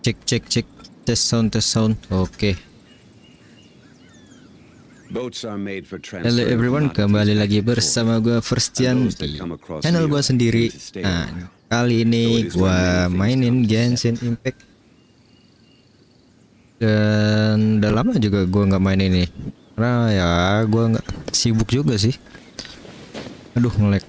Cek cek cek. Tes sound Oke. Hello everyone, kembali lagi bersama gue FIRSTYAN di channel gue sendiri. Nah, kali ini gue mainin Genshin Impact. Dan udah lama juga gue nggak main ini, karena ya gue nggak sibuk juga sih. Aduh, nge-lag.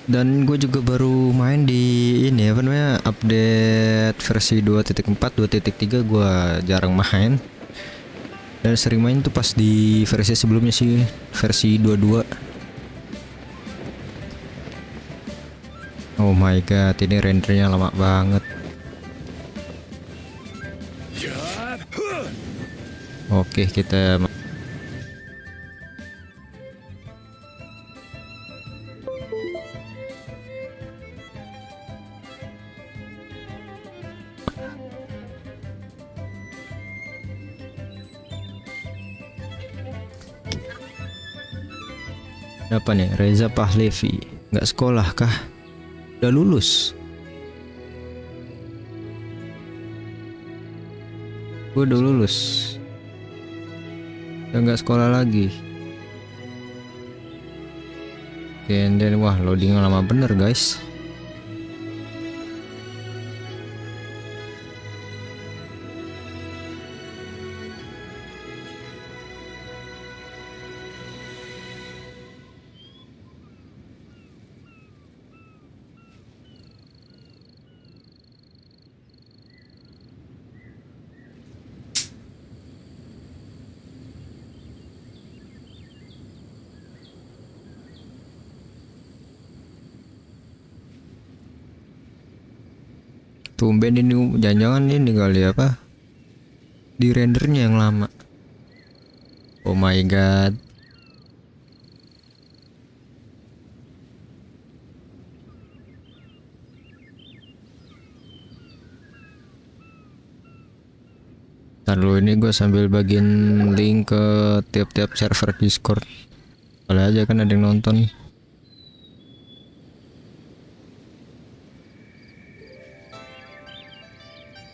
Dan gue juga baru main di ini apa namanya, update versi 2.4, 2.3 gue jarang main. Dan sering main tuh pas di versi sebelumnya sih, versi 22. Oh my god, ini rendernya lama banget. Oke, kita apa nih? Reza Pahlevi, nggak sekolah kah? Udah lulus. Gue udah lulus. Udah nggak sekolah lagi. Oke, dan wah, loading lama bener guys. Tumben ini, jangan-jangan ini kali apa, di rendernya yang lama. Oh my god. Ntar dulu, ini gue sambil bagiin link ke tiap-tiap server Discord. Kali aja kan ada yang nonton.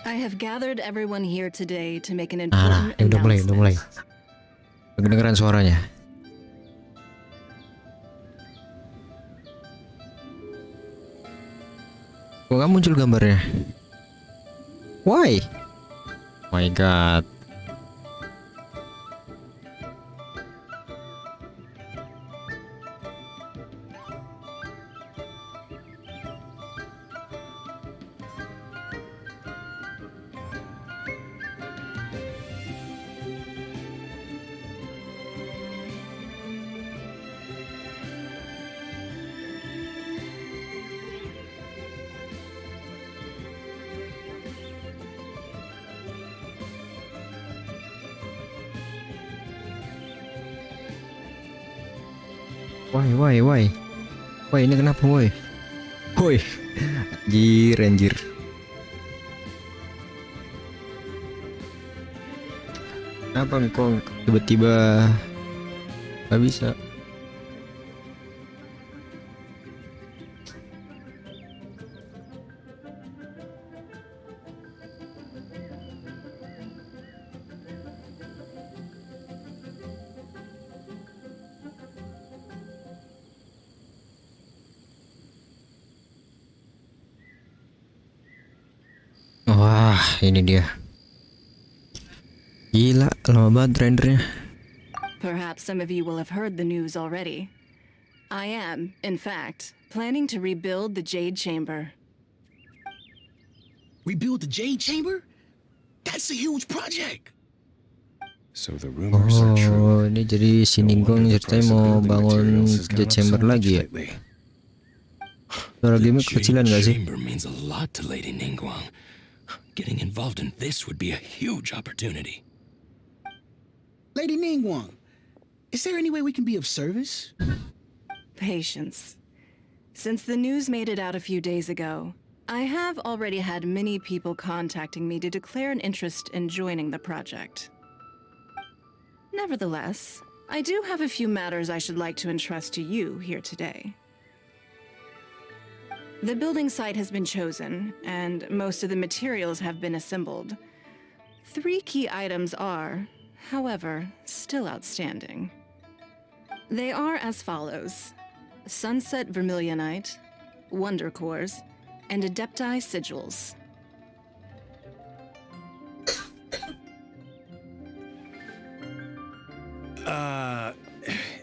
I have gathered everyone here today to make an Nah, important udah mulai. Kedengeran suaranya. Kok nggak muncul gambarnya? Why? My god. Why? Wah, ini kenapa woi? Woi, anjir. Kenapa kok tiba-tiba nggak bisa? Wah, ini dia. Gila, lama banget rendernya. Perhaps some of you will have heard the news already. I am, in fact, planning to rebuild the Jade Chamber. Rebuild the Jade Chamber? That's a huge project. So the rumors are true. Oh, ini jadi si Ninggong ceritanya mau bangun Jade Chamber lagi ya? Suara game kecilan gak sih? Chamber means a lot to Lady Ningguang. Getting involved in this would be a huge opportunity. Lady Ningguang, is there any way we can be of service? Patience. Since the news made it out a few days ago, I have already had many people contacting me to declare an interest in joining the project. Nevertheless, I do have a few matters I should like to entrust to you here today. The building site has been chosen, and most of the materials have been assembled. 3 key items are, however, still outstanding. They are as follows: Sunset Vermilionite, Wonder Cores, and Adepti Sigils.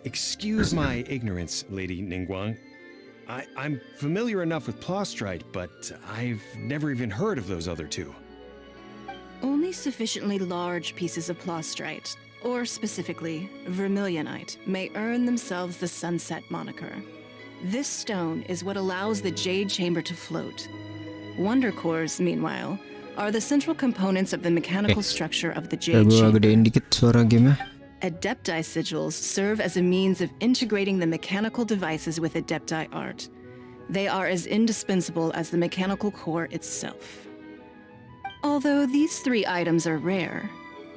Excuse my ignorance, Lady Ningguang. I'm familiar enough with Plostrite, but I've never even heard of those other 2. Only sufficiently large pieces of Plostrite, or specifically Vermilionite, may earn themselves the Sunset moniker. This stone is what allows the Jade Chamber to float. Wonder Cores, meanwhile, are the central components of the mechanical structure of the Jade Gua Chamber. gedein dikit suara gamenya. Adepti sigils serve as a means of integrating the mechanical devices with Adepti art. They are as indispensable as the mechanical core itself. Although these 3 items are rare,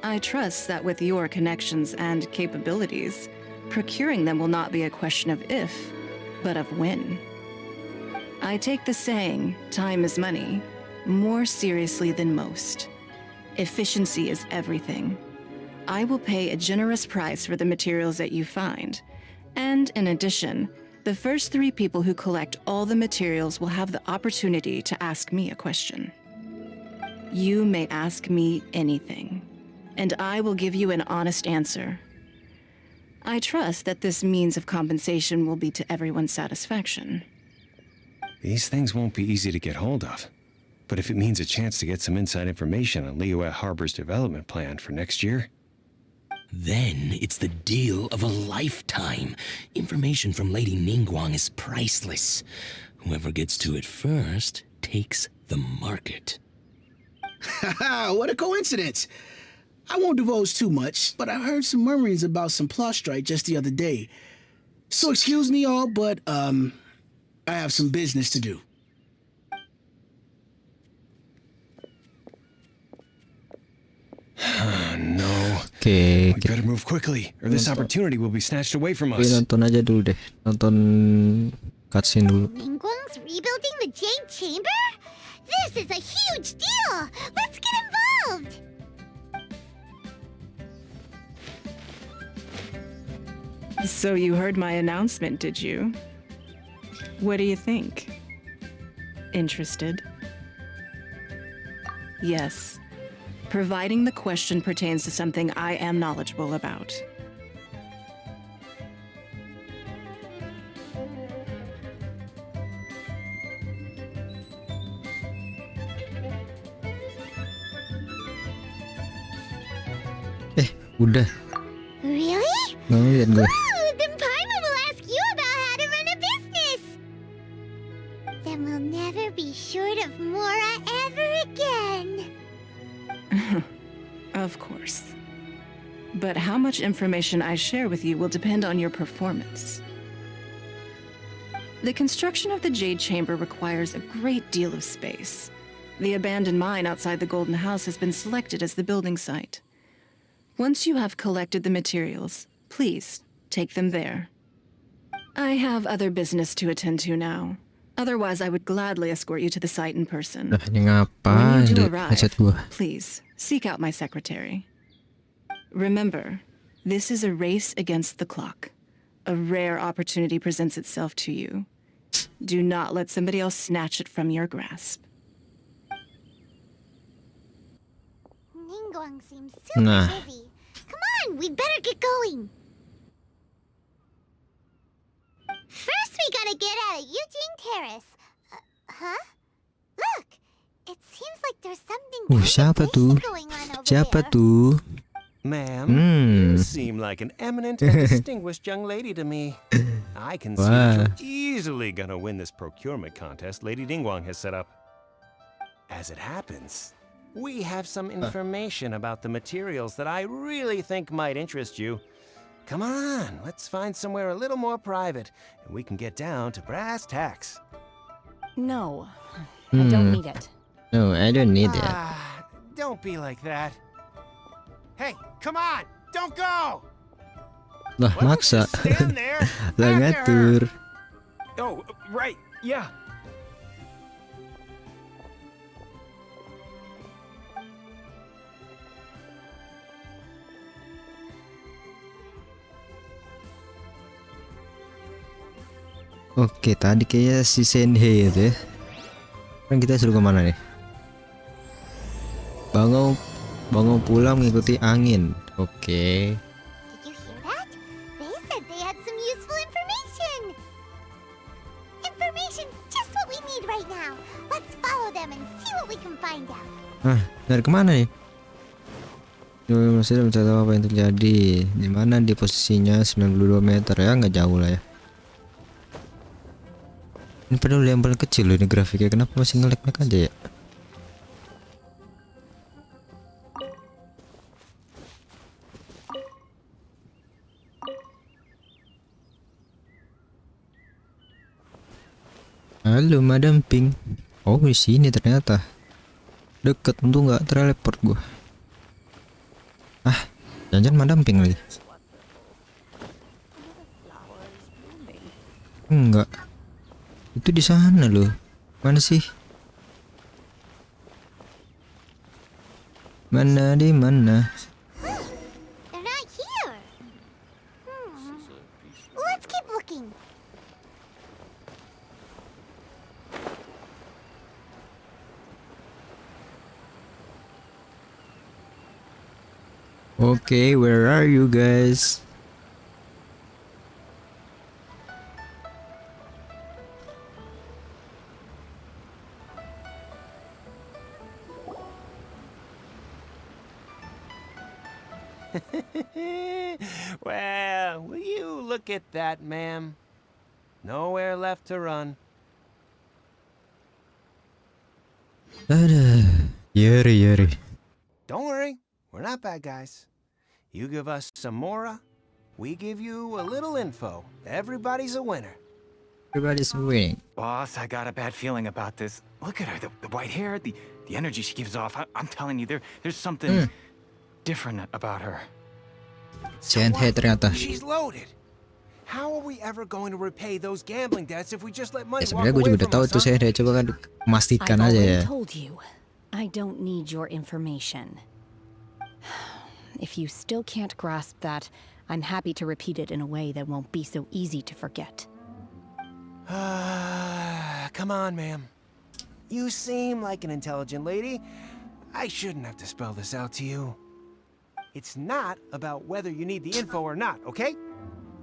I trust that with your connections and capabilities, procuring them will not be a question of if, but of when. I take the saying, time is money, more seriously than most. Efficiency is everything. I will pay a generous price for the materials that you find. And in addition, the first 3 people who collect all the materials will have the opportunity to ask me a question. You may ask me anything, and I will give you an honest answer. I trust that this means of compensation will be to everyone's satisfaction. These things won't be easy to get hold of. But if it means a chance to get some inside information on Liyue Harbor's development plan for next year... Then it's the deal of a lifetime. Information from Lady Ningguang is priceless. Whoever gets to it first takes the market. Haha, what a coincidence! I won't divulge too much, but I heard some murmurings about some Plostrite just the other day. So excuse me all, but, I have some business to do. No. Oke, We better move quickly, or this opportunity will be snatched away from kita us. nonton aja dulu deh. Nonton cutscene dulu. Ningguang's rebuilding the Jade Chamber? This is a huge deal! Let's get involved! So you heard my announcement, did you? What do you think? Interested? Yes. Providing the question pertains to something I am knowledgeable about. Udah. Really? Nggak ngeliat gue. Ooh, then Paima will ask you about how to run a business! Then we'll never be short of Mora ever again! Of course. But how much information I share with you will depend on your performance. The construction of the Jade Chamber requires a great deal of space. The abandoned mine outside the Golden House has been selected as the building site. Once you have collected the materials, please take them there. I have other business to attend to now. Otherwise, I would gladly escort you to the site in person. Nah, ini ngapa When you di do arrive, headset gue? please seek out my secretary. Remember, this is a race against the clock. A rare opportunity presents itself to you. Do not let somebody else snatch it from your grasp. Ningguang seems super Nah. busy. Come on, we'd better get going! First, we gotta get out of Eugene Terrace. Huh? Look! It seems like there's something Siapa tuh? going on over Siapa there. tuh? Ma'am, Hmm. you seem like an eminent and distinguished young lady to me. I can see that you're easily gonna win this procurement contest Lady Ningguang has set up. As it happens, we have some information about the materials that I really think might interest you. Come on, let's find somewhere a little more private, and we can get down to brass tacks. No, I don't need it. No, I don't need that. Don't be like that. Hey, come on! Don't go! Lah Why don't maksa. you stand there? Lah After her. ngatur. Oh, right. Yeah. Oke, tadi kayaknya si Shenhe itu ya. Sekarang kita suruh kemana nih? Bangun pulang mengikuti angin. Oke. Did you hear that? They said they had some useful information. Information's just what we need right now. Let's follow them and see what we can find out. Dari kemana nih? Masih mencatat apa yang terjadi. Di mana di posisinya 92 meter ya, nggak jauh lah ya. Ini padahal yang paling kecil loh ini grafiknya. Kenapa masih nge-lag aja ya? Halo Madam Pink. Oh di sini ternyata. Deket, untung nggak teleport gua. Jangan Madam Pink lagi. Enggak. Itu di sana loh. Mana sih? Mana di mana? They're not here. Let's keep looking. Okay, where are you guys? Well, will you look at that, ma'am? Nowhere left to run. Ada. Yeri. Don't worry, we're not bad guys. You give us some mora, we give you a little info. Everybody's a winner. Everybody's winning. Boss, I got a bad feeling about this. Look at her, the white hair, the energy she gives off. I'm telling you, there's something different about her. Shenhe ternyata. She's loaded. How are we ever going to repay those gambling debts if we just let money Ya walk sebenarnya gue away juga udah from tahu us, itu huh? Shenhe, coba kan pastikan I've aja already ya. told you, I don't need your information. If you still can't grasp that, I'm happy to repeat it in a way that won't be so easy to forget. Come on, ma'am. You seem like an intelligent lady. I shouldn't have to spell this out to you. It's not about whether you need the info or not, okay?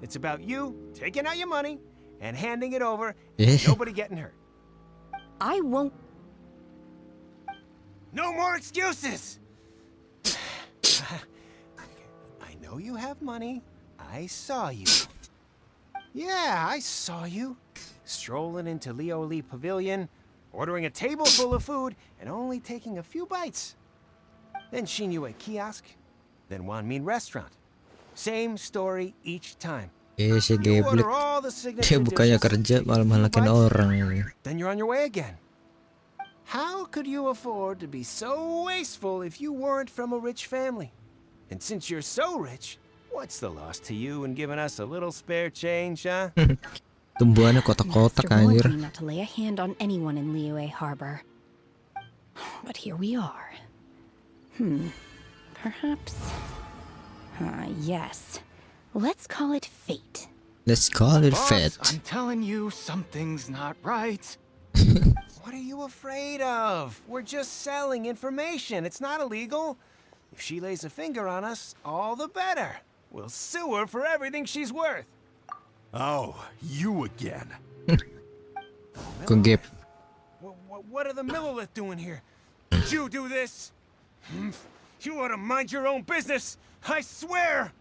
It's about you taking out your money and handing it over and nobody getting hurt. I won't. No more excuses! I know you have money. I saw you. Yeah, I saw you. Strolling into Leo Lee Pavilion, ordering a table full of food, and only taking a few bites. Then Shinyu at kiosk, then Wanmin restaurant. Same story each time. Si You geblek. order all the Dia signature bukannya dishes, kerja take a malah few malakin bites, orang. then you're on your way again. How could you afford to be so wasteful if you weren't from a rich family? And since you're so rich, what's the loss to you in giving us a little spare change, huh? Tumbuhannya kotak-kotak Master warned anjir. me not to lay a hand on anyone in Liyue Harbor. But here we are. Perhaps. Yes. Let's call it fate. Let's call it Boss, fate. I'm telling you, something's not right. What are you afraid of? We're just selling information. It's not illegal. If she lays a finger on us, all the better. We'll sue her for everything she's worth. Oh, you again. Kegep. What are the Millilith doing here? Did you do this? You ought to mind your own business. I swear.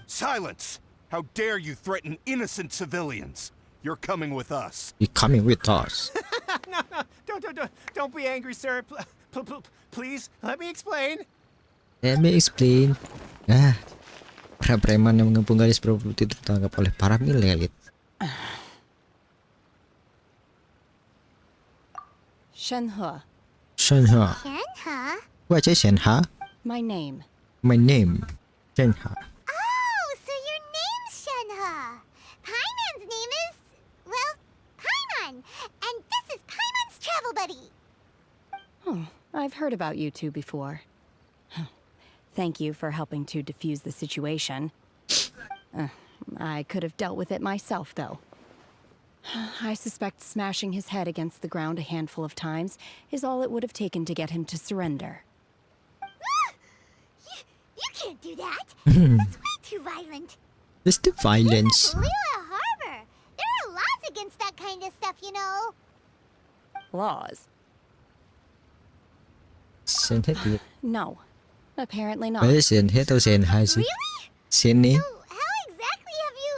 Silence! How dare you threaten innocent civilians? You're coming with us. You coming with us. No, don't be angry, sir. Please, let me explain. Let me explain. Para preman yang mengepung gadis prostitusi tertangkap oleh para milelit. Shenhe, Shenhe. Shenhe? What's Shenhe? my name. My name. Shenhe. Oh, so your name travel buddy. Oh, I've heard about you two before. Thank you for helping to defuse the situation. I could have dealt with it myself, though. I suspect smashing his head against the ground a handful of times is all it would have taken to get him to surrender. You can't do that. That's way too violent. Just the violence. Lila Harbor. There are laws against that kind of stuff, you know. Laws? Shenhe thiệt. No. Apparently not. Phải Shenhe atau shenhe sih? Really? Shenhe. So, how exactly have you...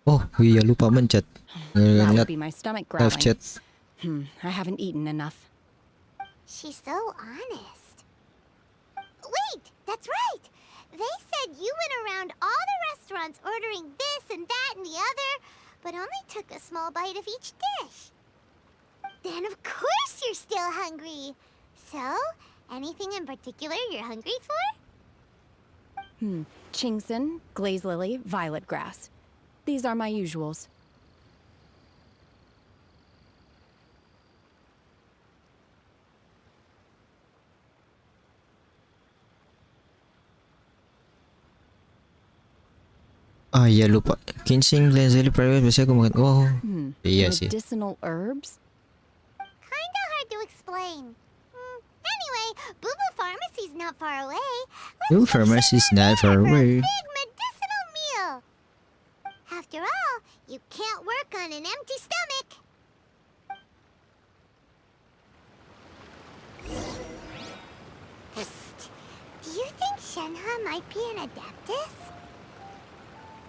Oh iya lupa mencet. That would Ngeliat be my stomach live growling. chat. I haven't eaten enough. She's so honest. Wait, that's right. They said you went around all the restaurants ordering this and that and the other, but only took a small bite of each dish. Then of course you're still hungry. So, anything in particular you're hungry for? Chingson, glaze lily, violet grass. These are my usuals. Ah iya lupa. Ginseng, lazuli, private biasanya aku makan. Oh iya sih. Medicinal herbs? Kinda hard to explain. Anyway, Boo Boo Pharmacy's not far away. Boo Let's go Pharmacy's share not far for a away. big medicinal meal. After all, you can't work on an empty stomach. Psst. Do you think Shenhe might be an Adeptus?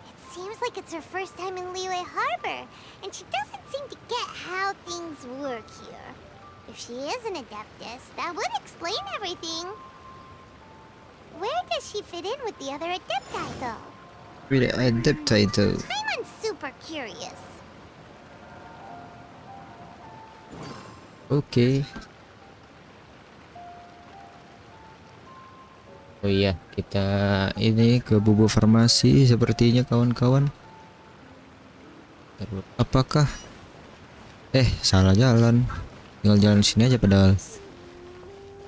It seems like it's her first time in Liyue Harbor, and she doesn't seem to get how things work here. If she is an Adeptus, that would explain everything. Where does she fit in with the other Adepti, though? Really adept itu. I'm super curious. Oke. Oh iya, kita ini ke Bubu Farmasi sepertinya kawan-kawan. Apakah salah jalan. Tinggal jalan sini aja padahal.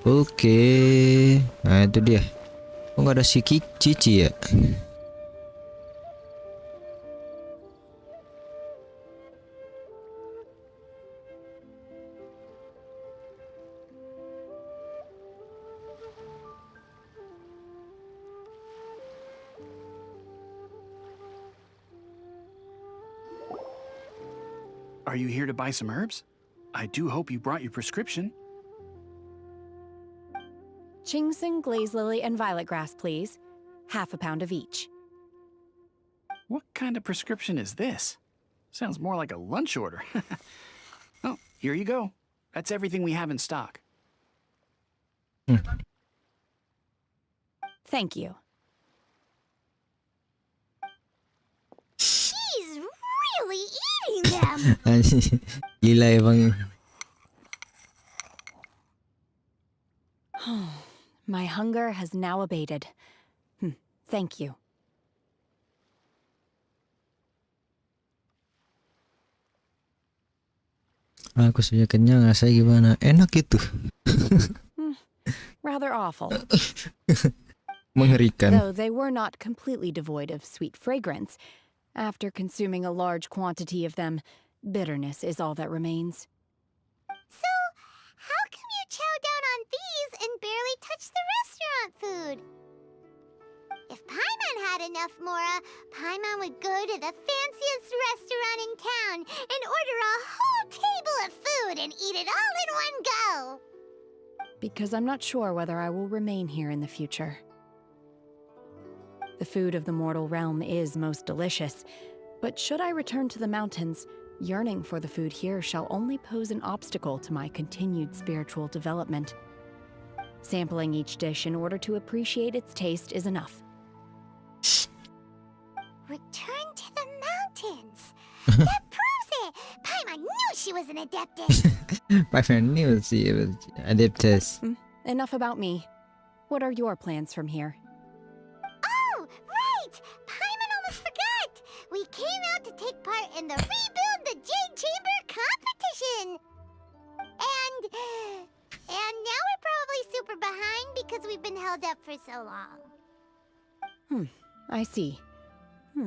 Oke. Nah, itu dia. Kok nggak ada si Cici ya? Are you here to buy some herbs? I do hope you brought your prescription. Chingson, glaze lily, and violet grass, please. Half a pound of each. What kind of prescription is this? Sounds more like a lunch order. Oh, here you go. That's everything we have in stock. Thank you. She's really eating them. Gila emang. My hunger has now abated. Thank you. Aku sudah kenyang, rasanya gimana? Enak itu. Rather awful. Mengerikan. Though they were not completely devoid of sweet fragrance. After consuming a large quantity of them, bitterness is all that remains. So, how come you chow down on these and barely touch the restaurant food? If Paimon had enough Mora, Paimon would go to the fanciest restaurant in town and order a whole table of food and eat it all in one go. Because I'm not sure whether I will remain here in the future. The food of the mortal realm is most delicious, but should I return to the mountains, yearning for the food here shall only pose an obstacle to my continued spiritual development. Sampling each dish in order to appreciate its taste is enough. Return to the mountains. That proves it. Paimon knew she was an Adeptus. Paimon knew she was Adeptus. enough about me. What are your plans from here? Oh, right! Paimon almost forgot! We came out to take part in the Rebuild the Jade Chamber competition! And now we're probably super behind because we've been held up for so long. I see.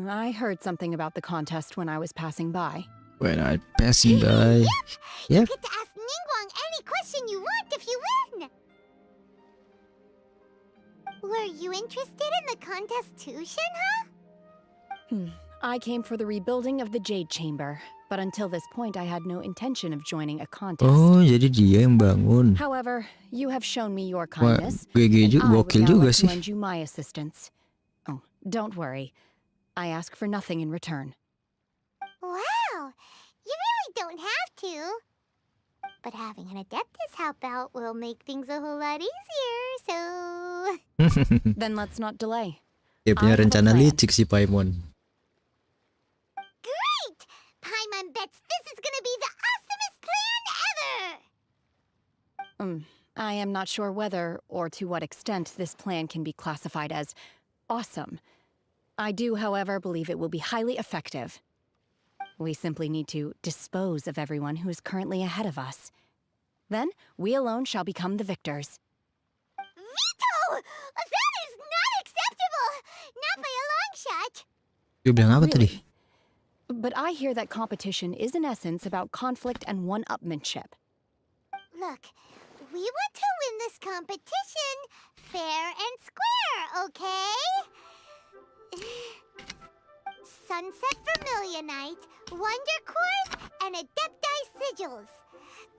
I heard something about the contest when I was passing by. When I passing by. You Yep. get to ask Ningguang any question you want if you win! Were you interested in the contest too, Shenhe? I came for the rebuilding of the Jade Chamber, but until this point I had no intention of joining a contest. Oh, jadi dia yang bangun. However, you have shown me your Wah, kindness, GG and juga, I would gokil now juga like to sih. lend you my assistance. Oh, don't worry. I ask for nothing in return. Wow! You really don't have to. But having an Adeptus help out will make things a whole lot easier, so... Then let's not delay. Dia punya I have a rencana plan. licik si Paimon. Great! Paimon bets this is gonna be the awesomest plan ever! I am not sure whether or to what extent this plan can be classified as awesome. I do, however, believe it will be highly effective. We simply need to dispose of everyone who is currently ahead of us. Then, we alone shall become the victors. Veto! That is not acceptable! Not by a long shot! Dia bilang apa tadi? Really? But I hear that competition is in essence about conflict and one-upmanship. Look, we want to win this competition fair and square, okay? Sunset Vermilionite, Wonder Cores, and Adepti Sigils.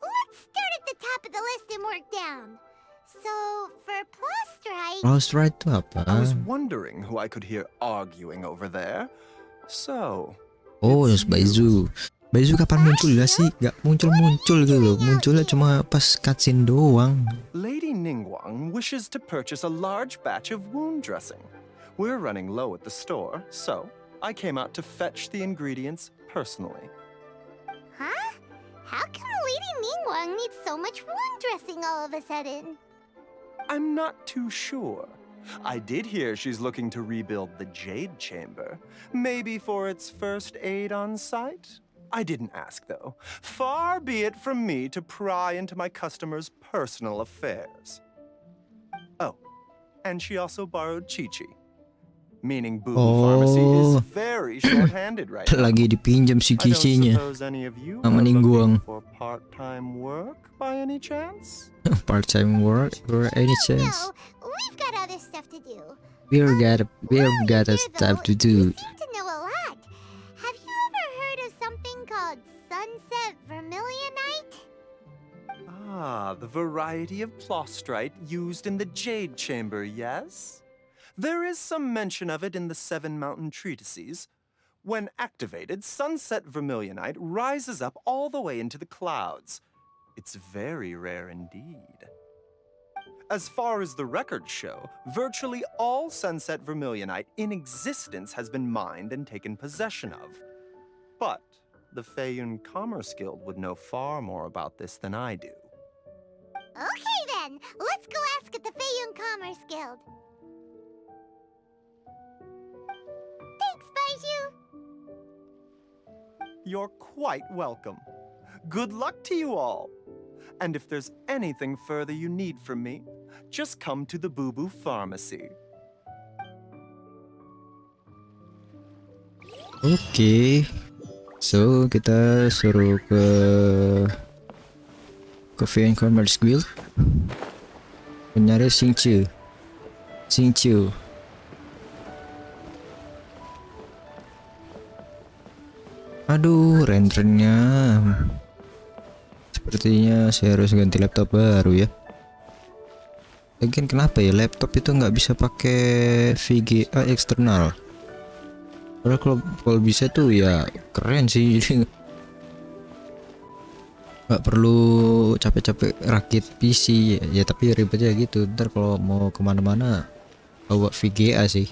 Let's start at the top of the list and work down. So, for Prostrite... Prostrite itu apa? I was wondering who I could hear arguing over there. So, Oh, it's Baizu. Baizu kapan muncul ya sih? Gak muncul-muncul gitu loh. Munculnya cuma pas cutscene doang. Lady Ningguang wishes to purchase a large batch of wound dressing. We're running low at the store, so I came out to fetch the ingredients personally. Huh? How come Lady Ningguang needs so much wound dressing all of a sudden? I'm not too sure. I did hear she's looking to rebuild the Jade Chamber. Maybe for its first aid on site? I didn't ask, though. Far be it from me to pry into my customers' personal affairs. Oh, and she also borrowed Chi-Chi. Meaning Boo Pharmacy is very short-handed right now. Lagi dipinjam si I don't kisinya. suppose any of you Sama are looking Ningguang. for part-time work by any chance? Part-time work or any chance? No, we've got other stuff to do. We've got Here, stuff though, to do. You seem to know a lot. Have you ever heard of something called Sunset Vermilionite? Ah, the variety of plostrite used in the Jade Chamber, yes? There is some mention of it in the Seven Mountain Treatises. When activated, Sunset Vermilionite rises up all the way into the clouds. It's very rare indeed. As far as the records show, virtually all Sunset Vermilionite in existence has been mined and taken possession of. But the Feiyun Commerce Guild would know far more about this than I do. Okay then, let's go ask at the Feiyun Commerce Guild. Thanks, Baiju. You're quite welcome. Good luck to you all. And if there's anything further you need from me, just come to the Boo Boo Pharmacy. Oke. So, kita suruh ke Feiyun Commerce Guild. Mencari Xingqiu. Aduh, rendernya. Sepertinya saya harus ganti laptop baru ya. Lagian kenapa ya laptop itu nggak bisa pakai VGA eksternal? Padahal kalau bisa tuh ya keren sih. Jadi nggak perlu capek-capek rakit PC ya, tapi ribet aja gitu. Ntar kalau mau kemana-mana bawa VGA sih.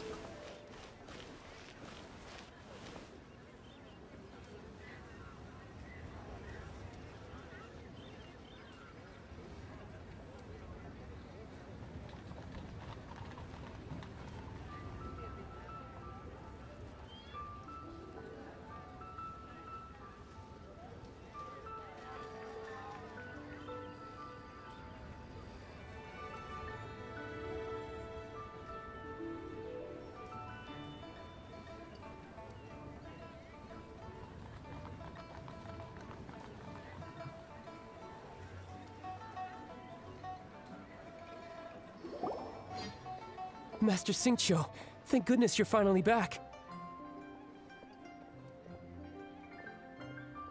Master Xingqiu, thank goodness you're finally back.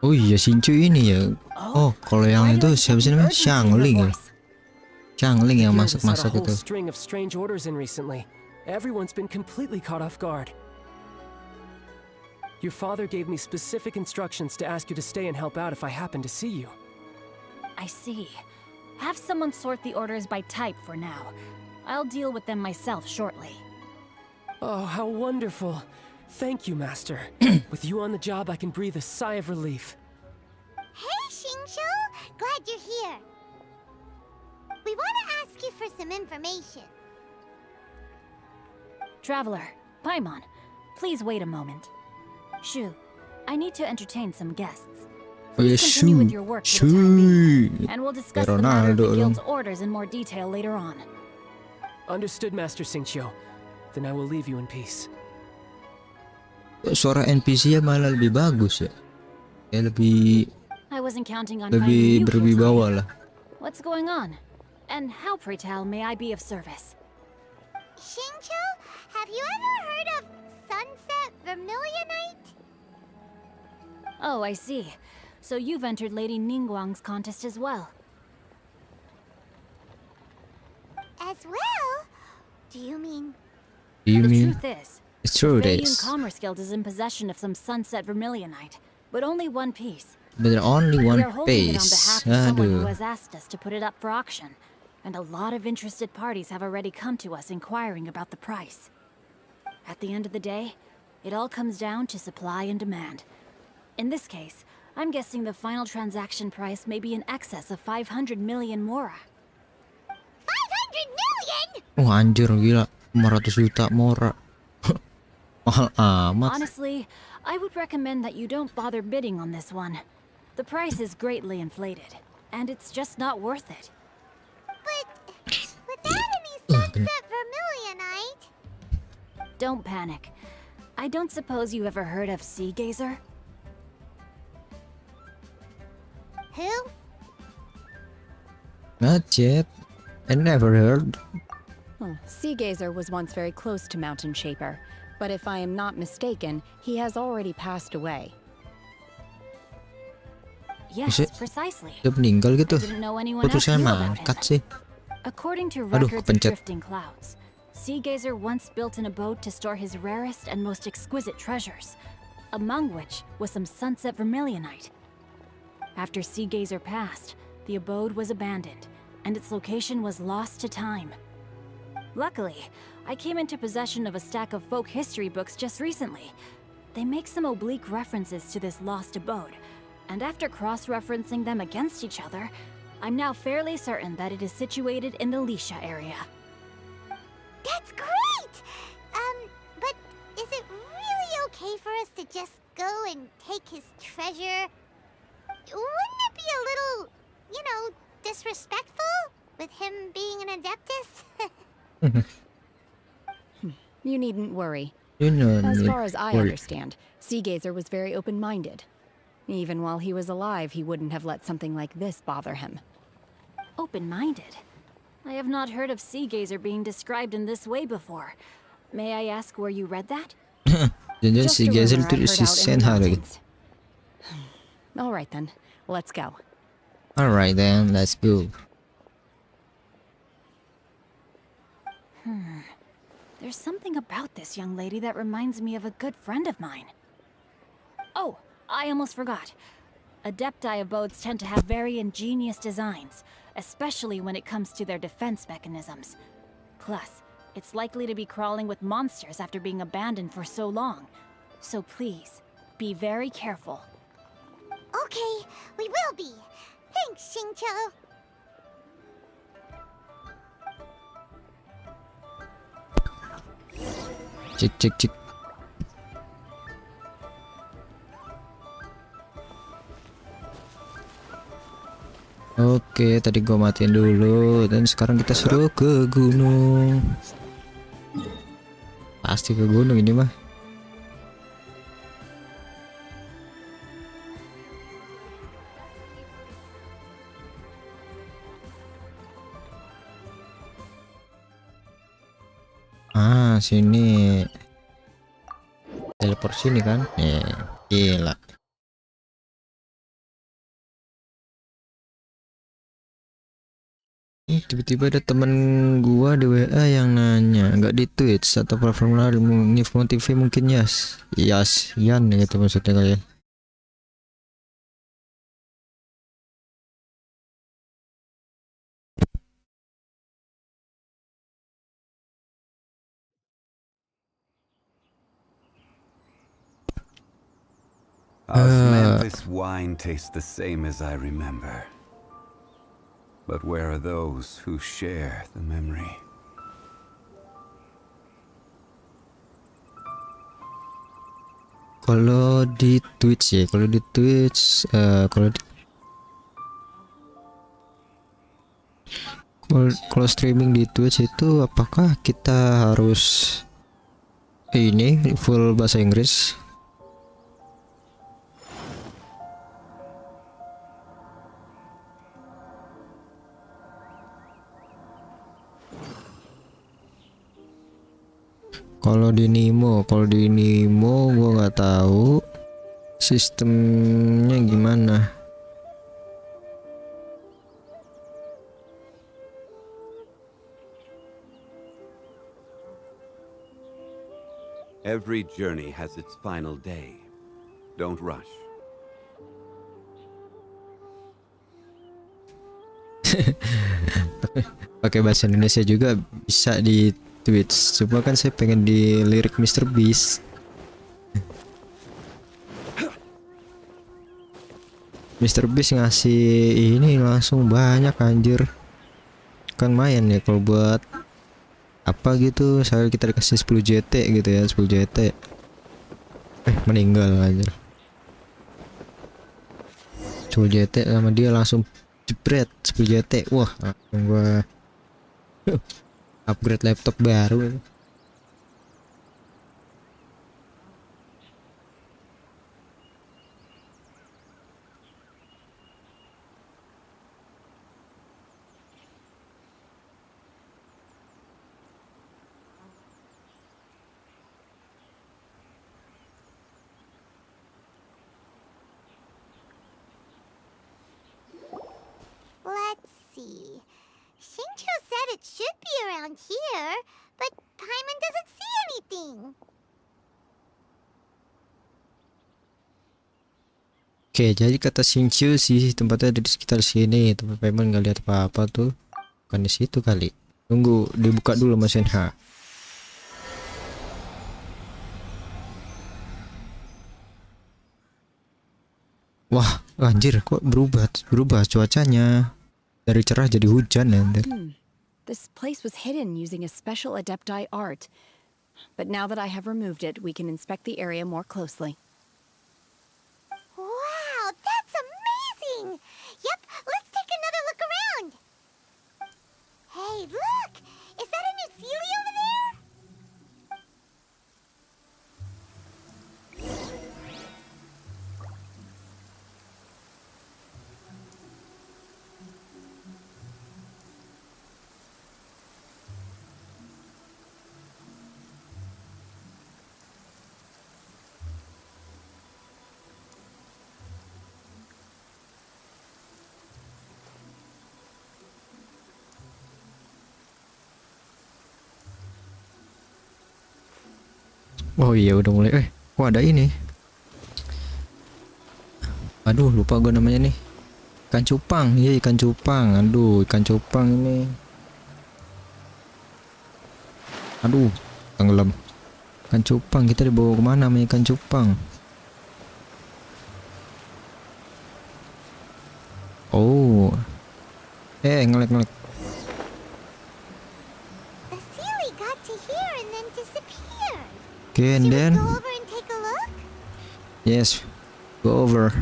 Oh iya, Xingqiu ini ya. Oh, kalau yang itu siapa sih namanya? Xiangling ya. Xiangling yang masak-masak itu. String of strange orders in recently. Everyone's been completely caught off guard. Your father gave me specific instructions to ask you to stay and help out if I happen to see you. I see. Have someone sort the orders by type for now. I'll deal with them myself shortly. Oh, how wonderful. Thank you, Master. With you on the job, I can breathe a sigh of relief. Hey, Xingqiu! Glad you're here. We want to ask you for some information. Traveler, Paimon, please wait a moment. Shu, I need to entertain some guests. Oh ya, Please continue with your work for the time being, and we'll discuss the matter of the guild's orders in more detail later on. Understood, Master Xingqiu. Then I will leave you in peace. Suara NPC-nya malah lebih bagus ya. Ya lebih I wasn't counting on finding you here berwibawa today. lah. What's going on? And how, pray tell, may I be of service? Xingqiu, have you ever heard of Sunset Vermilionite? Oh, I see. So you've entered Lady Ningguang's contest as well. As well? Do you mean... You the mean? truth is, It's true, the it Faeyun is. Commerce Guild is in possession of some Sunset Vermilionite, but only one piece. But only We one are holding it on face. behalf of someone who Aduh. has asked us to put it up for auction, and a lot of interested parties have already come to us inquiring about the price. At the end of the day, it all comes down to supply and demand. In this case, I'm guessing the final transaction price may be in excess of 500 million mora. 500 million?! Oh anjir gila, 500 juta mora. Mahal amat. Honestly, I would recommend that you don't bother bidding on this one. The price is greatly inflated, and it's just not worth it. But without any Sunset Vermilionite... Don't panic. I don't suppose you ever heard of Sea Gazer? Who? Not yet. I never heard. Sea Gazer was once very close to Mountain Shaper, but if I am not mistaken, he has already passed away. Yes, Is it? precisely. Dia meninggal gitu. I didn't know anyone Kok else tulisannya knew about mangkat him. sih? According to Aduh, records of kepencet. drifting clouds, Sea Gazer once built an abode to store his rarest and most exquisite treasures, among which was some Sunset Vermilionite. After Sea Gazer passed, the abode was abandoned, and its location was lost to time. Luckily, I came into possession of a stack of folk history books just recently. They make some oblique references to this lost abode, and after cross-referencing them against each other, I'm now fairly certain that it is situated in the Lisha area. That's great! But is it really okay for us to just go and take his treasure? Wouldn't it be a little, you know, disrespectful? With him being an Adeptus? You needn't worry. You know, As far as I worry. understand, Sea Gazer was very open-minded. Even while he was alive, he wouldn't have let something like this bother him. Open-minded? I have not heard of Sea Gazer being described in this way before. May I ask where you read that? Jangan Just si a Gazel rumor itu I si heard out in the Shenhe lagi. mountains. All right then, let's go. Alright then, let's go. There's something about this young lady that reminds me of a good friend of mine. Oh, I almost forgot. Adepti abodes tend to have very ingenious designs, especially when it comes to their defense mechanisms. Plus, it's likely to be crawling with monsters after being abandoned for so long. So please, be very careful. Okay, we will be. Thanks, Xingqiu. Cek cek cek. Oke, tadi gua matiin dulu dan sekarang kita suruh ke gunung. Pasti ke gunung ini mah. Sini teleport sini kan. Gila. Tiba-tiba ada temen gua di WA yang nanya, nggak di Twitch atau platform lain, Nifmo TV mungkin Yan gitu maksudnya kayak. Osmanthus wine tastes the same as I remember. But where are those who share the memory? Kalau di Twitch ya, kalau di Twitch, kalau streaming di Twitch itu apakah kita harus ini full bahasa Inggris? Kalau di Nimo gua nggak tahu sistemnya gimana. Every journey has its final day. Don't rush. Pakai bahasa Indonesia juga bisa di Twitch. Cuma kan saya pengen di lirik Mr. Beast. Mr. Beast ngasih ini langsung banyak anjir. Kan main ya kalau buat apa gitu, saya kita dikasih 10 JT gitu ya, 10 JT. Meninggal aja. 10 JT sama dia langsung jebret 10 JT. Wah, langsung gua upgrade laptop baru. Let's see. Shincho said it should be around here, but Paimon doesn't see anything. Oke, jadi kata Shinchu sih tempatnya ada di sekitar sini. Tempat Paimon nggak lihat apa-apa tuh. Bukan di situ kali. Tunggu, dibuka dulu Mas Shenhe. Wah, anjir kok berubah cuacanya. Dari cerah jadi hujan anjir. This place was hidden using a special Adepti art. But now that I have removed it, we can inspect the area more closely. Wow, that's amazing! Yep, let's take another look around. Hey, look! Is that a new Sealy over there? Oh iya udah mulai. Kok ada ini? Aduh, lupa gue namanya nih. Ikan cupang. Iya, ikan cupang. Aduh, ikan cupang ini. Aduh, tenggelam. Ikan cupang, kita dibawa kemana sama ikan cupang? Oh. Ngelek. The Sealy got to here and then disappeared. Okay, and Should then we go over and take a look? yes, go over.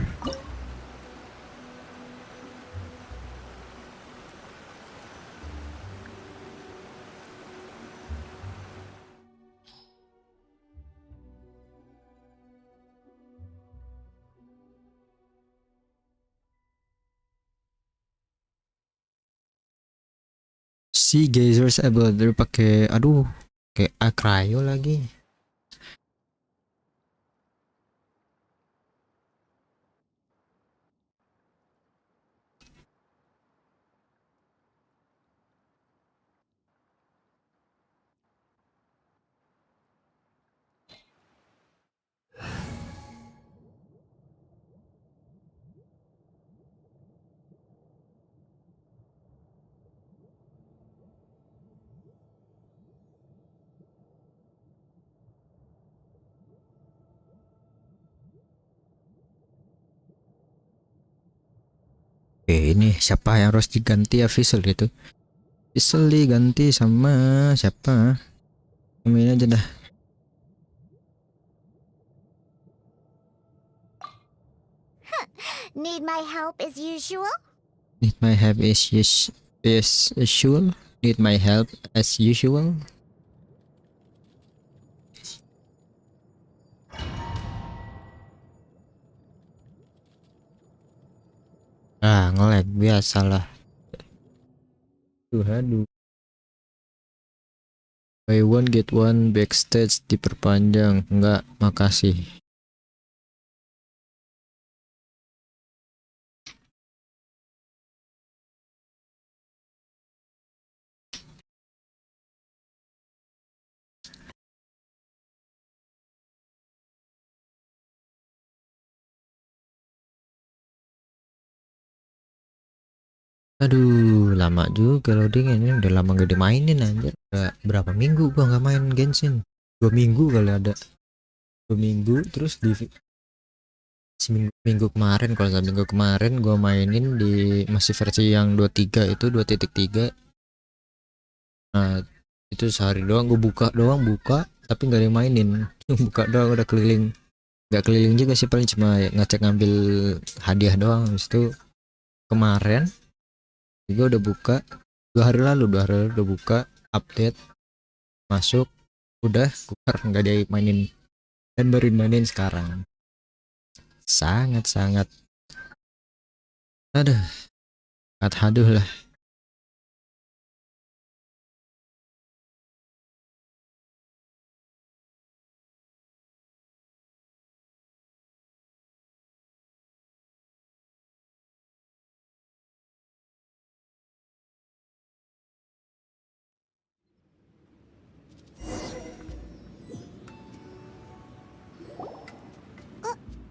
Sea geysers able, dia pakai, aduh, pakai acryo lagi. Oke, ini siapa yang harus diganti ya Visual gitu? Visual diganti sama siapa? Ini aja dah. Need my help as usual? Need my help as usual. Need my help as usual. Nge-lag biasalah. Aduh. Buy one get one backstage diperpanjang. Enggak, makasih. Aduh, lama juga loading ini. Udah lama gak dimainin anjir. Udah berapa minggu gua nggak main Genshin? 2 minggu kali ada. 2 minggu terus di minggu kemarin, kalau nggak minggu kemarin gua mainin di masih versi yang 23 itu 2.3. Nah, itu sehari doang gua buka tapi nggak dimainin. Buka doang udah keliling. Nggak keliling juga sih, paling cuma ngecek ngambil hadiah doang. Habis itu kemarin juga udah buka 2 hari lalu udah buka update, masuk, udah keluar, nggak dimainin, dan baru mainin sekarang. Sangat aduh lah.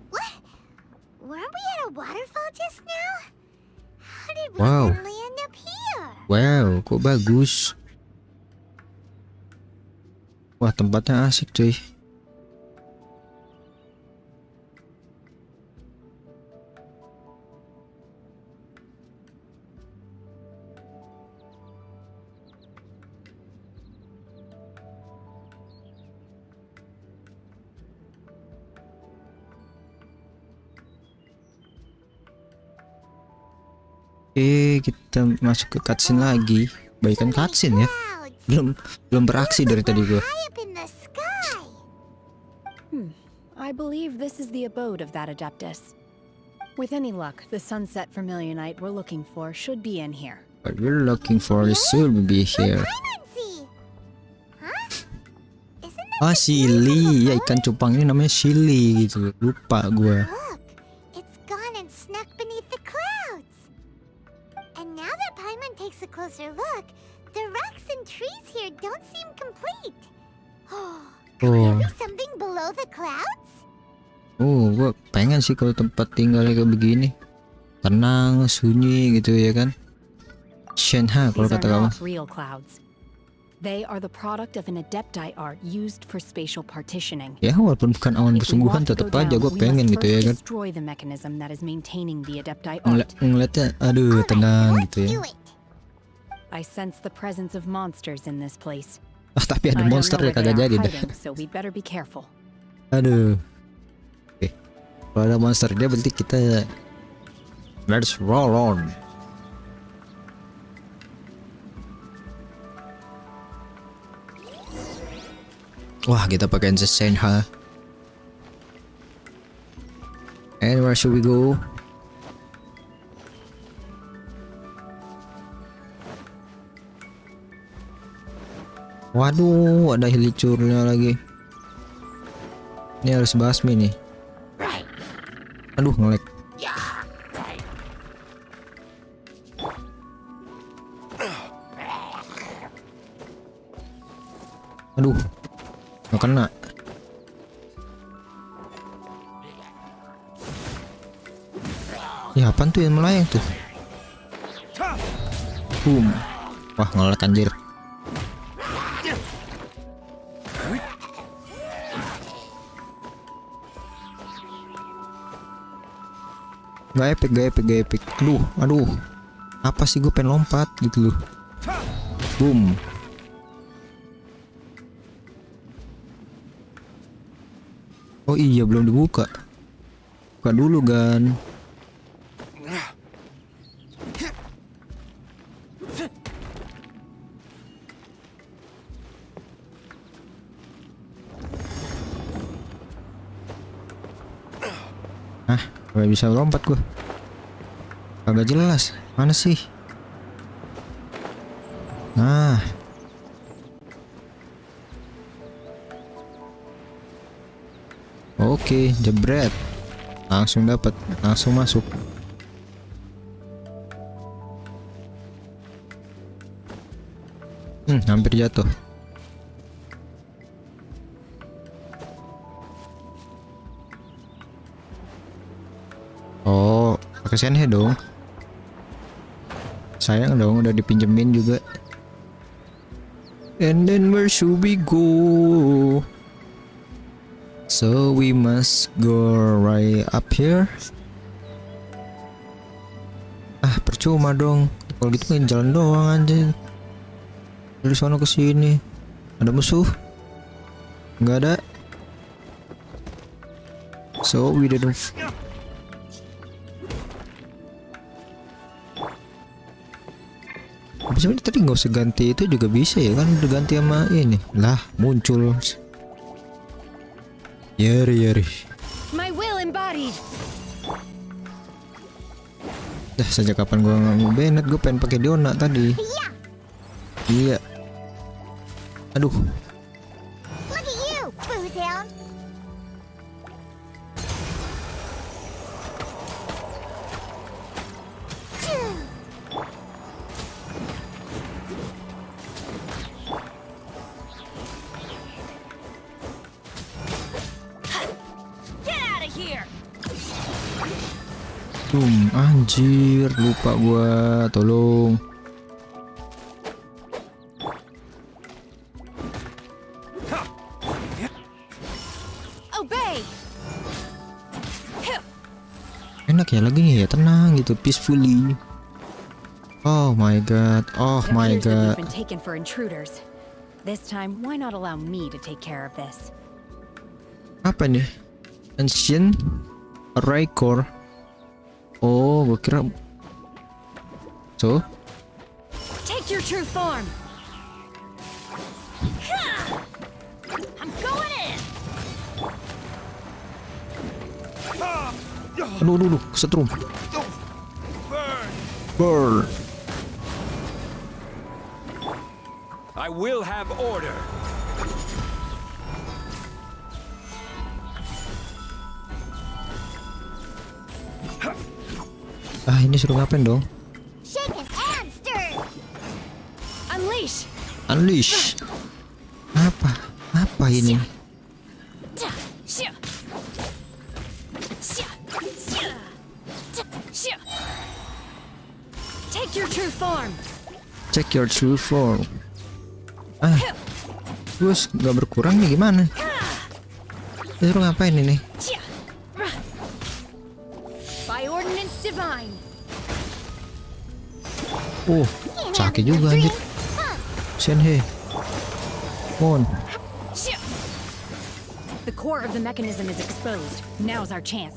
What? Weren't we at a waterfall just now? How did we Wow. suddenly end up here? Wow, kok bagus. Wah, tempatnya asik cuy. Kita masuk ke cutscene lagi. Baikan cutscene ya. Belum beraksi dari tadi gua. I believe this is the abode of that Adeptus. With any luck, the sunset vermilionite we're looking for should be in here. What we're looking for should be here. Sili. Ya, ikan cupang ini namanya Sili gitu. Lupa gua. It's gone and snuck beneath the clouds. And now that Paimon takes a closer look, the rocks and trees here don't seem complete. Could there be something below the clouds? Gua pengen sih kalau tempat tinggalnya kayak begini. Tenang, sunyi gitu ya kan. Shenhe kalau These kata are kamu. not real clouds. They are the product of an Adepti art used for spatial partitioning. Ya walaupun bukan awan bersungguhan tetap aja gue pengen gitu ya kan. Destroy the mechanism that is maintaining the Adepti art. Ngeliatnya aduh tenang gitu ya. I sense the presence of monsters in this place. Tapi ada monster ya kagak jadi dah. So we'd better be careful. Aduh. Oke. Kalau ada monster dia berarti kita let's roll on. Wah, kita pakai shenhe. And where should we go? Waduh, ada helicurnya lagi. Ini harus basmi nih. Aduh, ngelek. Aduh, nggak kena. Ya apaan tuh yang melayang tuh? Boom. Wah, ngelek anjir. Gak epic, gak epic, gak epic. Aduh. Apa sih, gue pengen lompat gitu loh. Boom. Oh iya, belum dibuka. Buka dulu kan. Gak bisa lompat gue. Agak jelas. Mana sih? Nah. Oke, jebret. Langsung dapat, langsung masuk. Hampir jatuh. Oh, pakai shenhe dong. Sayang dong, udah dipinjemin juga. And then where should we go? So we must go right up here. Ah, percuma dong. Kalau gitu kan jalan doang anjir. Dari sana ke sini. Ada musuh? Nggak ada. So we didn't. Sebenarnya tadi nggak usah ganti itu juga bisa ya kan, udah ganti sama ini lah muncul. Yari. My will embodied. Dah sejak kapan gua nggak Bennett, gue pengen pakai Diona tadi. Iya. Aduh. Look at you, Bootown. Anjir, lupa gua, tolong. Obey. Enak ya lagi nih ya, tenang gitu, peacefully. Oh my god, oh It my appears that god. you've been taken for intruders. This time, why not allow me to take care of this? Apa nih? Ancient Raikor. Oh, gua kira. So? Take your true form. I'm going in. Aduh, kesetrum. Burn. I will have order. Ah, ini suruh ngapain dong? Shaken and stirred. Unleash. Unleash. Apa ini? Take your true form. Check your true form. Ah, terus nggak berkurang nih gimana? Disuruh ngapain ini? By ordinance divine. Oh, sakit juga anjir. Shenhe. Mon. The core of the mechanism is exposed. Now's our chance.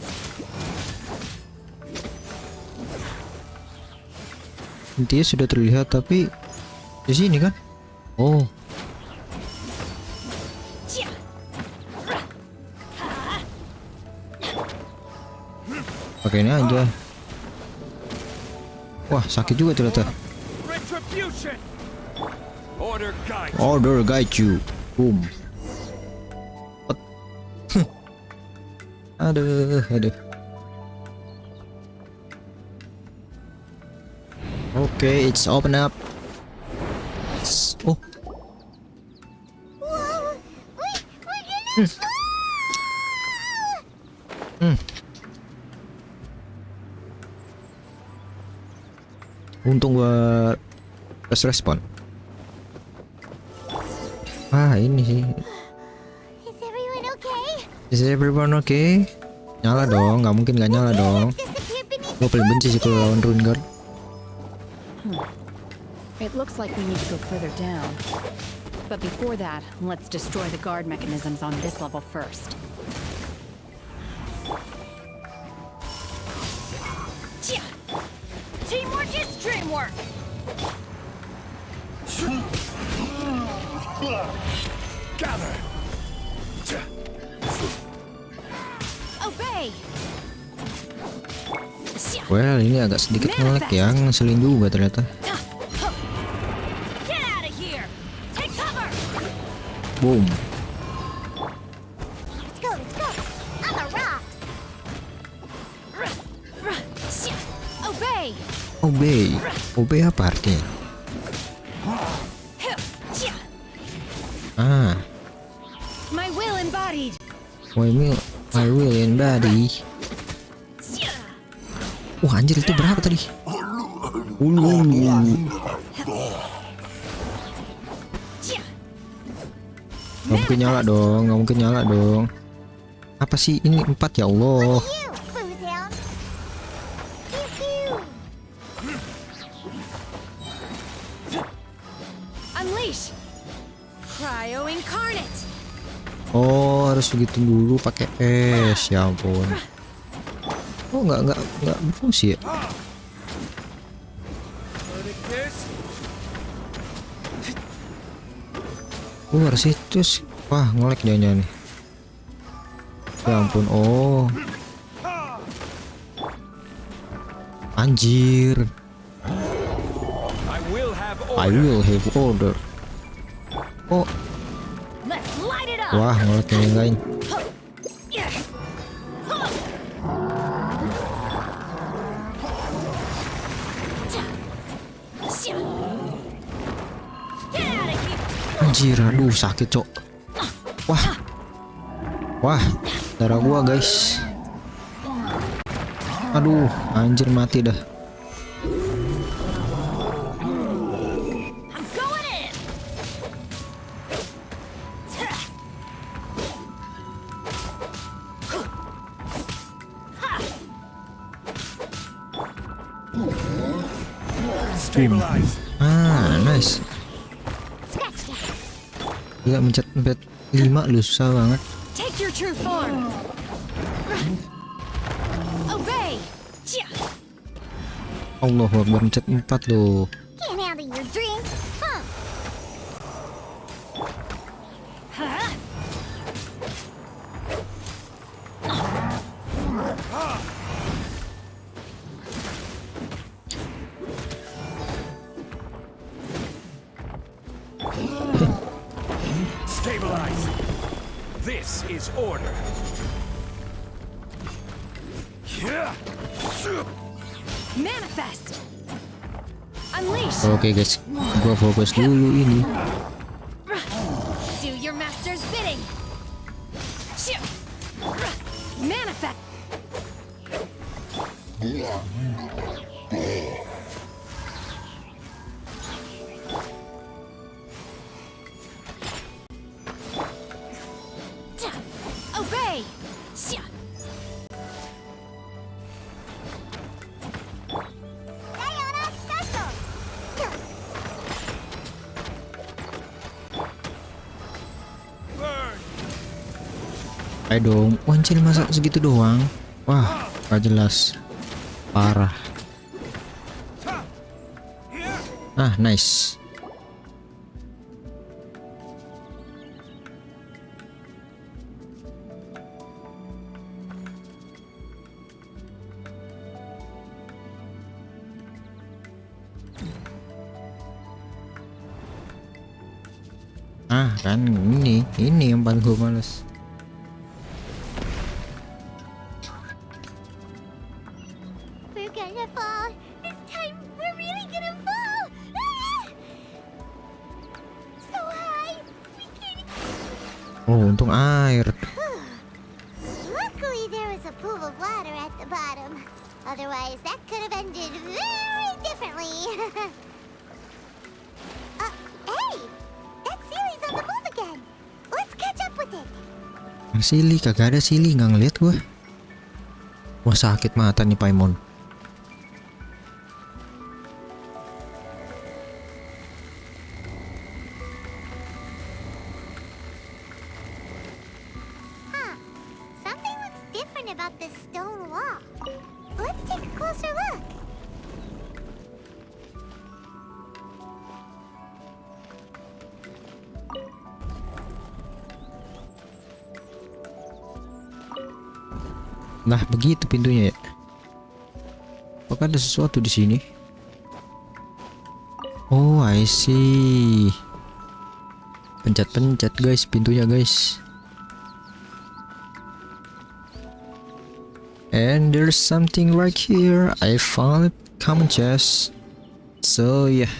Intinya sudah terlihat tapi di sini kan? Oh. Pakai ini aja. Wah, sakit juga ternyata. Order guide. Order guide you. Boom. What? Aduh. Okay, it's open up. Oh. Whoa! We're gonna fall! Untung gua fast respon. Ini sih. Is everyone okay? Is everyone okay? Nyala dong, nggak mungkin nggak nyala dong. Gua paling benci sih kalau lawan Rune Guard. It looks like we need to go further down. But before that, let's destroy the guard mechanisms on this level first. Teamwork is dreamwork! Gather. Obey! Well, ini agak sedikit nge-lag ya, ngeselin juga ternyata. Get out of here! Take cover! Boom. Let's go! On the rocks! Obey! Obey apa artinya? My will embodied! My will and body. Wah anjir itu berapa tadi? Nggak mungkin nyala dong. Apa sih ini 4 ya Allah? Unleash! Cryo incarnate! Oh harus begitu dulu pakai es, ya ampun. Oh nggak berfungsi ya? Harus itu sih. Wah nge-lag jangan nih. Ya ampun. Oh anjir. I will have order. Oh wah nge-lag yang lain. Anjir, aduh sakit cok. Wah darah gua guys. Aduh anjir mati dah. Nice. Gila mencet 5 lu susah banget. Take your true form! Obey! Allahu Akbar mencet 4 lu. Can't handle your drink, huh? Stabilize. This is order. Manifest! Unleash! Oke guys, gua fokus dulu ini. Do your master's bidding! Manifest! Obey! Ayo dong, wancil masa segitu doang. Wah, gak jelas. Parah. Nice. Ah kan ini yang paling gue males. We're gonna fall. This time we're really gonna fall. Ah! So high. We can't. Oh untung air. Luckily there was a pool of water at the bottom. Otherwise that could have ended very differently. Hey! That Sealy's on the move again. Let's catch up with it. Sili kagak ada Sili, nggak ngeliat gue. Wah sakit mata nih Paimon. Huh. Something looks different about this stone wall. Let's take a closer look. Nah begitu pintunya ya. Apakah ada sesuatu di sini? Oh I see. Pencet-pencet guys pintunya guys. And there's something right here. I found it. Common chest. So yeah.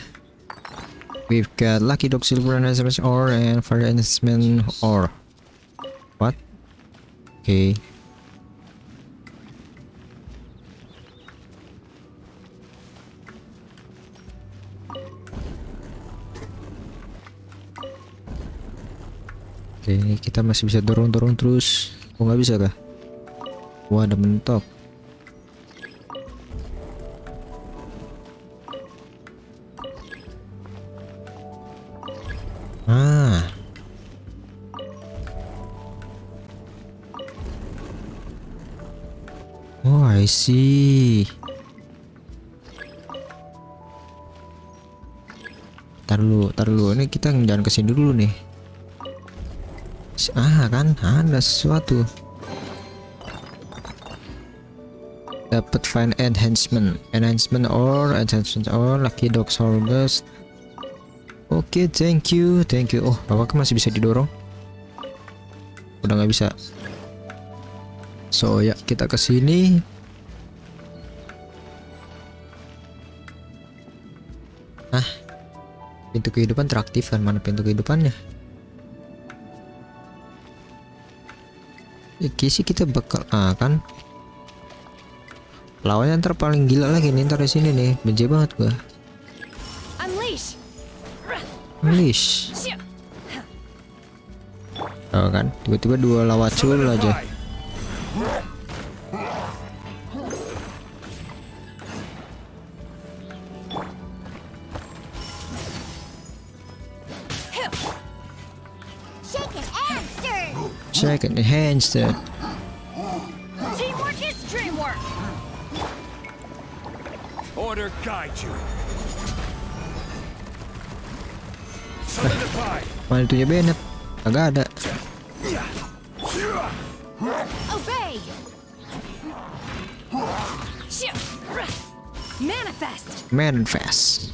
We've got Lucky Dog Silver Enhancement Ore and Fire Enhancement Ore. What? Okay. Oke, kita masih bisa dorong-dorong terus. Oh nggak bisa kah? Wah ada mentok. Ah. Oh I see. Tar dulu. Ini kita jangan kesini dulu nih. Ah kan ada sesuatu. Dapat find enhancement or Lucky Dog Harvest. Oke, thank you. Oh apakah masih bisa didorong? Udah nggak bisa. So ya kita kesini. Ah pintu kehidupan teraktifkan. Mana pintu kehidupannya? Sih kita bakal kan lawannya ntar paling gila lagi nih ntar di sini nih, benci banget gua. Unleash. Oh kan tiba-tiba dua lawacul aja. Shake and hamster. Teamwork is dreamwork. Order guide you. Solidify. Mana itunya Bennett? Agak ada. Obey. Manifest.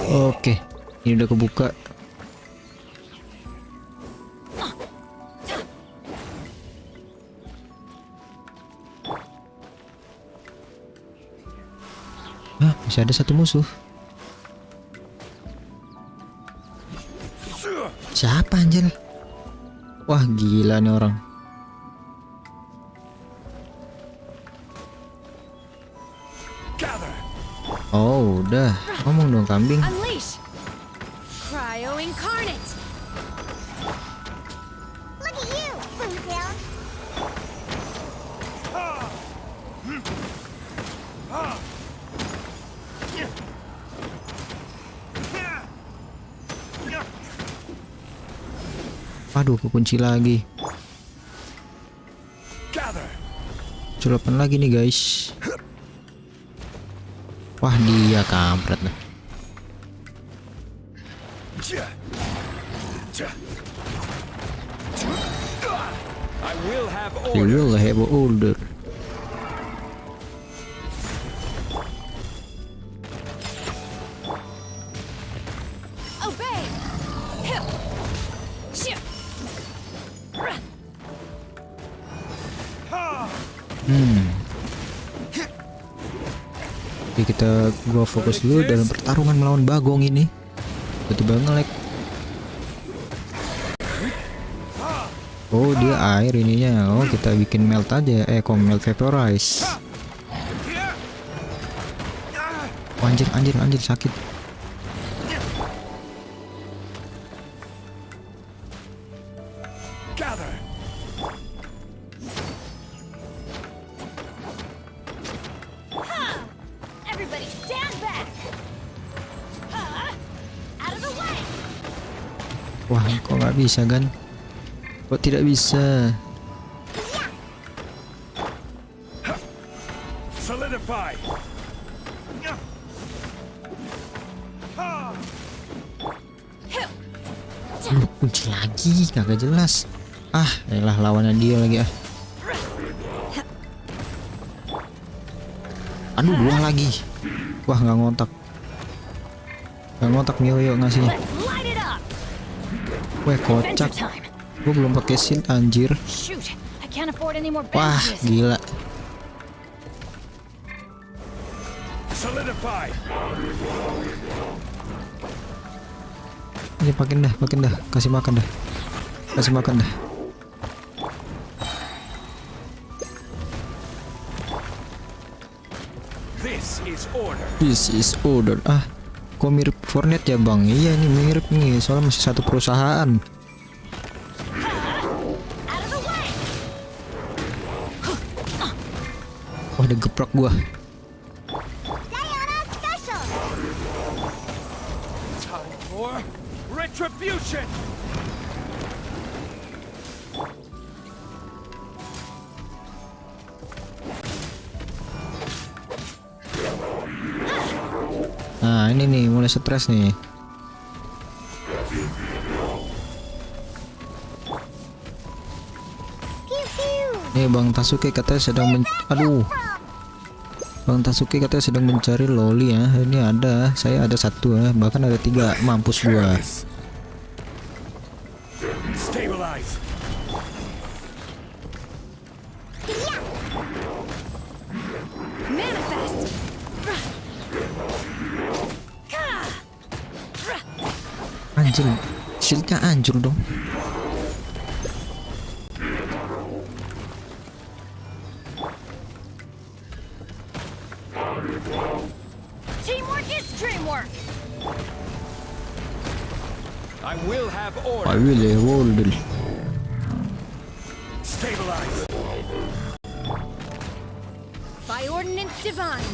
Oke, ini udah kebuka. Ah, masih ada satu musuh. Siapa anjir? Wah, gila nih orang. Oh, udah. Ngomong dong kambing. Unleash. Cryo incarnate. Look at you, Boomtown. Aduh, kekunci lagi. Culapan lagi nih guys. Wah dia kampret lah. I will have I will have order. Obey! Shit! Oke, gua fokus dulu dalam pertarungan melawan Bagong ini. Tiba-tiba nge-lag. Oh, dia air ininya. Oh, kita bikin melt aja. Kok melt vaporize. Oh, anjir sakit. gather. Everybody stand back! Out of the way! Wah, kok nggak bisa kan? Kok tidak bisa? Solidify. Kunci lagi, kagak jelas. Elah lawannya dia lagi ah. Aduh, dua lagi. Wah, nggak ngotak. Nggak ngotak Mioyo ngasihnya. Wah, kocak. Gue belum pakai shield anjir. Wah, gila. Solidify. Ini pakai dah, kasih makan dah. This is order. Kok mirip Fortnite ya bang? Iya, ini mirip nih, soalnya masih satu perusahaan. Wah, ada geprak gua. Time for retribution. Nah, ini nih mulai stres nih. Nih Bang Tasuke katanya sedang Bang Tasuke katanya sedang mencari loli ya. Ini ada, saya ada satu ya, bahkan ada 3. Mampus gua. Stabilize. Anjir, shieldnya hancur dong. Teamwork is dreamwork! I will have order. I will have order. Stabilize. By ordinance divine!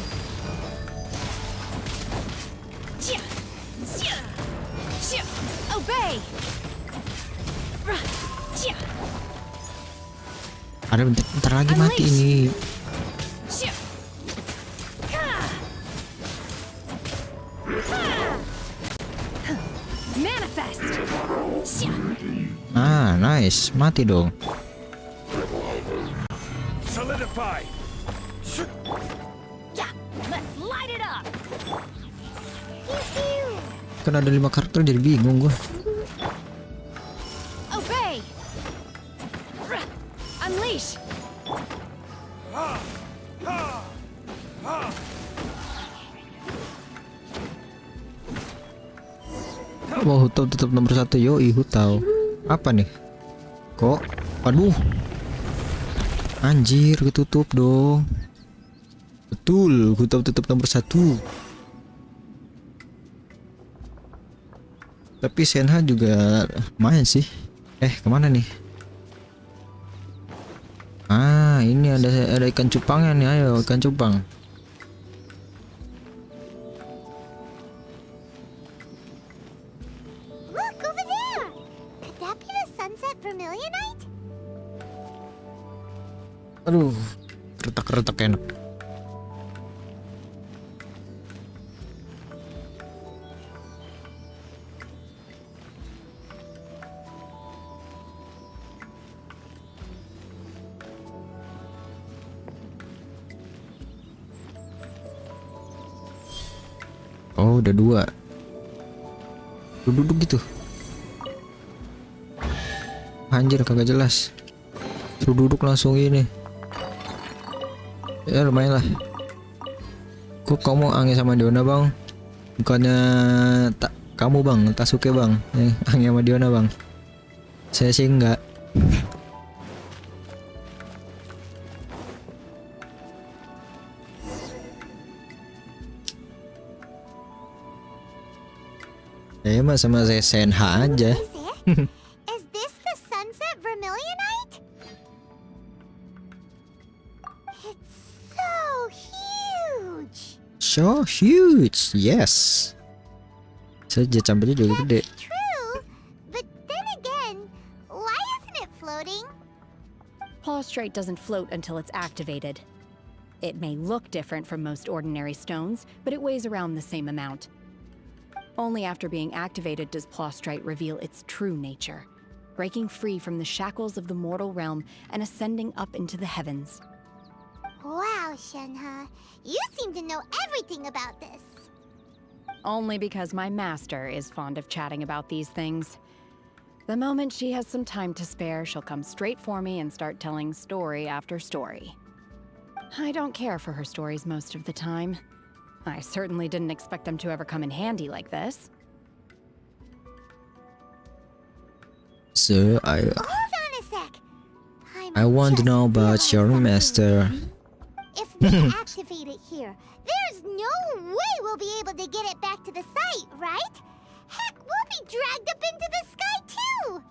Obey! Ada bentar lagi mati ini. Manifest! Nice, mati dong. Solidify. Let's light it up! Kan ada 5 karakter jadi bingung gua. Obey! Unleash! Wah, Hutau tetap nomor 1. Yoi, Hutau. Apa nih? Kok? Waduh. Anjir, ketutup dong. Betul, Hutau tetap nomor 1. Tapi shenhe juga main sih. Kemana nih? Ini ada ikan cupangnya nih. Ayo, ikan cupang. Look over there. Could that be the sunset vermilionite? Aduh, retak-retak enak. Oh, udah 2. Duduk gitu. Anjir, kagak jelas. Suruh duduk langsung ini. Ya lumayan lah. Kok kamu ange sama Diona bang? Bukannya tak kamu bang, Tasuke bang, ange sama Diona bang. Saya sih enggak. Ya mah sama saya shenhe aja. Is this the sunset vermilionite? It's so huge. So huge, yes. Saja campurnya juga gede. True, but then again, why isn't it floating? Prostrate doesn't float until it's activated. It may look different from most ordinary stones, but it weighs around the same amount. Only after being activated does Prostrate reveal its true nature, breaking free from the shackles of the mortal realm and ascending up into the heavens. Wow, Shenhe, you seem to know everything about this. Only because my master is fond of chatting about these things. The moment she has some time to spare, she'll come straight for me and start telling story after story. I don't care for her stories most of the time. I certainly didn't expect them to ever come in handy like this. So Hold on a sec. I want to know about your master. If we activate it here, there's no way we'll be able to get it back to the site, right? Heck, we'll be dragged up into the sky too!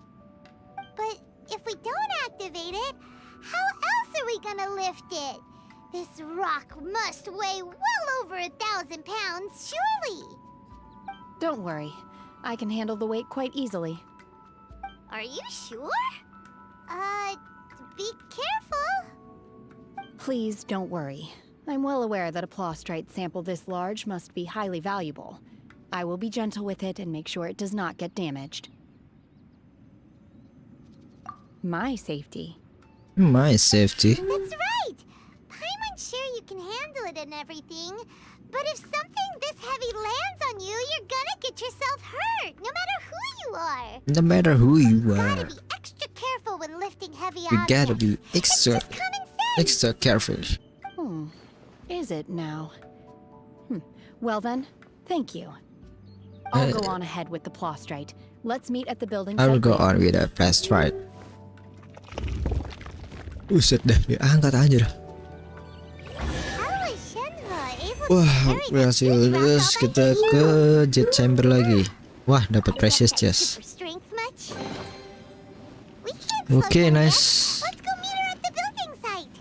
But if we don't activate it, how else are we gonna lift it? This rock must weigh well over 1,000 pounds, surely! Don't worry. I can handle the weight quite easily. Are you sure? Be careful! Please don't worry. I'm well aware that a Prostrate sample this large must be highly valuable. I will be gentle with it and make sure it does not get damaged. My safety. My safety. That's right! Paimon's sure you can handle it and everything, but if something this heavy lands on you, you're gonna get yourself hurt, no matter who you are! No matter who you are, Gotta be extra careful when lifting heavy you objects. gotta be extra careful. Is it now? Well then, thank you. I'll go on ahead with the Prostrate. Let's meet at the building I will site go later. on with a fast ride. Buset dah, diangkat aja dah. How is Shenhe able to Wah, carry this berhasil. big rock Terus all by kita himself? ke jet chamber lagi. Wah, dapat precious That chest. super strength much? We can't slow Oke, down nice. yet. Let's go meet her at the building site.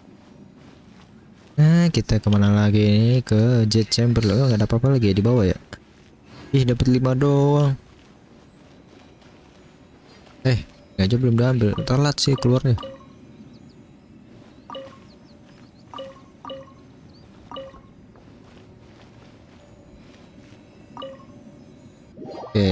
Nah, kita kemana lagi nih? Ke jet chamber loh. Nggak ada apa-apa lagi ya di bawah ya? Ih, dapat 5 doang. Aja belum diambil. Telat sih keluarnya. Oke.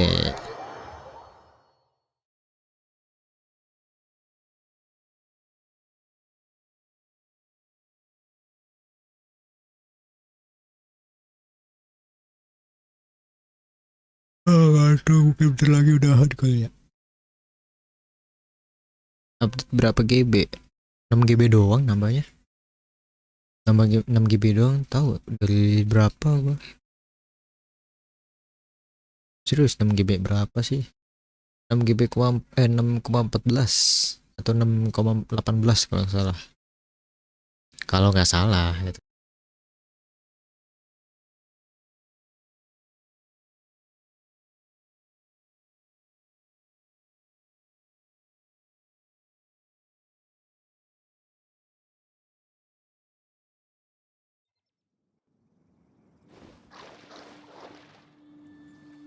Aduh, mungkin bentar lagi udahan kali ya. Update berapa GB? 6 GB doang nambahnya. Nambah 6 GB doang, tahu dari berapa gua? Serius 6 GB berapa sih? 6 GB 6,14 atau 6,18 kalau nggak salah. Kalau nggak salah gitu.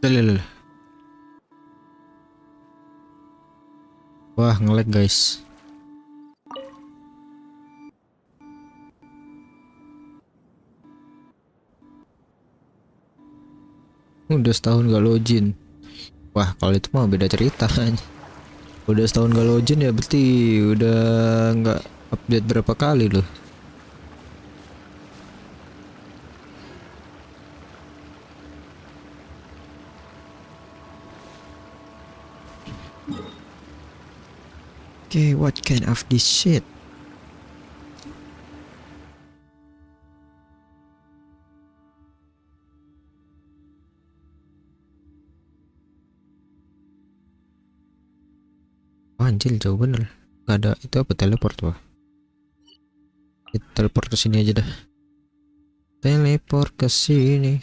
Lelel. Wah, nge-lag guys. Udah setahun gak login. Wah, kalau itu mah beda cerita. Udah setahun gak login ya berarti udah nggak update berapa kali loh. Okay, what kind of this shit? Oh, anjir jauh bener. Gak ada itu apa teleport wah. Kita teleport ke sini aja dah. Teleport ke sini.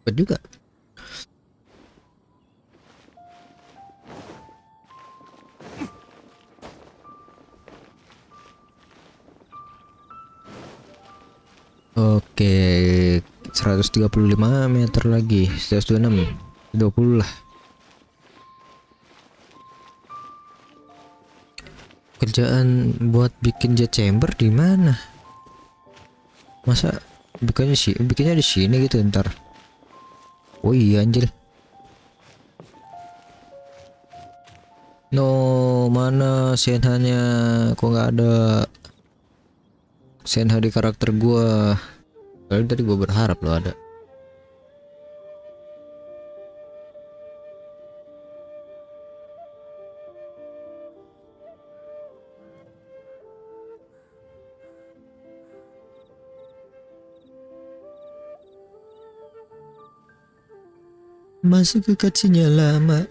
Cepet juga. Oke, 135 meter lagi, 126, 20 lah. Kerjaan buat bikin jet chamber di mana? Masa bikinnya di sini gitu ntar. Oh iya anjir. No, mana shenhe-nya? Kok nggak ada shenhe di karakter gua? Kali tadi gua berharap lo ada. Masuk ke cutscene lama.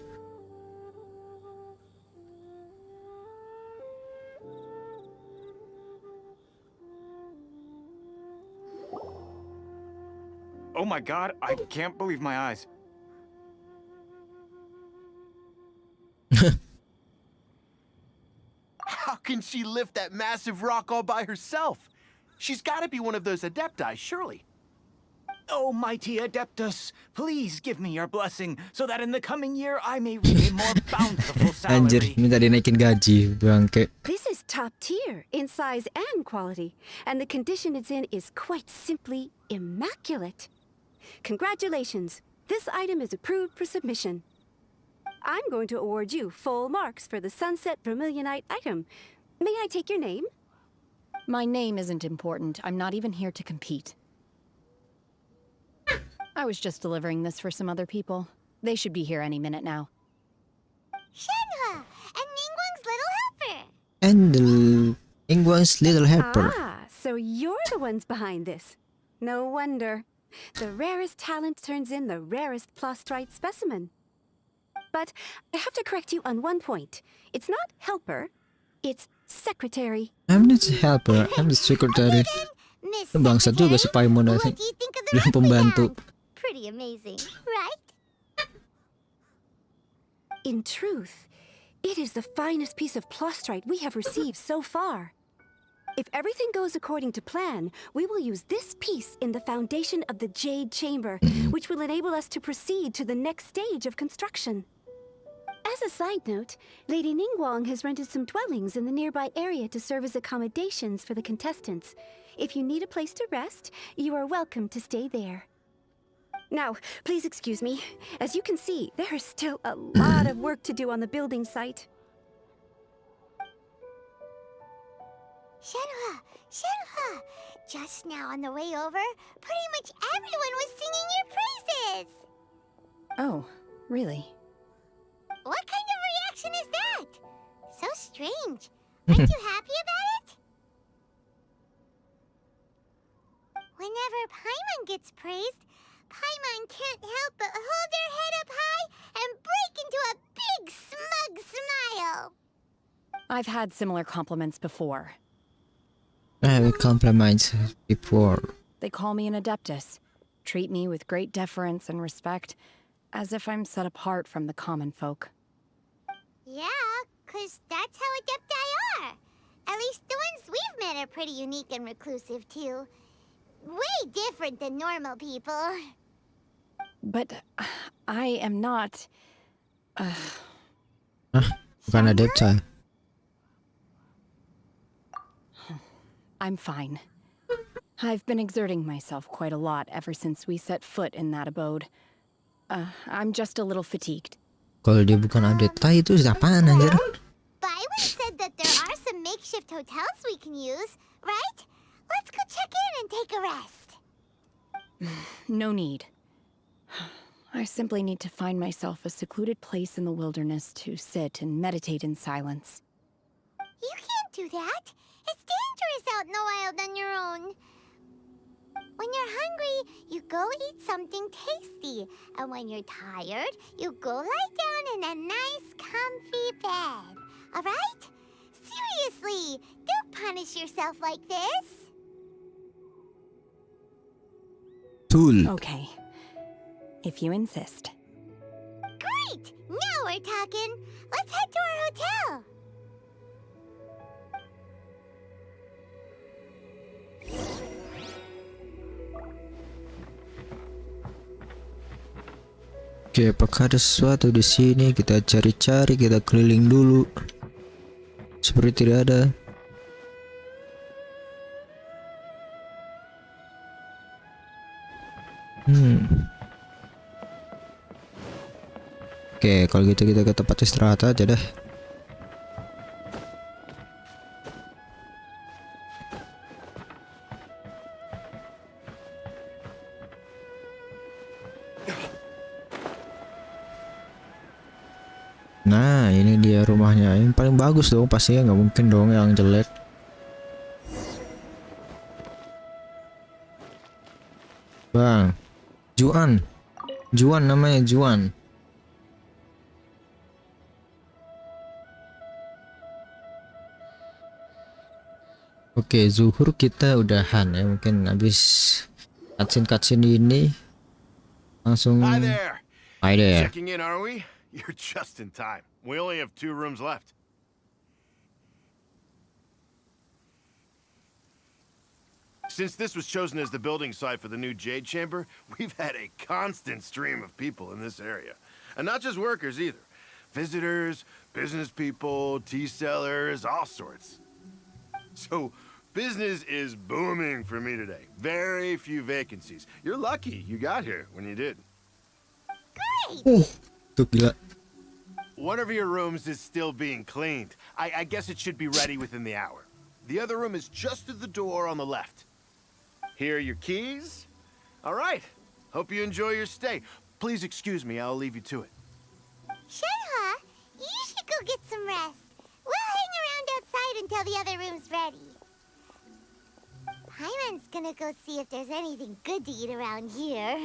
Oh my god, I can't believe my eyes. How can she lift that massive rock all by herself? She's got to be one of those adepti, surely. Oh, mighty Adeptus, please give me your blessing so that in the coming year I may reap a more bountiful Anjir, salary. minta dinaikin gaji, bangke. This is top tier in size and quality, and the condition it's in is quite simply immaculate. Congratulations, this item is approved for submission. I'm going to award you full marks for the Sunset Vermilionite item. May I take your name? My name isn't important. I'm not even here to compete. I was just delivering this for some other people. They should be here any minute now. Shenhe, and Ningguang's little helper. And the Ingguang's little helper. Ah, so you're the ones behind this. No wonder. The rarest talent turns in the rarest plastrite specimen. But I have to correct you on one point. It's not helper, it's secretary. I'm not the helper, I'm the secretary. Bangsat juga si Paimon What tadi. do you think of the Bilang pembantu. Pretty amazing, right? In truth, it is the finest piece of plastrite we have received so far. If everything goes according to plan, we will use this piece in the foundation of the Jade Chamber, which will enable us to proceed to the next stage of construction. As a side note, Lady Ningguang has rented some dwellings in the nearby area to serve as accommodations for the contestants. If you need a place to rest, you are welcome to stay there. Now, please excuse me. As you can see, there is still a lot of work to do on the building site. Shenhe, Shenhe! Just now on the way over, pretty much everyone was singing your praises! Oh, really? What kind of reaction is that? So strange. Aren't you happy about it? Whenever Paimon gets praised, Paimon can't help but hold her head up high and break into a big smug smile. I've had similar compliments before. I have compliments before. They call me an Adeptus, treat me with great deference and respect, as if I'm set apart from the common folk. Yeah, 'cause that's how adepti are. At least the ones we've met are pretty unique and reclusive, too. Way different than normal people. But I am not... Bukan adepta. I'm fine. I've been exerting myself quite a lot ever since we set foot in that abode. I'm just a little fatigued. Kalau dia bukan update Thai itu apaan anjir? Byron said that there are some makeshift hotels we can use, right? Let's go check in and take a rest. No need. I simply need to find myself a secluded place in the wilderness to sit and meditate in silence. You can't do that. It's dangerous out in the wild on your own. When you're hungry, you go eat something tasty. And when you're tired, you go lie down in a nice, comfy bed. All right? Seriously, don't punish yourself like this. Tool. Okay. If you insist. Great! Now we're talking. Let's head to our hotel. Oke, apakah ada sesuatu di sini? Kita cari-cari, kita keliling dulu. Seperti tidak ada. Oke, kalau gitu kita ke tempat istirahat aja deh. Nah, ini dia rumahnya. Yang paling bagus dong, pastinya nggak mungkin dong yang jelek. Bang, Juan namanya Juan. Oke, zuhur kita udahan ya, mungkin habis cutscene ini langsung. Hi there. Hi there. Checking in, are we? You're just in time. We only have 2 rooms left. Since this was chosen as the building site for the new Jade Chamber, we've had a constant stream of people in this area. And not just workers either. Visitors, business people, tea sellers, all sorts. So, business is booming for me today. Very few vacancies. You're lucky you got here when you did. Great! Tuh gila. One of your rooms is still being cleaned. I guess it should be ready within the hour. The other room is just through the door on the left. Here are your keys. All right. Hope you enjoy your stay. Please excuse me, I'll leave you to it. Shenhe, you should go get some rest. We'll hang around outside until the other room's ready. Paimon's gonna go see if there's anything good to eat around here.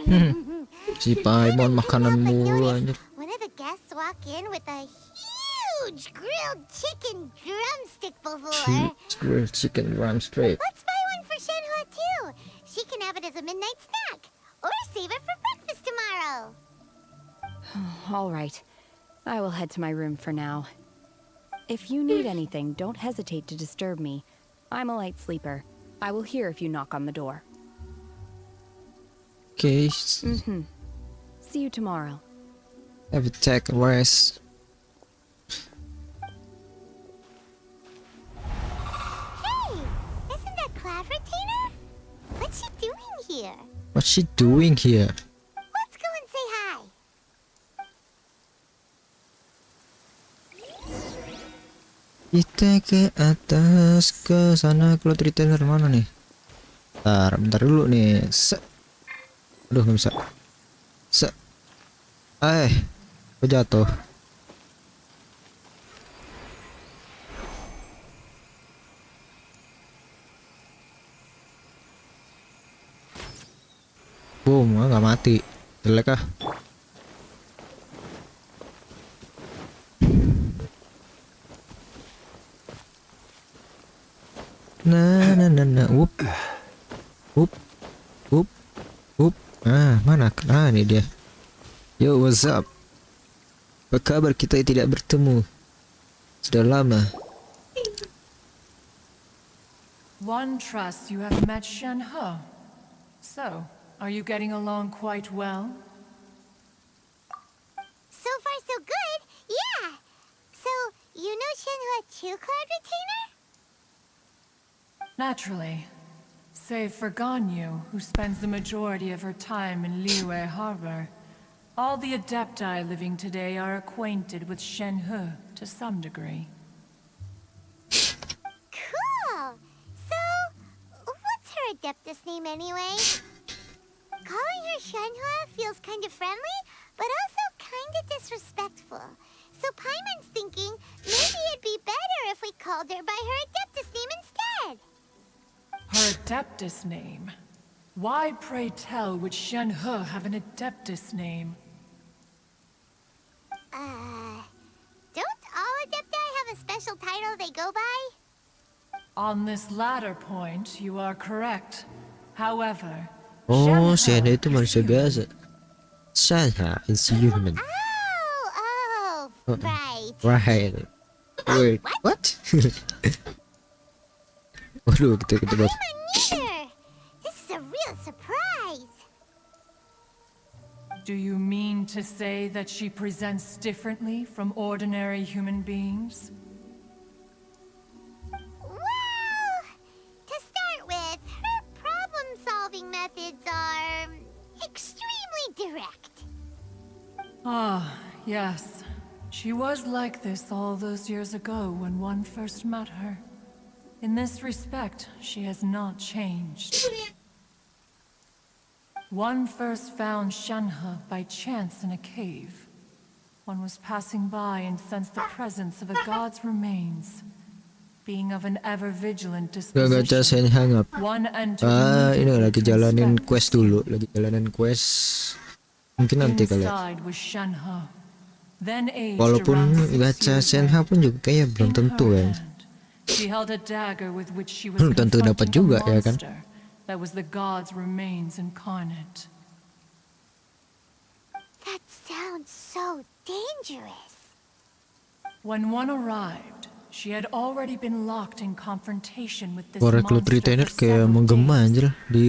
Si Paimon makanan mulu anjir. One of the guests walk in with a huge grilled chicken drumstick before. Grilled chicken drumstick. Let's buy one for Shenhe too. She can have it as a midnight snack. Or save it for breakfast tomorrow. All right. I will head to my room for now. If you need anything, don't hesitate to disturb me. I'm a light sleeper. I will hear if you knock on the door. Okay. See you tomorrow. Have a take a rest. Hey, isn't that Cloud Retainer? What's she doing here? What's she doing here? Let's go and say hi. Kita ke atas, ke sana. Cloud Retainer mana nih? Bentar dulu nih. Aduh, nggak bisa. Kok jatuh? Boom, nggak mati. Jelek ah. Nah. Up. Mana? Ini dia. Yo, what's up? Apa kabar, kita tidak bertemu? Sudah lama. One trusts you have met Shenhe. So, are you getting along quite well? So far, so good. Yeah. So, you know Shenhe too, Cloud Retainer? Naturally. Save for Ganyu, who spends the majority of her time in Liyue Harbor. All the Adepti living today are acquainted with Shenhe to some degree. Cool! So, what's her Adeptus name anyway? Calling her Shenhe feels kind of friendly, but also kind of disrespectful. So Paimon's thinking maybe it'd be better if we called her by her Adeptus name instead. Her Adeptus name? Why, pray tell, would Shenhe have an Adeptus name? Don't all Adepti have a special title they go by? On this latter point, you are correct. However, Oh, shenhe itu manusia biasa. Shenhe is human. Oh, right. Right. Wait, what? Waduh, kita bahas. Neither. This is a real surprise. Do you mean to say that she presents differently from ordinary human beings? Well, to start with, her problem-solving methods are extremely direct. Ah, yes. She was like this all those years ago when one first met her. In this respect, she has not changed. One first found Shenhe by chance in a cave. One was passing by and sensed the presence of a god's remains. Being of an ever-vigilant Gacha disposition, Shenhe ngap. one entered Ini lagi immediately jalanin with quest dulu, lagi jalanin quest. Mungkin nanti kali ya. Inside was Shenhe. Then aged Walaupun around 6 gacha years Shenhe old. pun juga kayak belum tentu ya. She held a dagger with which she was Belum tentu dapat confronting juga a ya kan. monster that was the god's remains incarnate. That sounds so dangerous. When one arrived, she had already been locked in confrontation with this Korek lu monster retainer for kayak several menggema days. anjir di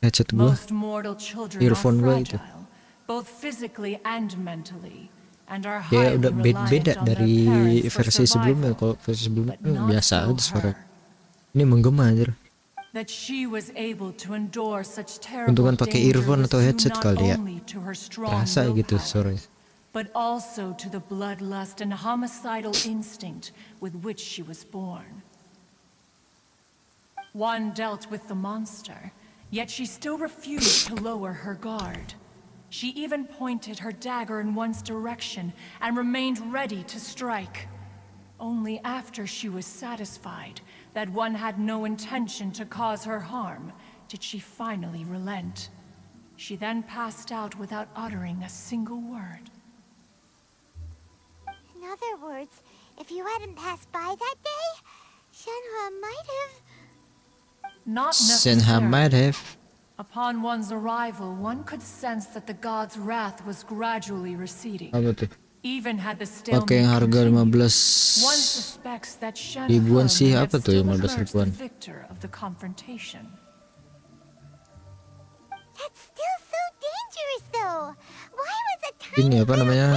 headset gua. Most mortal children Earphone are gua itu. fragile, both physically and mentally, and are Ya highly udah beda reliant on their dari parents for versi sebelumnya. survival. Kalau versi sebelumnya but not biasa so aja suara. her. Ini menggema anjir. That she was able to endure such terrible Untungan pakai danger earphone was atau due headset not kali ya. only to her strong Rasa gitu willpower, suaranya. but also to the bloodlust and homicidal instinct with which she was born. One dealt with the monster, yet she still refused to lower her guard. She even pointed her dagger in one's direction and remained ready to strike. Only after she was satisfied that one had no intention to cause her harm did she finally relent. She then passed out without uttering a single word. In other words, if you hadn't passed by that day, Shenhe might have... Not Shenhe necessarily. might have. Upon one's arrival, one could sense that the god's wrath was gradually receding. Apa tuh? Even had the Pakai stalemate yang harga continued, 15 one suspects that Shenhe ribuan sih, may have apa tuh still 15 emerged ribuan? the victor of the confrontation. That's still so dangerous, though. Why was a tiny Ini apa namanya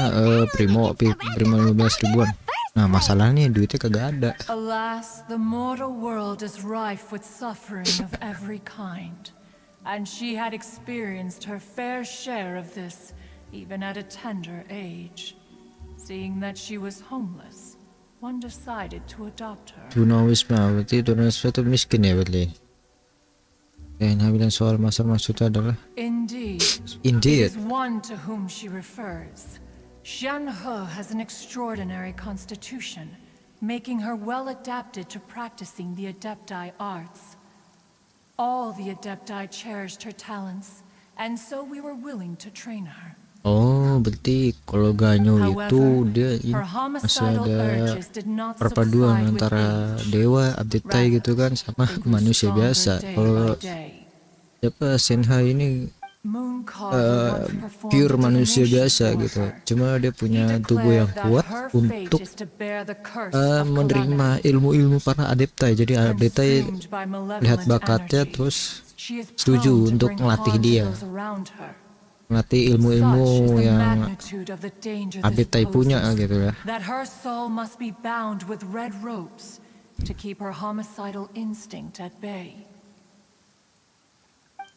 Primo 15 ribuan. Nah masalahnya duitnya kagak ada. Alas, the mortal world is rife with suffering of every kind, and she had experienced her fair share of this, even at a tender age. Seeing that she was homeless, one decided to adopt her. Tunawisma berarti tunawisma itu miskin ya berarti. Yang bilang soal masalah maksudnya adalah Indeed, Indeed. it is one to whom she refers. Shenhe has an extraordinary constitution, making her well adapted to practicing the Adepti arts. All the Adepti cherished her talents, and so we were willing to train her. Oh berarti kalau Ganyo itu dia her masih homicidal ada urges did not perpaduan subside with antara age. dewa Adepti gitu kan sama manusia biasa. Kalau siapa Shenhe ini pure manusia biasa gitu. Cuma dia punya tubuh yang kuat untuk menerima ilmu-ilmu para Adepti. Jadi Adepti lihat bakatnya terus setuju untuk melatih dia. Melatih ilmu-ilmu yang Adepti punya gitu ya. That her soul must be bound with red ropes, to keep her homicidal instinct at bay.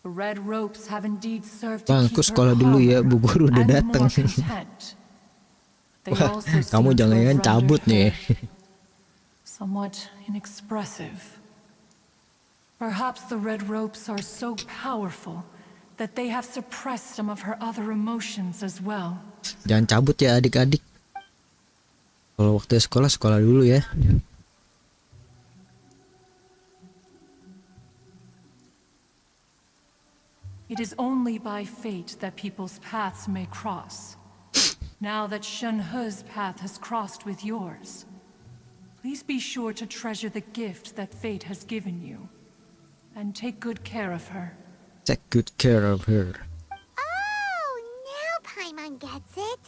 The red ropes have indeed served to Bangku keep her sekolah dulu ya, calmer Bu Guru udah and datang. more content. They Wah, also kamu seem to jangan-jangan have cabut rendered nih. her somewhat inexpressive. Perhaps the red ropes are so powerful that they have suppressed some of her other emotions as well. Jangan cabut ya adik-adik. Kalau waktu sekolah, sekolah dulu ya. It is only by fate that people's paths may cross. Now that Shenhe's path has crossed with yours, please be sure to treasure the gift that fate has given you, and take good care of her. Take good care of her. Oh, now Paimon gets it.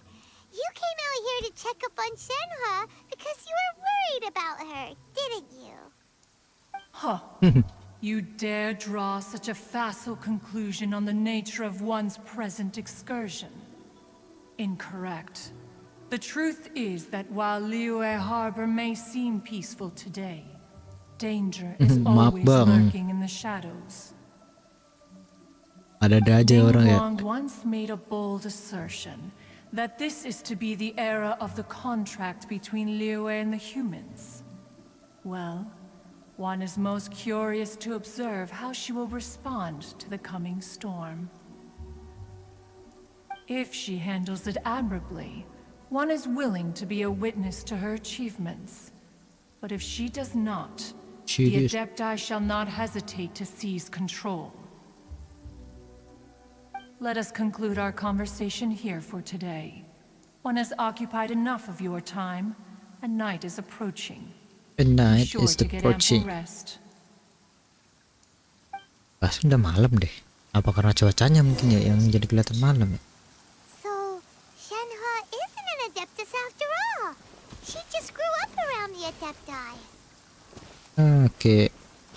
You came out here to check up on Shenhe because you were worried about her, didn't you? Huh. You dare draw such a facile conclusion on the nature of one's present excursion? Incorrect. The truth is that while Liyue Harbor may seem peaceful today, danger is always lurking in the shadows. Ada-ada aja orang ya. Ningguang once made a bold assertion that this is to be the era of the contract between Liyue and the humans. Well, one is most curious to observe how she will respond to the coming storm. If she handles it admirably, one is willing to be a witness to her achievements. But if she does not, the Adepti shall not hesitate to seize control. Let us conclude our conversation here for today. One has occupied enough of your time, and night is approaching. The night Be sure is to get approaching. ample rest. Sudah malam deh. Apa karena cuacanya mungkin ya yang jadi kelihatan malam ya? So, Shenhe isn't an Adeptus after all. She just grew up around the Adepti. Oke.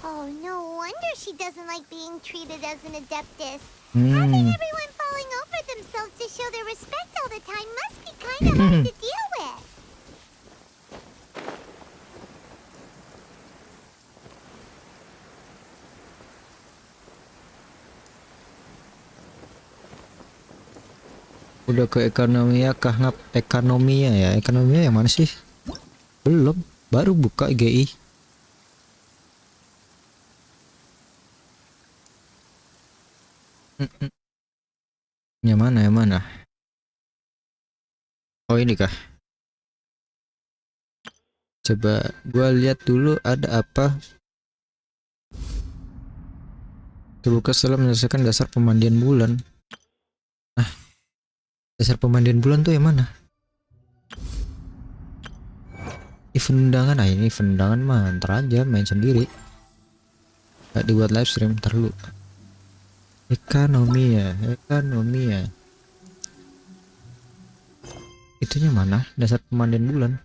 Oh, no wonder she doesn't like being treated as an Adeptus. Having everyone falling over themselves to show their respect all the time must be kind of hard to deal with. Udah ke ekonomia kah ngap ekonomia ya? Ekonomia yang mana sih? Belum, baru buka GI. Yang mana, yang mana? Oh ini kah? Coba gua lihat dulu ada apa. Terbuka setelah menyelesaikan dasar pemandian bulan. Dasar pemandian bulan tuh yang mana? Event undangan, ini event undangan mah ntar aja main sendiri. Gak dibuat live stream, ntar lu. Ekonomi ya. Itunya mana? Dasar pemandian bulan.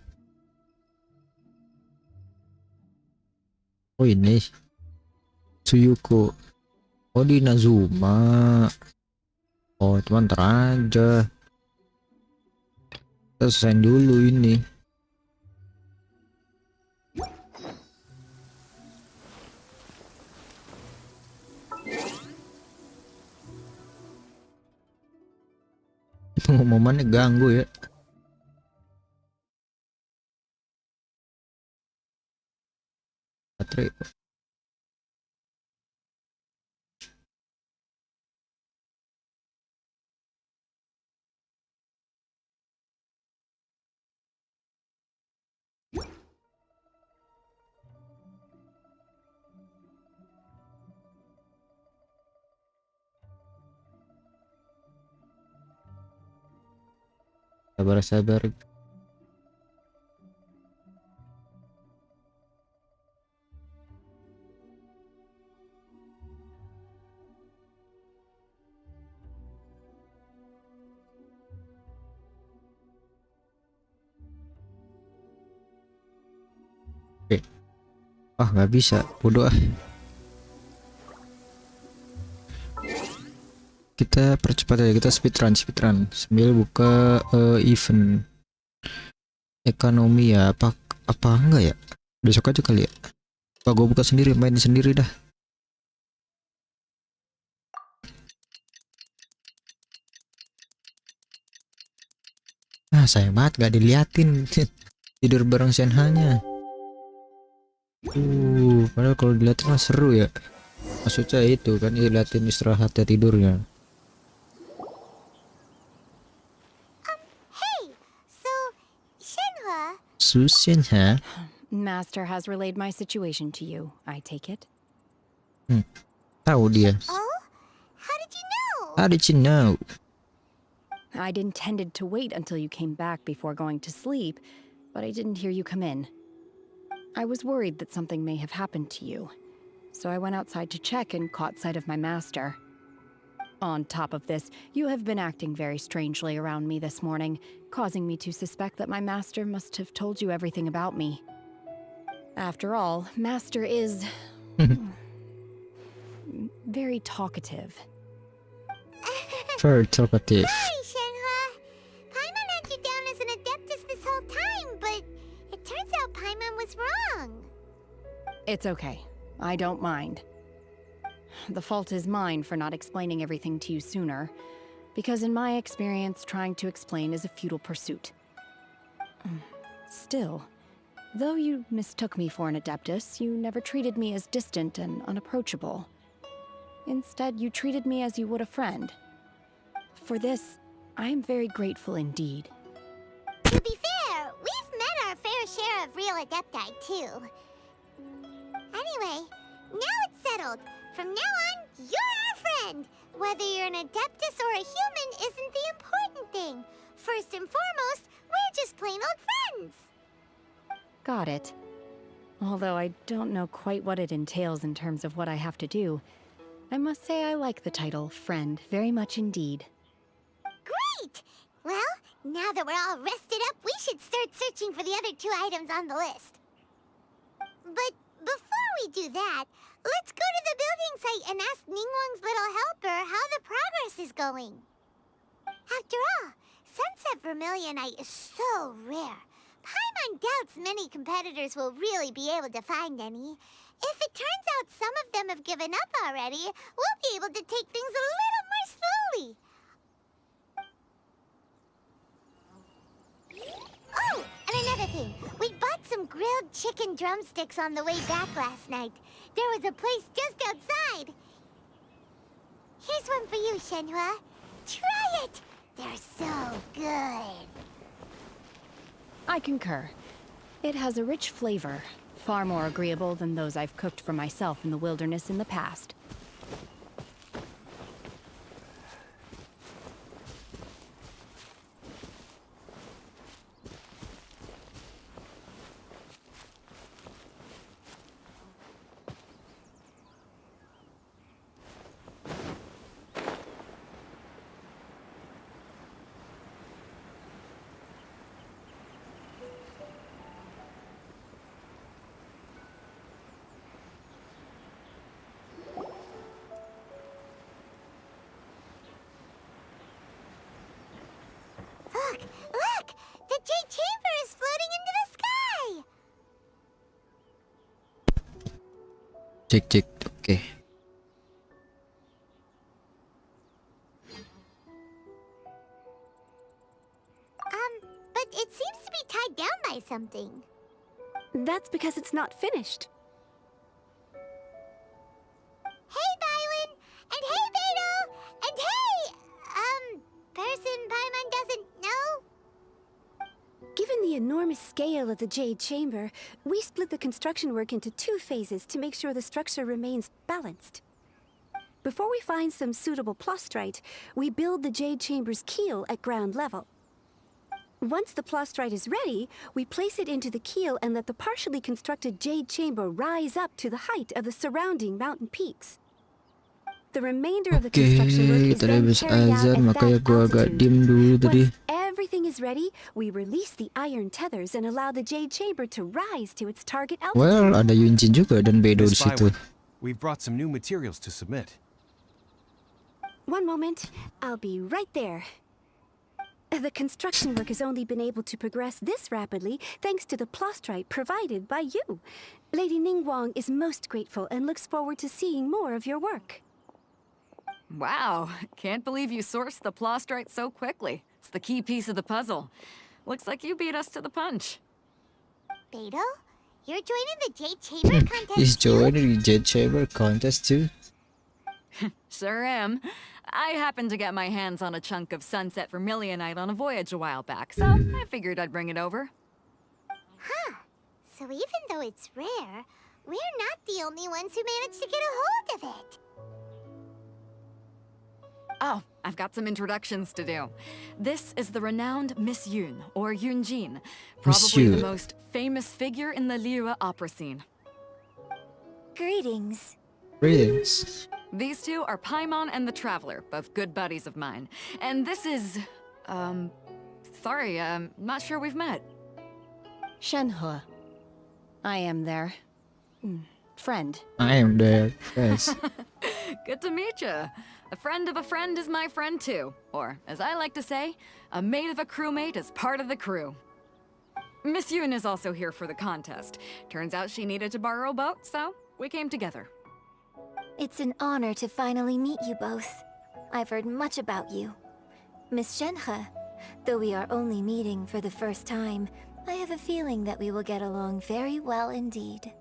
Oh ini. Tsuyuko. Oh di Nazuma. Oh teman ntar aja. Kita selesaiin dulu ini. Pengumumannya ganggu ya. Baterai. Sabar. Oke. Ah nggak bisa, bodoh ah. Kita percepat aja, kita speedrun sambil buka event ekonomi ya, apa enggak ya, Besok aja kali ya. Pak gue buka sendiri, main sendiri dah. Sayang banget gak diliatin. Tidur bareng shenhe-nya. Padahal kalau diliatin mah seru ya. Maksudnya itu kan diliatin istirahatnya tidurnya. Hey, so Shenhe. Shenhe? Master has relayed my situation to you, I take it. Tahu dia. Oh, how did you know? How did you know? I'd intended to wait until you came back before going to sleep, but I didn't hear you come in. I was worried that something may have happened to you, so I went outside to check and caught sight of my master. On top of this, you have been acting very strangely around me this morning, causing me to suspect that my master must have told you everything about me. After all, Master is very talkative. Very talkative. Sorry, Shenhe. Paimon had you down as an adeptus this whole time, but it turns out Paimon was wrong. It's okay. I don't mind. The fault is mine for not explaining everything to you sooner, because in my experience, trying to explain is a futile pursuit. Still, though you mistook me for an adeptus, you never treated me as distant and unapproachable. Instead, you treated me as you would a friend. For this, I am very grateful indeed. To be fair, we've met our fair share of real adepti, too. Anyway, now it's settled. From now on, you're our friend. Whether you're an adeptus or a human isn't the important thing. First and foremost, we're just plain old friends. Got it. Although I don't know quite what it entails in terms of what I have to do, I must say I like the title friend very much indeed. Great! Well, now that we're all rested up, we should start searching for the other 2 items on the list. But before we do that, let's go to the building site and ask Ningguang's little helper how the progress is going. After all, Sunset Vermilionite is so rare. Paimon doubts many competitors will really be able to find any. If it turns out some of them have given up already, we'll be able to take things a little more slowly. Oh, and another thing. We bought some grilled chicken drumsticks on the way back last night. There was a place just outside. Here's one for you, Shenhe. Try it. They're so good. I concur. It has a rich flavor, far more agreeable than those I've cooked for myself in the wilderness in the past. Look! The Jade Chamber is floating into the sky! Cek, oke. But it seems to be tied down by something. That's because it's not finished. Hey, Bylin! And hey, Beto! And hey! Person Paimon doesn't know? Given the enormous scale of the Jade Chamber, we split the construction work into 2 phases to make sure the structure remains balanced. Before we find some suitable plastrite, we build the Jade Chamber's keel at ground level. Once the plastrite is ready, we place it into the keel and let the partially constructed Jade Chamber rise up to the height of the surrounding mountain peaks. The remainder of the construction work is then carried out at that altitude. Once everything is ready, we release the iron tethers and allow the Jade Chamber to rise to its target altitude. Well, ada Yunjin juga dan Bedo di Miss situ. Bywin, we've brought some new materials to submit. One moment, I'll be right there. The construction work has only been able to progress this rapidly thanks to the plostrite provided by you. Lady Ningguang is most grateful and looks forward to seeing more of your work. Wow, can't believe you sourced the plostrite so quickly. It's the key piece of the puzzle. Looks like you beat us to the punch. Beto, you're joining the Jade Chamber contest He's too? joining the Jade Chamber contest too. Sure am. I happened to get my hands on a chunk of sunset vermilionite on a voyage a while back, so I figured I'd bring it over. Huh. So even though it's rare, we're not the only ones who managed to get a hold of it. Oh, I've got some introductions to do. This is the renowned Miss Yun, or Yunjin, probably the Yun. most famous figure in the Liyue opera scene. Greetings. Greetings. These two are Paimon and the Traveler, both good buddies of mine. And this is... sorry, not sure we've met. Shenhe. I am their... friend. I am there. Yes. Good to meet you. A friend of a friend is my friend too. Or, as I like to say, a mate of a crewmate is part of the crew. Miss Yun is also here for the contest. Turns out she needed to borrow a boat, so we came together. It's an honor to finally meet you both. I've heard much about you. Miss Shenhe, though we are only meeting for the first time, I have a feeling that we will get along very well indeed.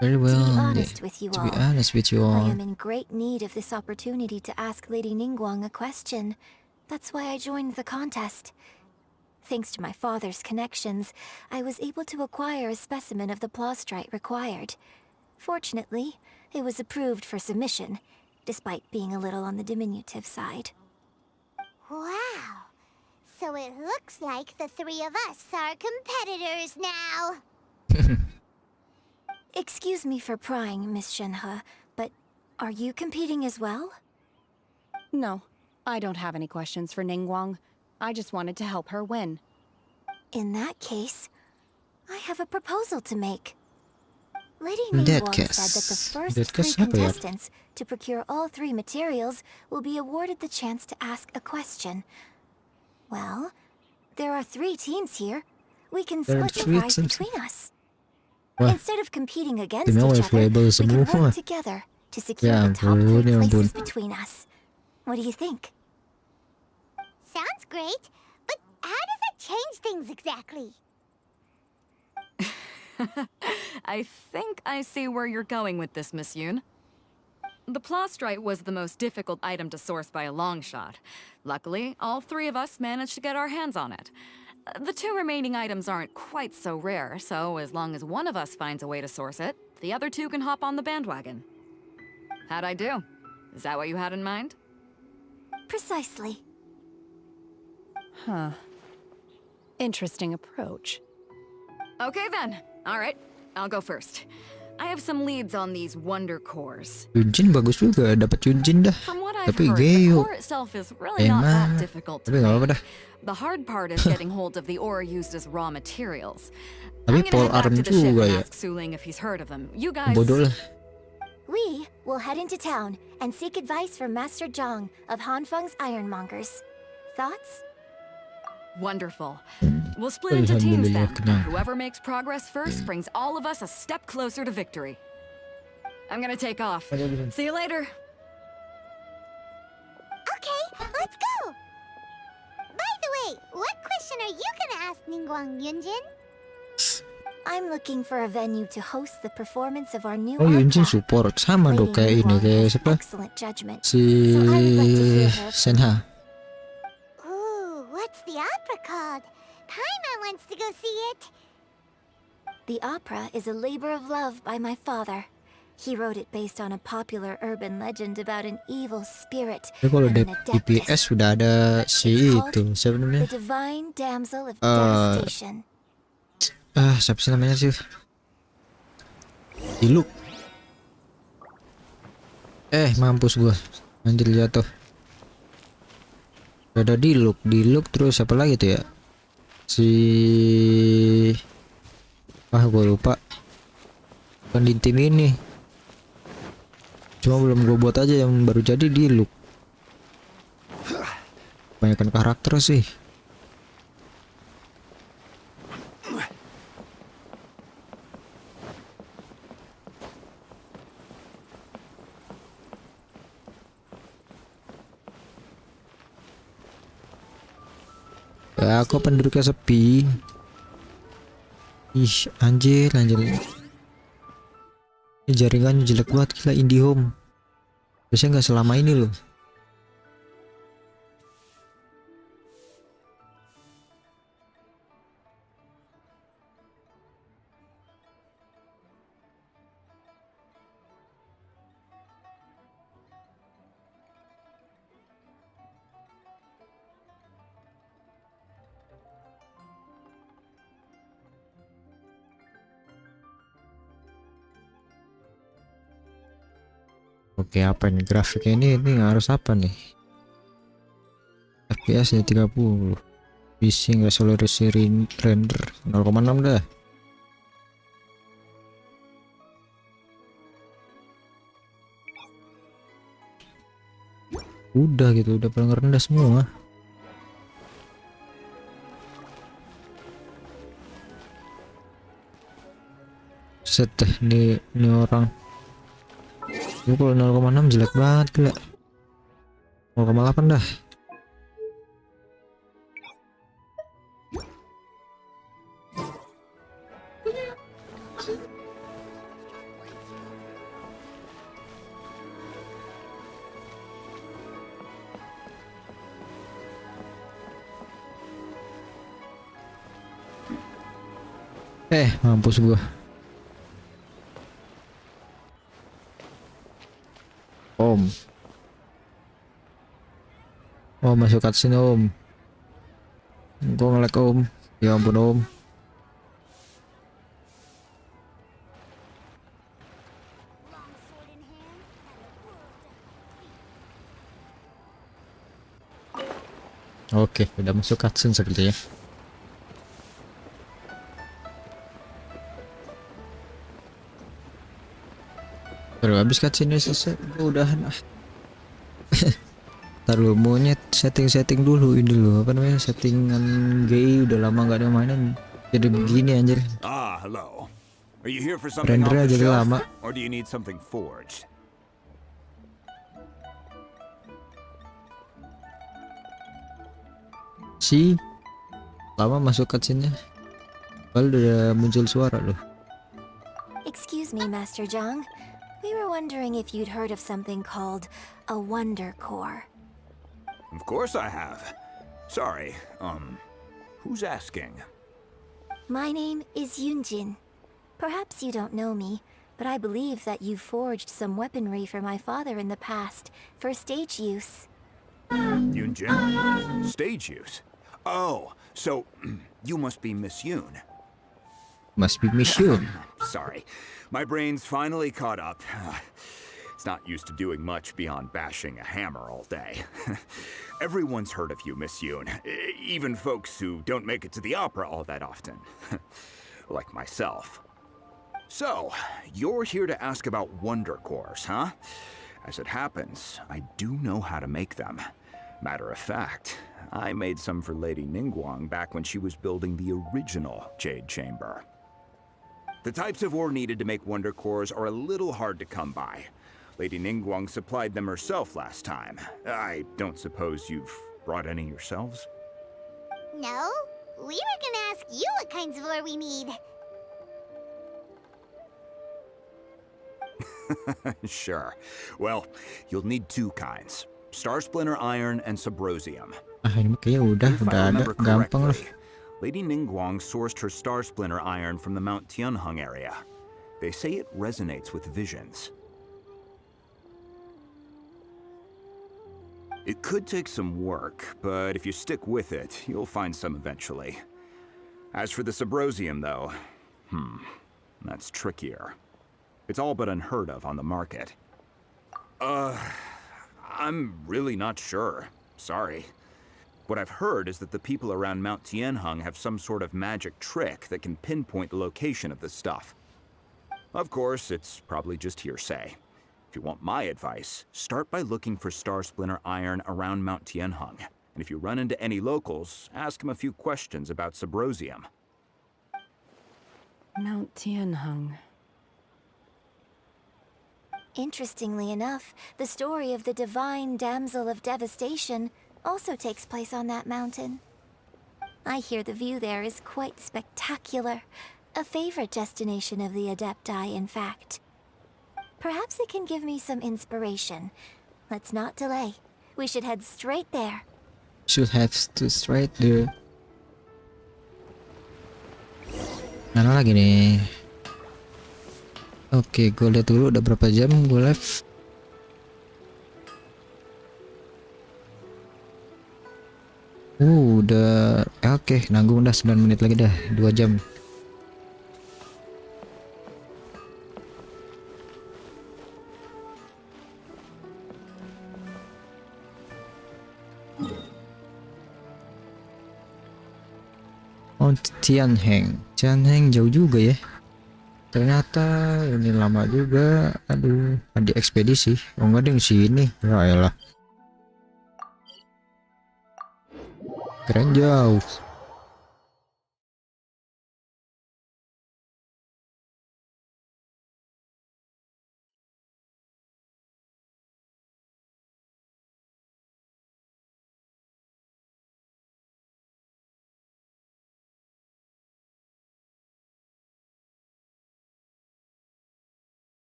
Very well. To be honest with you to all, be honest with you I all. am in great need of this opportunity to ask Lady Ningguang a question. That's why I joined the contest. Thanks to my father's connections, I was able to acquire a specimen of the plostrite required. Fortunately, it was approved for submission, despite being a little on the diminutive side. Wow. So it looks like the three of us are competitors now. Excuse me for prying, Miss Shenhe, but are you competing as well? No, I don't have any questions for Ningguang. I just wanted to help her win. In that case, I have a proposal to make. Lady In that Ningguang case- said that the first that case three apa ya? contestants to procure all three materials will be awarded the chance to ask a question. Well, there are 3 teams here. We can There are split the 3 prize teams. between us. Wah, Instead of competing against timnya each wife other, label we can semua. work together to secure Ya the top 3 ampun, ya places ampun. between us. What do you think? Sounds great, but how does it change things exactly? I think I see where you're going with this, Miss Yun. The plostrite was the most difficult item to source by a long shot. Luckily, all 3 of us managed to get our hands on it. The 2 remaining items aren't quite so rare, so as long as one of us finds a way to source it, the other 2 can hop on the bandwagon. How'd I do? Is that what you had in mind? Precisely. Huh. Interesting approach. Okay then. All right. I'll go first. I have some leads on these wonder cores. Yunjin bagus juga, dapat Yunjin dah. From what I've Tapi heard, the Geo. core itself is really not that Emang. difficult to Tapi nggak apa-apa make. dah. The hard part is getting hold of the ore used as raw materials. Tapi I'm gonna pole head back arm to the ship juga and ya. ask Suling if he's heard of them. You guys... Bodoh lah. We will head into town and seek advice from Master Zhang of Hanfeng's Ironmongers. Thoughts? Wonderful. We'll split into teams then. Alhamdulillah, kenal. Whoever makes progress first brings all of us a step closer to victory. I'm gonna take off. See you later. Okay, let's go! By the way, what question are you gonna ask Ningguang, Yunjin? I'm looking for a venue to host the performance of our new Oh, Yunjin opera. support sama dong kayak ini, kayak siapa? Excellent judgment. Si So I would like to hear her. Shenhe. Ooh, what's the opera called? Paimon wants to go see it. The opera is a labor of love by my father. He wrote it based on a popular urban legend about an evil spirit Tapi kalau and di an adeptus. IPS sudah ada si itu, siapa The namanya? divine damsel of Uh, devastation. Siapa sih namanya sih? Diluk. Mampus gua. Anjir jatuh. Udah ada Diluk terus apa lagi tuh ya? Gua lupa. Bukan di tim ini. Cuma belum gua buat aja yang baru jadi Diluk. Kebanyakan karakter sih. Aku penduduknya sepi. Ih, anjir. Ini jaringannya jelek banget, gila. IndiHome biasanya nggak selama ini loh. Oke, apa ini grafiknya, ini harus apa nih? FPS nya 30, bising resolusi render 0,6 dah. Udah gitu, udah paling rendah semua. Set deh ini orang. Ini kalau 0,6 jelek banget gila. 0,8 dah. Mampus gua. Om. Oh, masuk cutscene Om. Gua nge-lag Om. Ya ampun Om. Oke, udah masuk cutscene sepertinya. Baru habis cutscene selesai, udahan ah. Ntar lu monyet setting dulu ini dulu, apa namanya, settingan GI udah lama nggak ada mainin, jadi begini anjir. Hello. Are you here for something off Rendernya the jadi shelf, lama. or do you need something forged? Lama masuk cutscene-nya. Padahal udah muncul suara loh. Excuse me, Master Zhang. We were wondering if you'd heard of something called a Wonder Core. Of course I have. Sorry, who's asking? My name is Yunjin. Perhaps you don't know me, but I believe that you forged some weaponry for my father in the past, for stage use. Yunjin? Stage use? Oh, so you must be Miss Yoon. Must be Miss Yoon. Sorry, my brain's finally caught up. It's not used to doing much beyond bashing a hammer all day. Everyone's heard of you, Miss Yoon. Even folks who don't make it to the opera all that often. Like myself. So, you're here to ask about Wonder Cores, huh? As it happens, I do know how to make them. Matter of fact, I made some for Lady Ningguang back when she was building the original Jade Chamber. The types of ore needed to make Wonder Cores are a little hard to come by. Lady Ningguang supplied them herself last time. I don't suppose you've brought any yourselves? No, we were gonna ask you what kinds of ore we need. Sure. Well, you'll need two kinds. Star Splinter Iron and Subrosium. Ini kayaknya udah ada, gampang lah. Lady Ningguang sourced her Star Splinter Iron from the Mount Tianheng area. They say it resonates with visions. It could take some work, but if you stick with it, you'll find some eventually. As for the Subrosium, though, that's trickier. It's all but unheard of on the market. I'm really not sure. Sorry. What I've heard is that the people around Mount Tianheng have some sort of magic trick that can pinpoint the location of the stuff. Of course, it's probably just hearsay. If you want my advice, start by looking for Star Splinter Iron around Mount Tianheng. And if you run into any locals, ask them a few questions about Subrosium. Mount Tianheng. Interestingly enough, the story of the divine damsel of devastation also takes place on that mountain. I hear the view there is quite spectacular. A favorite destination of the Adepti, in fact. Perhaps it can give me some inspiration. Let's not delay. We should head straight there. Should have to straight there. Mana lagi nih? Oke, gue lihat dulu udah berapa jam gue live. Udah oke, nanggung dah 9 menit lagi dah, 2 jam. Oh, Tianheng jauh juga ya. Ternyata ini lama juga. Aduh, di ekspedisi. Oh enggak ding sini. Ya elah. Keren jauh.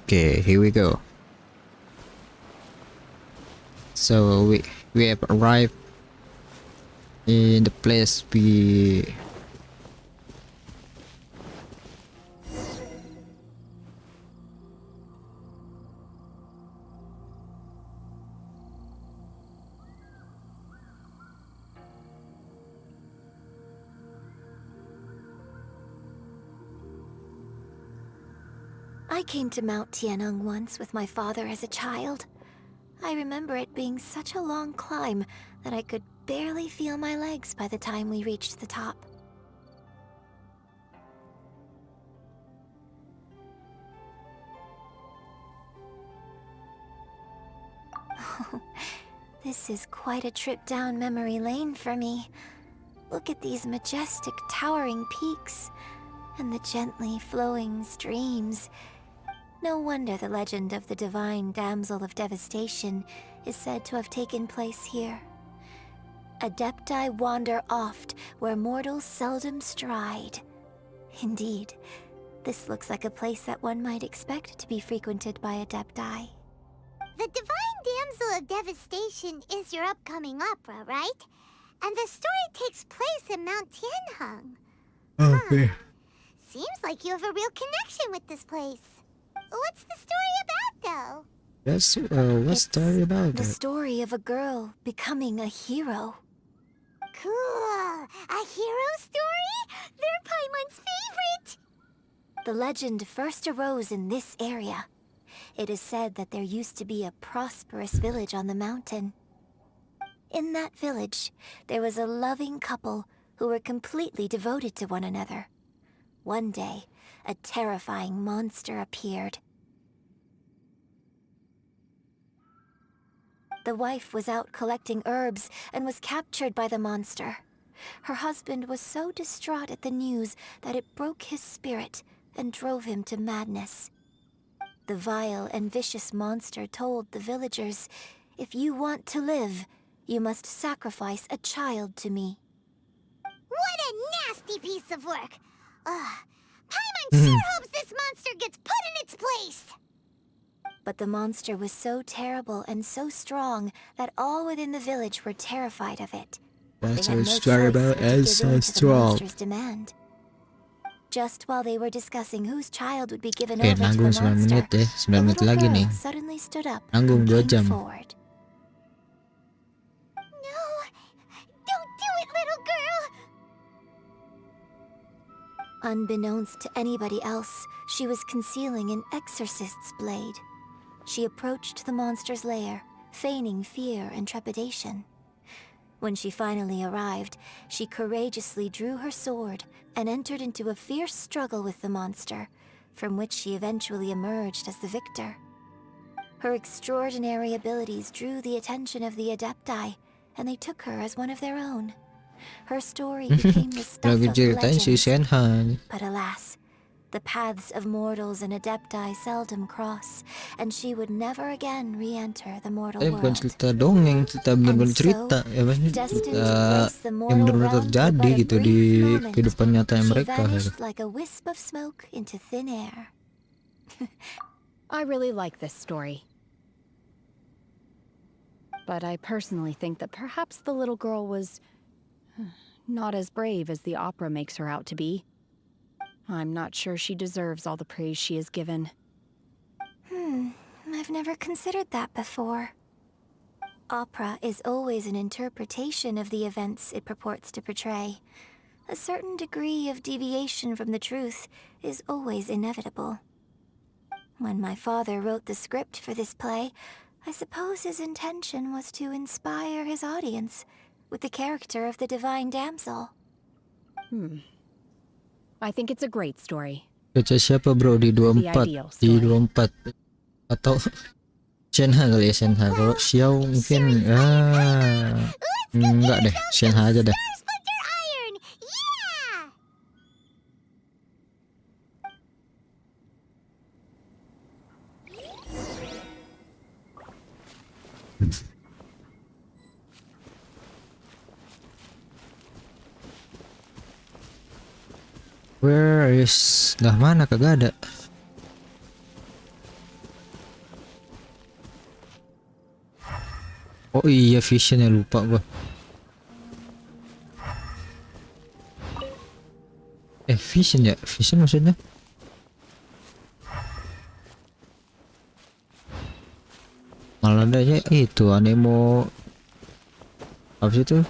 Okay, here we go. So we have arrived in the place we I came to Mount Tianeng once with my father as a child. I remember it being such a long climb that I could barely feel my legs by the time we reached the top. This is quite a trip down memory lane for me. Look at these majestic, towering peaks and the gently flowing streams. No wonder the legend of the divine damsel of devastation is said to have taken place here. Adepti wander oft where mortals seldom stride. Indeed, this looks like a place that one might expect to be frequented by Adepti. The divine damsel of devastation is your upcoming opera, right? And the story takes place in Mount Tianheng. Okay. Seems like you have a real connection with this place. What's the story about, though? That's what's the story about The that? story of a girl becoming a hero. Cool! A hero story? They're Paimon's favorite! The legend first arose in this area. It is said that there used to be a prosperous village on the mountain. In that village, there was a loving couple who were completely devoted to one another. One day, a terrifying monster appeared. The wife was out collecting herbs and was captured by the monster. Her husband was so distraught at the news that it broke his spirit and drove him to madness. The vile and vicious monster told the villagers, "If you want to live, you must sacrifice a child to me." What a nasty piece of work! Paimon sure hopes this monster gets put in its place! But the monster was so terrible and so strong that all within the village were terrified of it. That's They had so no terrible choice but to and give so in to the strong. monster's demand. Just while they were discussing whose child would be given Oke, over to nanggung the 9 monster, menit ya. 9 a menit little lagi girl nih. suddenly stood up Nanggung and 2 came jam. forward. No! Don't do it, little girl! Unbeknownst to anybody else, she was concealing an exorcist's blade. She approached the monster's lair, feigning fear and trepidation. When she finally arrived, she courageously drew her sword and entered into a fierce struggle with the monster, from which she eventually emerged as the victor. Her extraordinary abilities drew the attention of the Adepti, and they took her as one of their own. Her story became the stuff Lagi of ceritain si legends. Shenhe. But alas, The paths of mortals and adepti seldom cross, and she would never again re-enter the mortal bukan world. cerita dongeng, cerita bener-bener cerita ya maksudnya Destined to cerita grace the yang mortal bener-bener realm for terjadi but a gitu di brief moment, kehidupan nyata she mereka gitu. vanished like a wisp of smoke into thin air. I really like this story. But I personally think that perhaps the little girl was not as brave as the opera makes her out to be. I'm not sure she deserves all the praise she is given. I've never considered that before. Opera is always an interpretation of the events it purports to portray. A certain degree of deviation from the truth is always inevitable. When my father wrote the script for this play, I suppose his intention was to inspire his audience with the character of the divine damsel. I think it's a great story. Baca siapa bro di 24? Di 24 atau shenhe kali ya, shenhe. Kalau xiao mungkin enggak deh, shenhe aja deh. Where is... Dah mana kagak ada. Oh iya visionnya lupa gua. Vision ya? Vision maksudnya? Malah adanya itu anemo apa sih itu?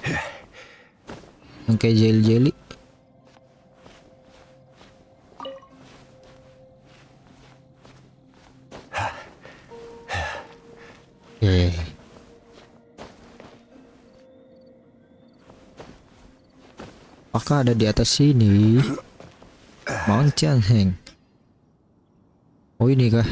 Yang kayak jelly-jelly. Apakah ada di atas sini? Mount Tianheng. Oh ini kah?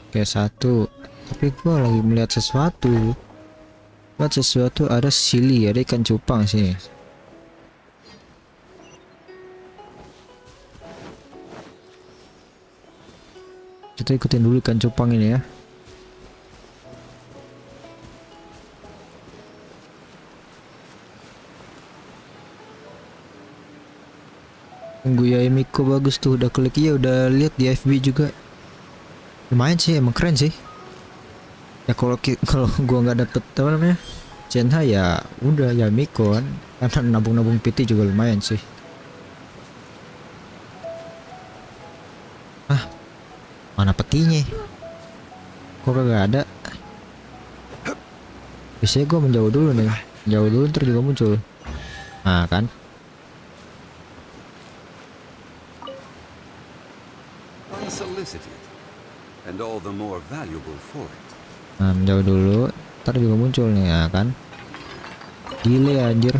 Oke satu. Tapi gua lagi melihat sesuatu. Lihat sesuatu, ada sili, ada ikan cupang sini. Kita ikutin dulu ikan cupang ini ya. Tunggu ya Miko, bagus tuh, udah klik ya, udah lihat di FB juga. Lumayan sih, emang keren sih. Ya kalau gua nggak dapet apa namanya shenhe ya udah ya Miko kan, karena nabung PT juga lumayan sih. Mana petinya? Kok kagak ada? Biasanya gua menjauh dulu nih, jauh dulu ntar juga muncul. Nah kan. Unsolicited, and all the more valuable for it. Nah, menjauh dulu, ntar juga muncul nih ya kan. Gile anjir.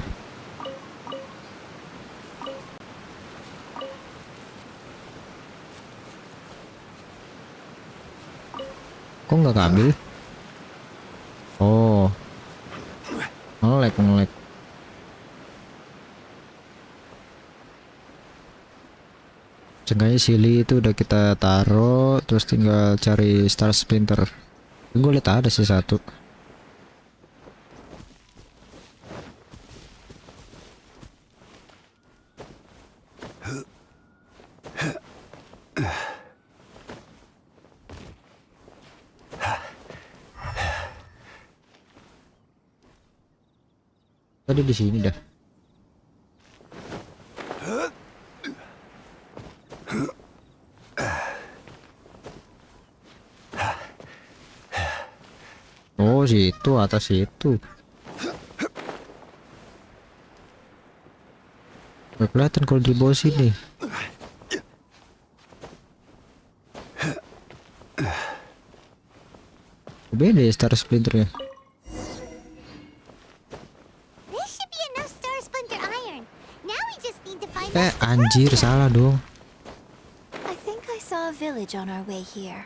Kok nggak keambil? Oh, ngelek. Seenggaknya sili itu udah kita taruh, terus tinggal cari star splinter. Gue lihat ada sih satu. Tadi di sini dah. Oh, situ atas situ. Gak kelihatan kalau di bawah sini. Beda ya star splinternya. Anjir, salah dong. I think I saw a village on our way here.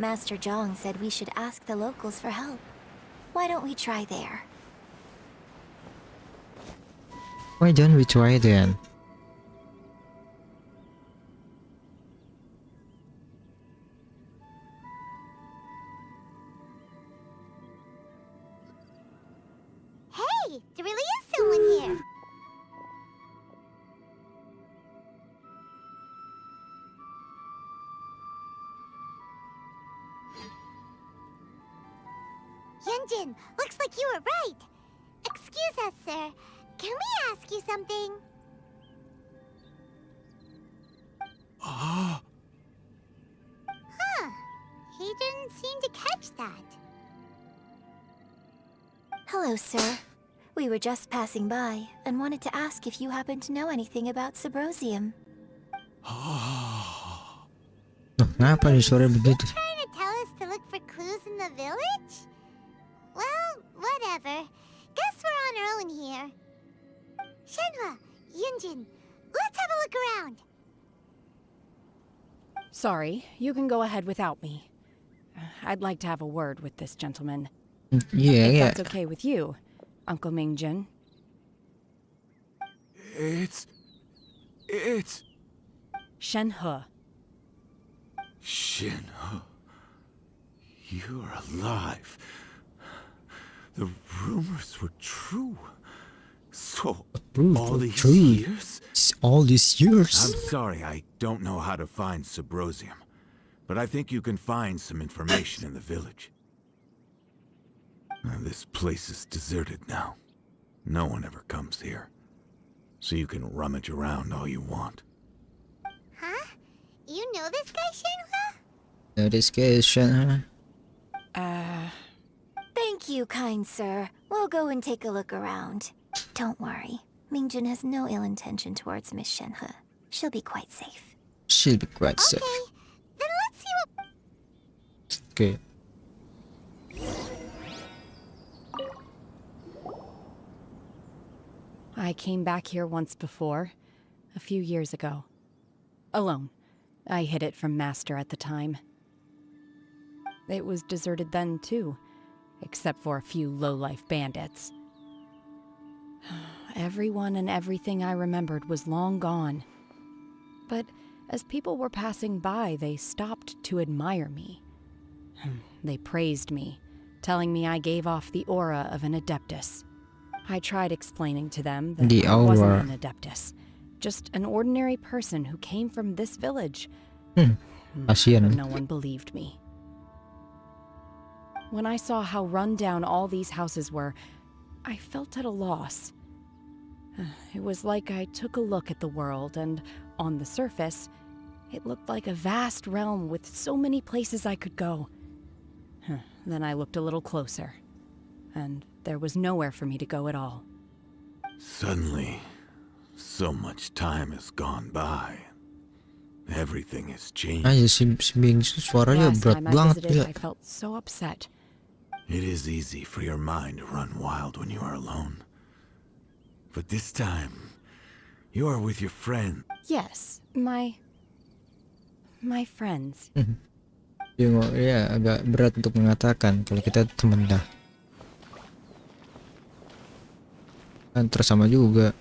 Master Zhang said we should ask the locals for help. Why don't we try there? Why don't we try then? Hey, there really is someone here. Yunjin, looks like you were right. Excuse us, sir. Can we ask you something? Ah, Huh. He didn't seem to catch that. Hello, sir. We were just passing by and wanted to ask if you happen to know anything about Subrosium. Kenapa nih suara begitu? Trying to tell us to look for clues in the village? Well, whatever. Guess we're on our own here. Shenhe, Yunjin, let's have a look around. Sorry, you can go ahead without me. I'd like to have a word with this gentleman. Yeah, If yeah. that's okay with you, Uncle Mingjin. It's Shenhe. Shenhe. You're alive. The rumors were true. So, all these years? All these years? I'm sorry, I don't know how to find Subrosium, but I think you can find some information in the village. This place is deserted now. No one ever comes here. So you can rummage around all you want. Huh? You know this guy, Shenhe? No, this guy is Shenhe. Thank you, kind sir. We'll go and take a look around. Don't worry. Mingjin has no ill intention towards Miss Shenhe. She'll be quite safe. She'll be quite safe. Then let's see what... Okay. I came back here once before, a few years ago. Alone. I hid it from Master at the time. It was deserted then, too, except for a few low-life bandits. Everyone and everything I remembered was long gone. But as people were passing by, they stopped to admire me. They praised me, telling me I gave off the aura of an Adeptus. I tried explaining to them that The I wasn't aura. an Adeptus, just an ordinary person who came from this village. Kasian. But no one believed me. When I saw how run down all these houses were, I felt at a loss. It was like I took a look at the world, and on the surface, it looked like a vast realm with so many places I could go. Then I looked a little closer, and there was nowhere for me to go at all. Suddenly, so much time has gone by. Everything has changed. Aja si Bingsu suaranya Last berat time I banget visited, gila. I felt so upset. It is easy for your mind to run wild when you are alone. But this time, you are with your friend. Yes, my friends. Ya agak berat untuk mengatakan kalau kita temen dah. Kan terus sama juga.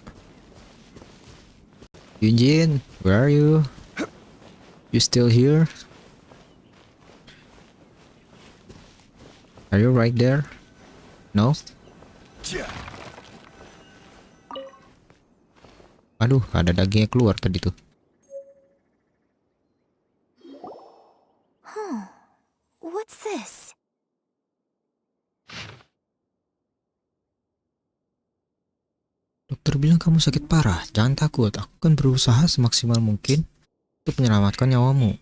Yunjin, where are you? You still here? Are you right there? No? Aduh, ada dagingnya keluar tadi tuh. What's this? Dokter bilang kamu sakit parah. Jangan takut. Aku akan berusaha semaksimal mungkin untuk menyelamatkan nyawamu.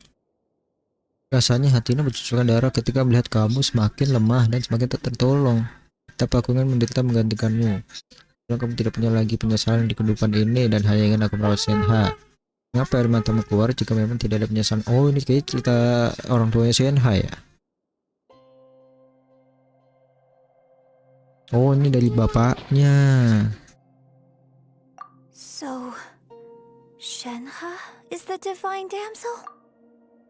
Rasanya hatinya bercucuran darah ketika melihat kamu semakin lemah dan semakin tak tertolong. Tapi aku ingin menderita menggantikanmu. Kalau kamu tidak punya lagi penyesalan di kehidupan ini dan hanya ingin aku merawat Shenhe. Mengapa air matamu keluar jika memang tidak ada penyesalan? Oh, ini kayak cerita orang tuanya Shenhe ya. Oh, ini dari bapaknya. So, Shenhe is the divine damsel?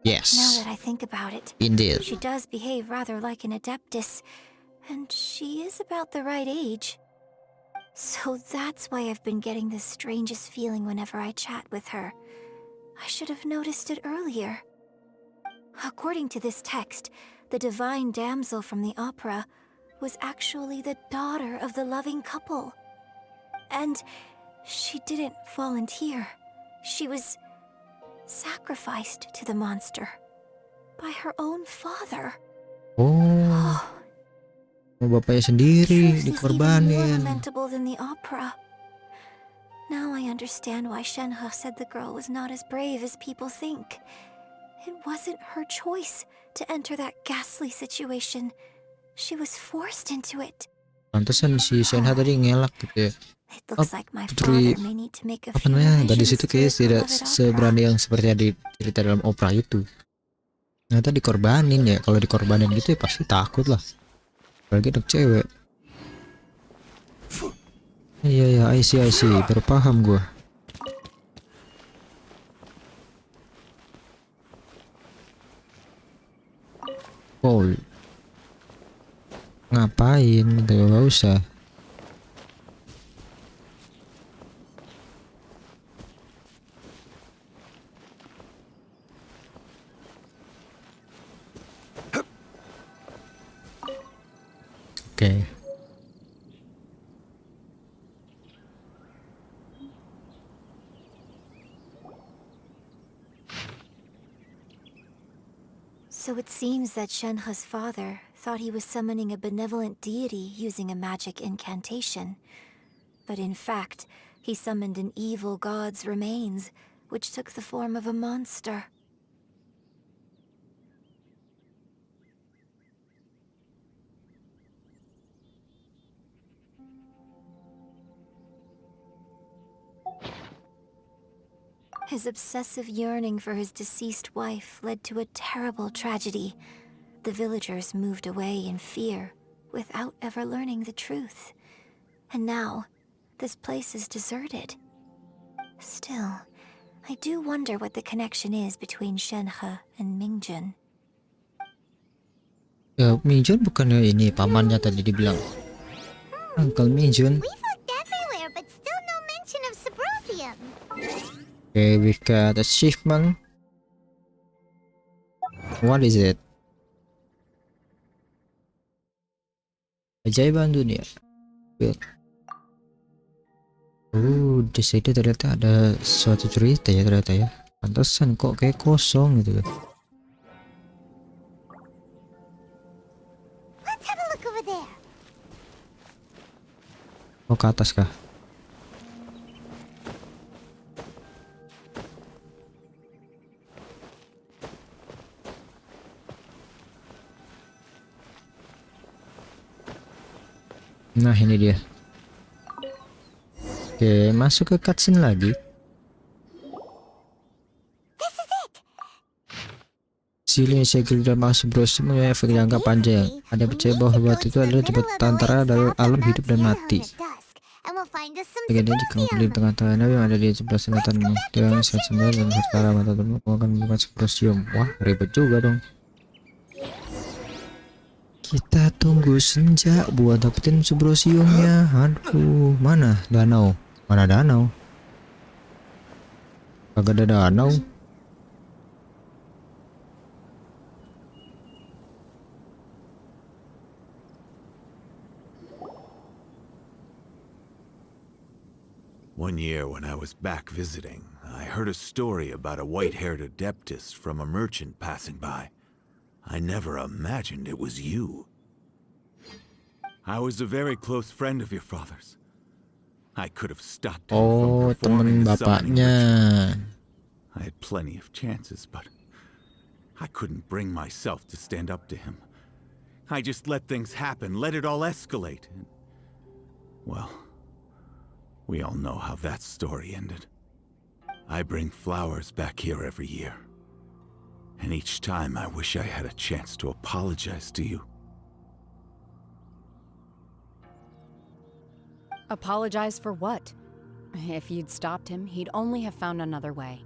Yes. Now that I think about it, Indeed. she does behave rather like an Adeptus. And she is about the right age. So that's why I've been getting the strangest feeling whenever I chat with her. I should have noticed it earlier. According to this text, the divine damsel from the opera was actually the daughter of the loving couple. And she didn't volunteer. She was sacrificed to the monster by her own father. Oh, bapaknya sendiri Truth is even more dikorbanin. lamentable than the opera. Now I understand why Shenhe said the girl was not as brave as people think. It wasn't her choice to enter that ghastly situation. She was forced into it. Pantesan si Shenhe tadi ngelak gitu ya. It looks like my Putri father may need to make a apa few namanya gadis revisions itu to kayak his tidak beloved seberani yang seperti yang cerita dalam opera itu. Ternyata dikorbanin ya. Kalau dikorbanin gitu ya pasti takut lah. Apalagi anak cewek. Iya, I see, baru paham gue. Oh, ngapain? Gak usah. Oke. So it seems that Shenhe's father thought he was summoning a benevolent deity using a magic incantation. But in fact, he summoned an evil god's remains, which took the form of a monster. His obsessive yearning for his deceased wife led to a terrible tragedy. The villagers moved away in fear, without ever learning the truth. And now, this place is deserted. Still, I do wonder what the connection is between Shenhe and Mingjun. Ya, Mingjun bukannya ini pamannya tadi dibilang. Uncle Mingjun. We've looked everywhere, but still no mention of Sabrosium. Okay, we got achievement. What is it? Ajaiban dunia. Di situ ternyata ada suatu cerita ya ternyata ya. Pantesan kok kayak kosong gitu ya. Let's have a look over there. Oh, ke atas kah? Nah, ini dia. Oke, masuk ke cutscene lagi. Sili segel dan masuk bros mempunyai efek jangka panjang. Ada yang percaya bahwa batu itu adalah jembatan antara dalam alam hidup dan mati. Bagian jika di tengah-tengah yang ada di sebelah selatan yang sangat sendiri dan secara mata temu akan membuka symposium. Wah, ribet juga dong. Kita tunggu senja buat dapetin symposiumnya. Aduh, mana danau? Mana danau? Kagak ada danau. One year when I was back visiting, I heard a story about a white-haired adeptus from a merchant passing by. I never imagined it was you. I was a very close friend of your father's. I could have stopped him from performing the summoning ritual. I had plenty of chances, but I couldn't bring myself to stand up to him. I just let things happen, let it all escalate. And, well, we all know how that story ended. I bring flowers back here every year. And each time I wish I had a chance to apologize to you. Apologize for what? If you'd stopped him, he'd only have found another way.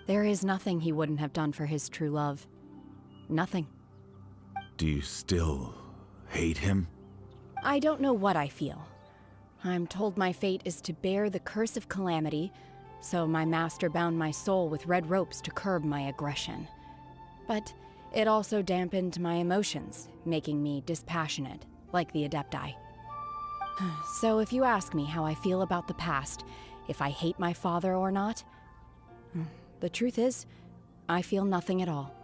There is nothing he wouldn't have done for his true love. Nothing. Do you still hate him? I don't know what I feel. I'm told my fate is to bear the curse of calamity, so my master bound my soul with red ropes to curb my aggression. But it also dampened my emotions, making me dispassionate, like the Adepti. So if you ask me how I feel about the past, if I hate my father or not, the truth is, I feel nothing at all.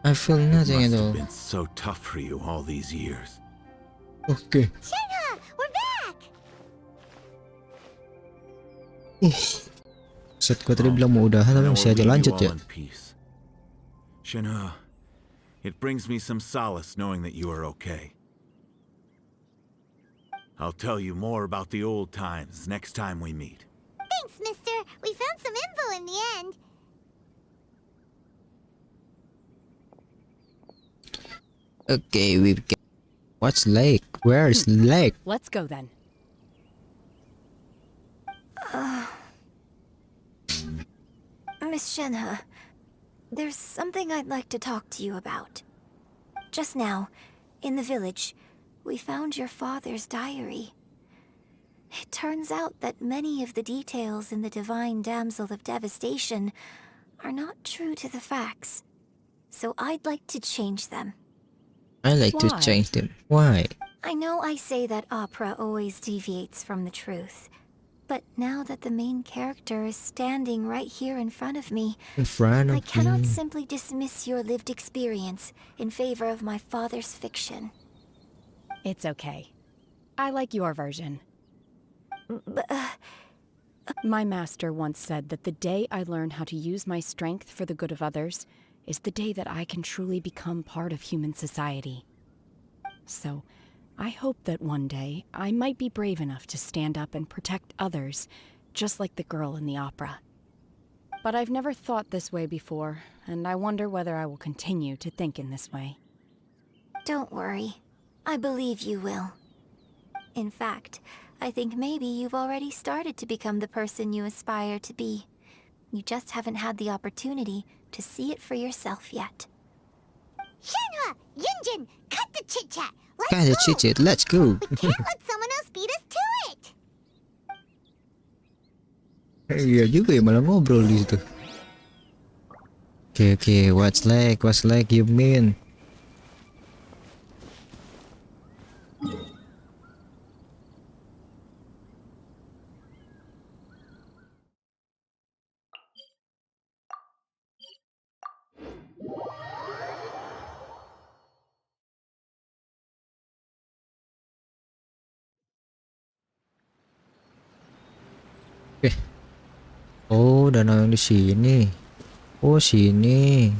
I feel nothing It at must all. have been so tough for you all these years. Okay. Shenhe, we're back! Set gue tadi bilang mau udahan tapi Now masih we'll aja leave lanjut you ya. all in peace. Shenhe, it brings me some solace knowing that you are okay. I'll tell you more about the old times next time we meet. Thanks, mister. We found some info in the end. Okay, we've got... What's lake? Where is lake? Let's go then. Miss Shenhe, there's something I'd like to talk to you about. Just now, in the village, we found your father's diary. It turns out that many of the details in the Divine Damsel of Devastation are not true to the facts. So I'd like to change them. I like to change them. Why? I know I say that opera always deviates from the truth, but now that the main character is standing right here in front of me, In front of I cannot me. simply dismiss your lived experience in favor of my father's fiction. It's okay. I like your version. But, my master once said that the day I learn how to use my strength for the good of others is the day that I can truly become part of human society. So, I hope that one day I might be brave enough to stand up and protect others, just like the girl in the opera. But I've never thought this way before, and I wonder whether I will continue to think in this way. don't worry. I believe you will. In fact, I think maybe you've already started to become the person you aspire to be. You just haven't had the opportunity to see it for yourself yet. Shenhe, Yunjin, cut the chit-chat. Kind of cheated. Let's go. We can't let someone else beat us to it. Iya juga ya, malah ngobrol di situ. Okay, what's like you mean? Oke. Oh, danau yang di sini. Oh, sini.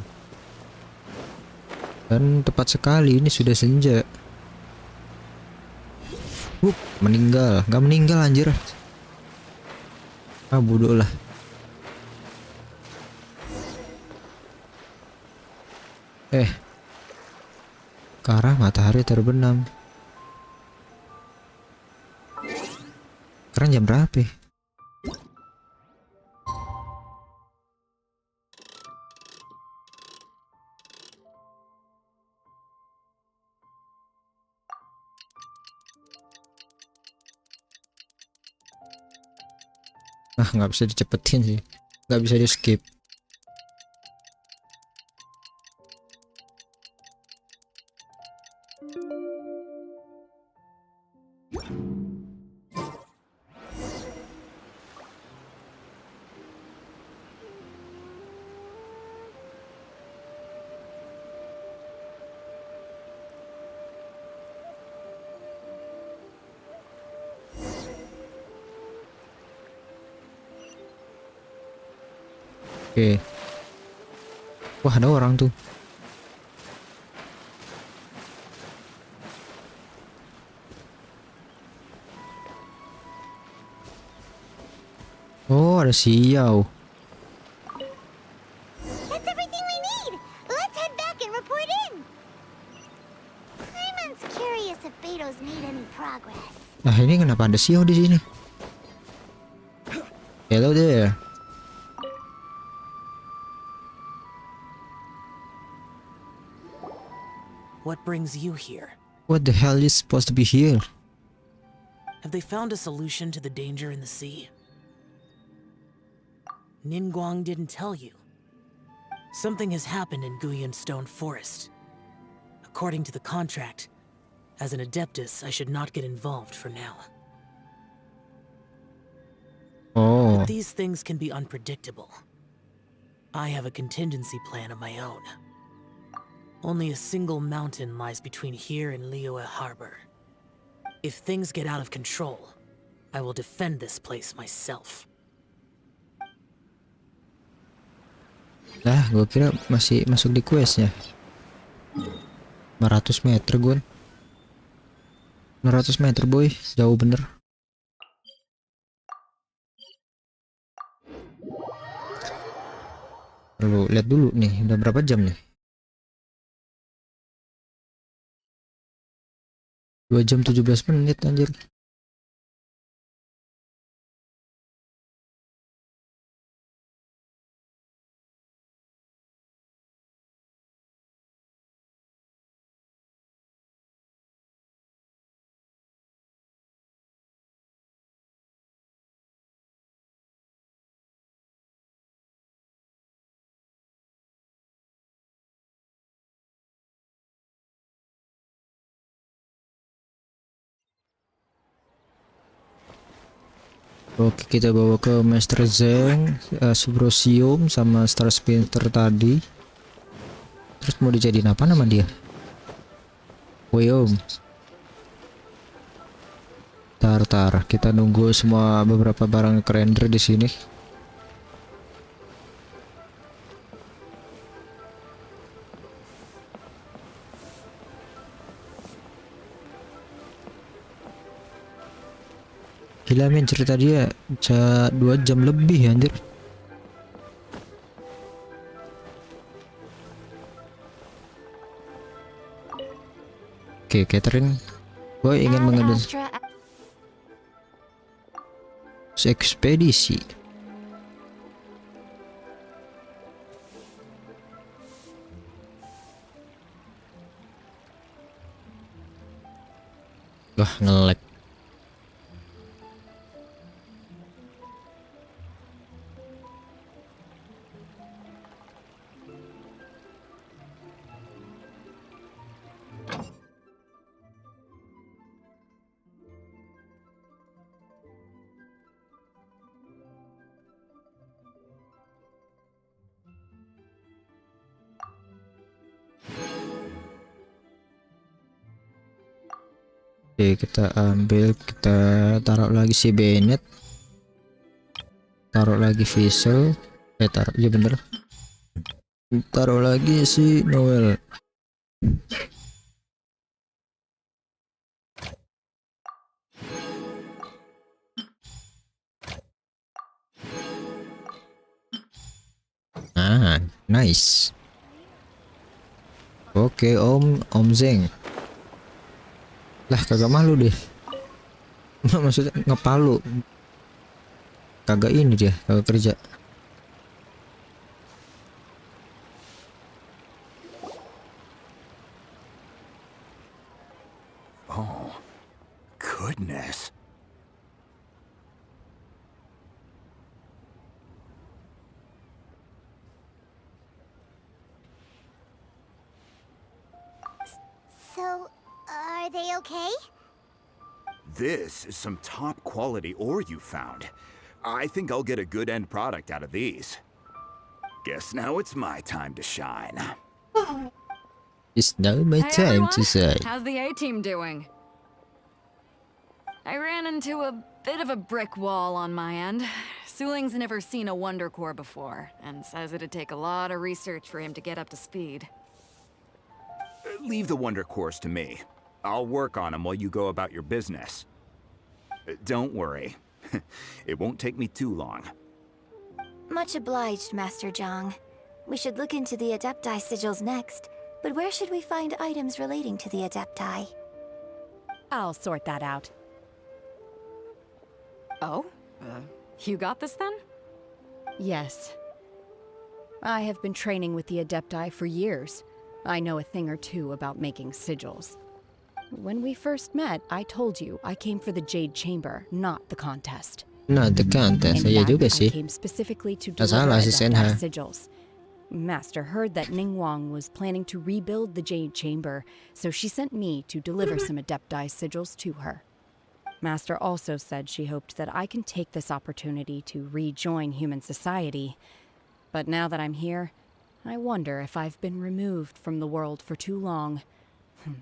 Dan tepat sekali ini sudah senja. Meninggal. Nggak meninggal anjir. Ah, bodoh lah. Ke arah matahari terbenam. Sekarang jam berapa ya? Ah, nggak bisa dicepetin sih, nggak bisa di skip. Oke. Wah, ada orang tuh. Oh, ada Xiao. That's everything we need. Let's head back and report in. I'm curious if Beto's made any progress. Nah, ini kenapa ada Xiao di sini? Hello there. What brings you here? What the hell is supposed to be here? Have they found a solution to the danger in the sea? Ningguang didn't tell you. Something has happened in Guyan Stone Forest. According to the contract, as an Adeptus, I should not get involved for now. Oh. But these things can be unpredictable. I have a contingency plan of my own. Only a single mountain lies between here and Liyue Harbor. If things get out of control, I will defend this place myself. Lah, gue kira masih masuk di questnya. 500 meter gue. 500 meter boy, jauh bener. Perlu lihat dulu nih, udah berapa jam nih? 2 jam 17 menit anjir. Oke, kita bawa ke Master Zeng, Subrosium sama Star Splinter tadi. Terus mau dijadiin apa nama dia? Weom. Tar, kita nunggu semua beberapa barang kerender di sini. Gila men, cerita dia 2 jam lebih anjir. Oke, Catherine, gue ingin mengambil ekspedisi. Wah, nge-lag. Oke, kita ambil, kita taruh lagi si Bennett, taruh lagi Vessel, taruh, iya bener, taruh lagi si Noel. Ah, nice. Oke, Om Zeng. Lah, kagak malu deh. Maksudnya ngepalu. Kagak ini dia, kagak kerja. Oh, goodness. So, are they okay? This is some top quality ore you found. I think I'll get a good end product out of these. Guess now it's my time to shine. It's now my time to say. How's the A-team doing? I ran into a bit of a brick wall on my end. Suling's never seen a Wonder Core before, and says it'd take a lot of research for him to get up to speed. Leave the Wonder Cores to me. I'll work on them while you go about your business. Don't worry. It won't take me too long. Much obliged, Master Zhang. We should look into the Adepti sigils next, but where should we find items relating to the Adepti? I'll sort that out. Oh? You got this then? Yes. I have been training with the Adepti for years. I know a thing or two about making sigils. When we first met, I told you I came for the Jade Chamber, not the contest. Nah, tekan tes In saya fact, juga I sih. came specifically to Nggak deliver salah si Adepti Shenhe. sigils. Master heard that Ningguang was planning to rebuild the Jade Chamber, so she sent me to deliver some Adepti sigils to her. Master also said she hoped that I can take this opportunity to rejoin human society. But now that I'm here, I wonder if I've been removed from the world for too long.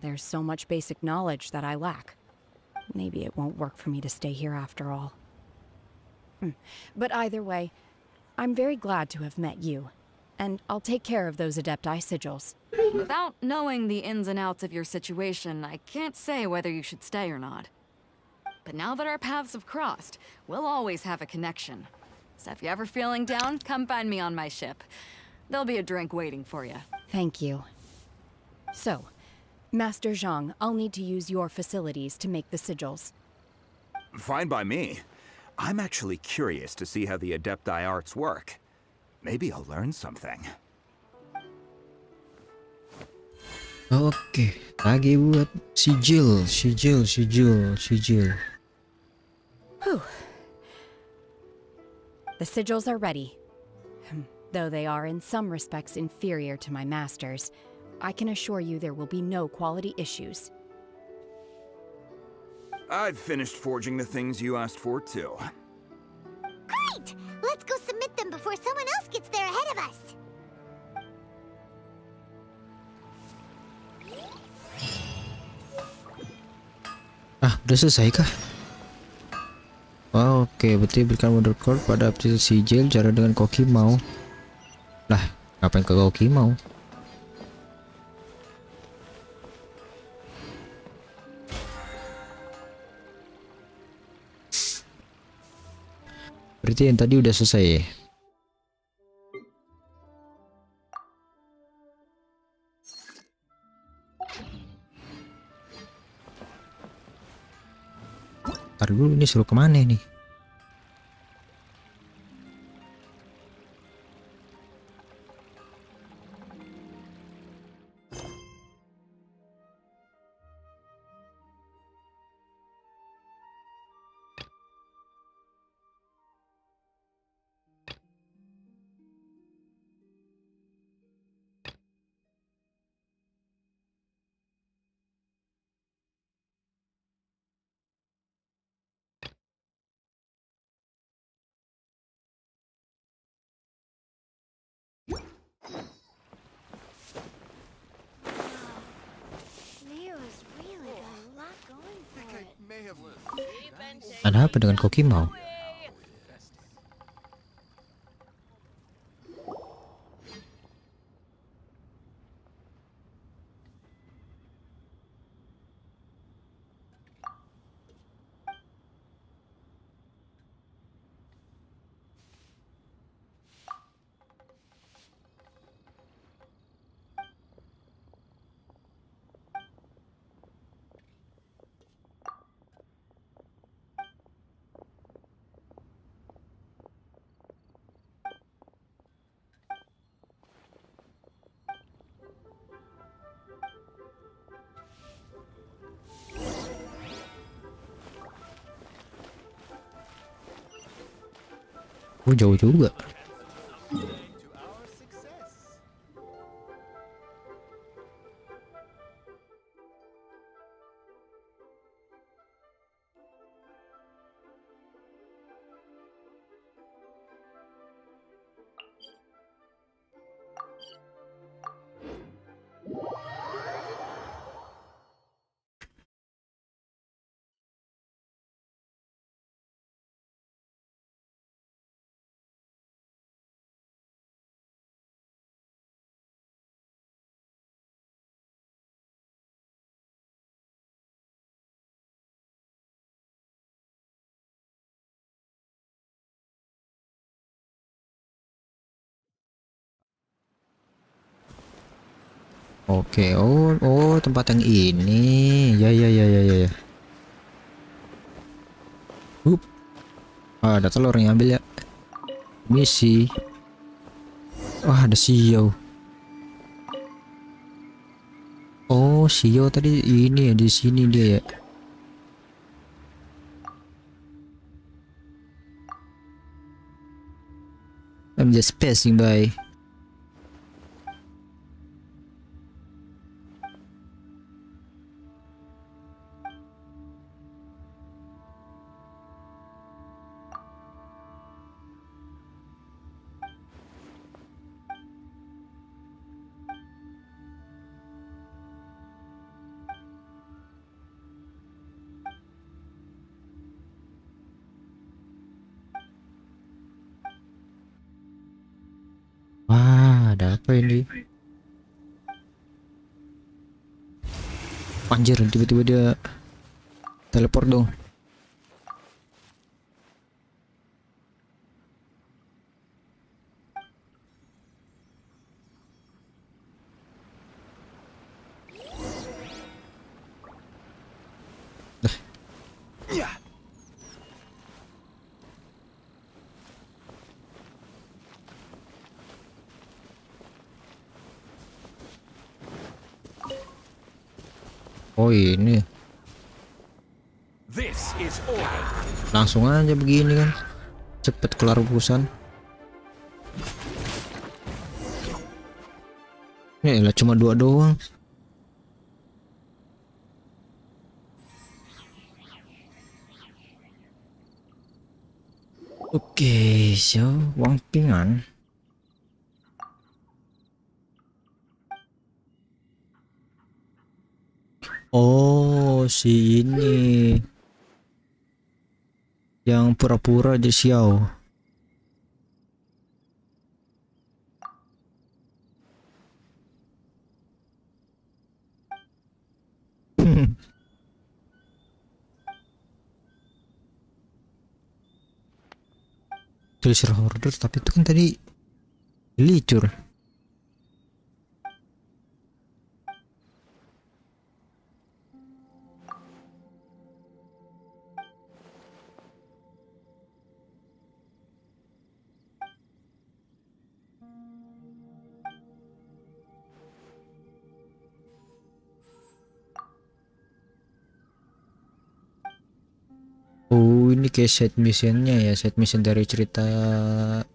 There's so much basic knowledge that I lack. Maybe it won't work for me to stay here after all. But either way, I'm very glad to have met you. And I'll take care of those Adepti sigils. Without knowing the ins and outs of your situation, I can't say whether you should stay or not. But now that our paths have crossed, we'll always have a connection. So if you're ever feeling down, come find me on my ship. There'll be a drink waiting for you. Thank you. So, Master Zhang, I'll need to use your facilities to make the sigils. Fine by me. I'm actually curious to see how the Adepti arts work. Maybe I'll learn something. Oke, lagi buat sigil. Whew. The sigils are ready. Though they are in some respects inferior to my master's, I can assure you there will be no quality issues. I've finished forging the things you asked for, too. Great! Let's go submit them before someone else gets there ahead of us. Udah selesai kah? Oke, berarti berikan model code pada aplikasi sigil cara dengan koki mau. Lah, ngapain ke koki mau? Berarti yang tadi udah selesai ya? Ntar dulu, ini suruh kemana nih? Leo's really got a lot going for it. Ada apa dengan koki mau? Oh, jauh juga. Oke, oh tempat yang ini. Ya. Ada telur yang ambil ya. Misi. Wah, ada Xiao. Oh, Shio tadi ini ya, di sini dia ya. I'm just passing by. Wah, ada apa ini? Anjir, tiba-tiba dia teleport dong. Oh ini This is order. langsung aja begini kan, cepet kelar urusan. Ini lah cuma 2 doang. Oke, so Wang Pingan. Oh, si ini yang pura-pura jadi Xiao. Tulis order, tapi itu kan tadi licur. Oh, ini kayak side missionnya ya, side mission dari cerita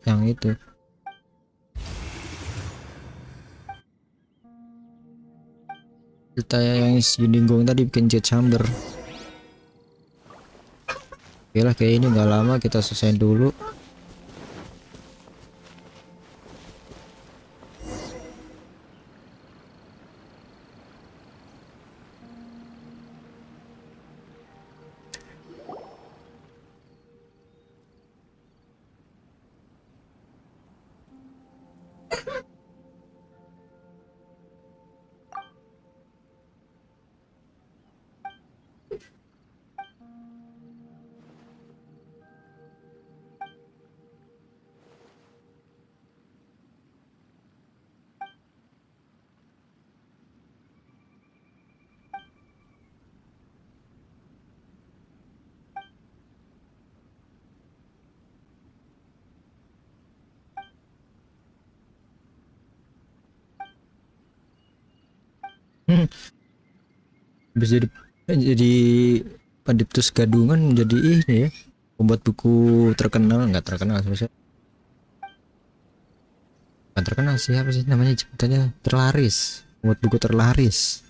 yang itu. Cerita yang si Dinggong tadi bikin jet chamber. Oke lah, kayak ini nggak lama, kita selesai dulu. Bisa jadi Padiptus Gadungan, jadi ini ya, pembuat buku terkenal, nggak terkenal sebenarnya. Bukan terkenal sih, apa sih namanya, ceritanya terlaris, pembuat buku terlaris.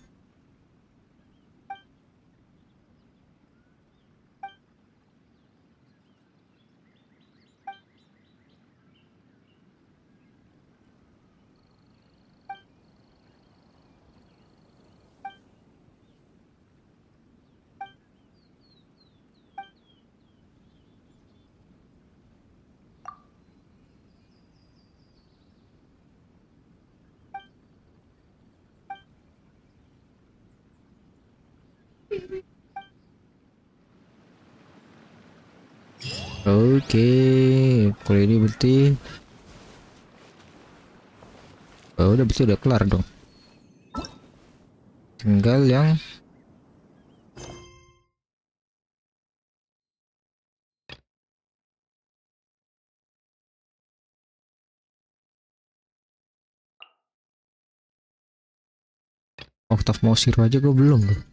Oke, kalau ini berarti udah, berarti udah kelar dong. Tinggal yang Oktav Mausiro aja gue belum tuh.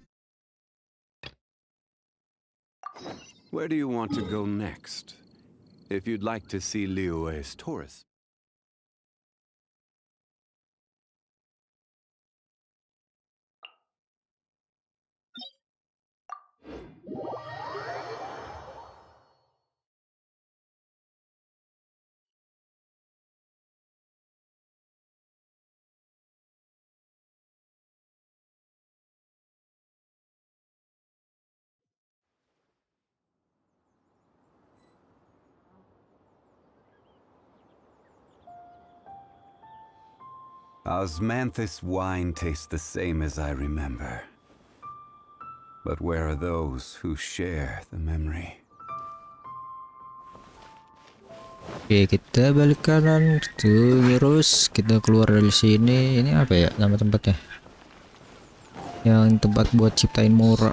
Where do you want to go next? If you'd like to see Liyue's tourist. Osmanthus wine tastes the same as I remember. But where are those who share the memory? Oke, kita balik kanan terus kita keluar dari sini. Ini apa ya nama tempatnya? Yang tempat buat ciptain Mora.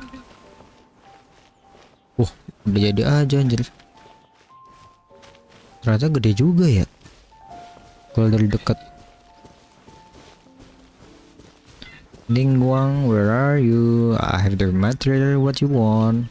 Udah jadi aja anjir. Ternyata gede juga ya. Kalau dari dekat. Ningguang, where are you? I have the material what you want.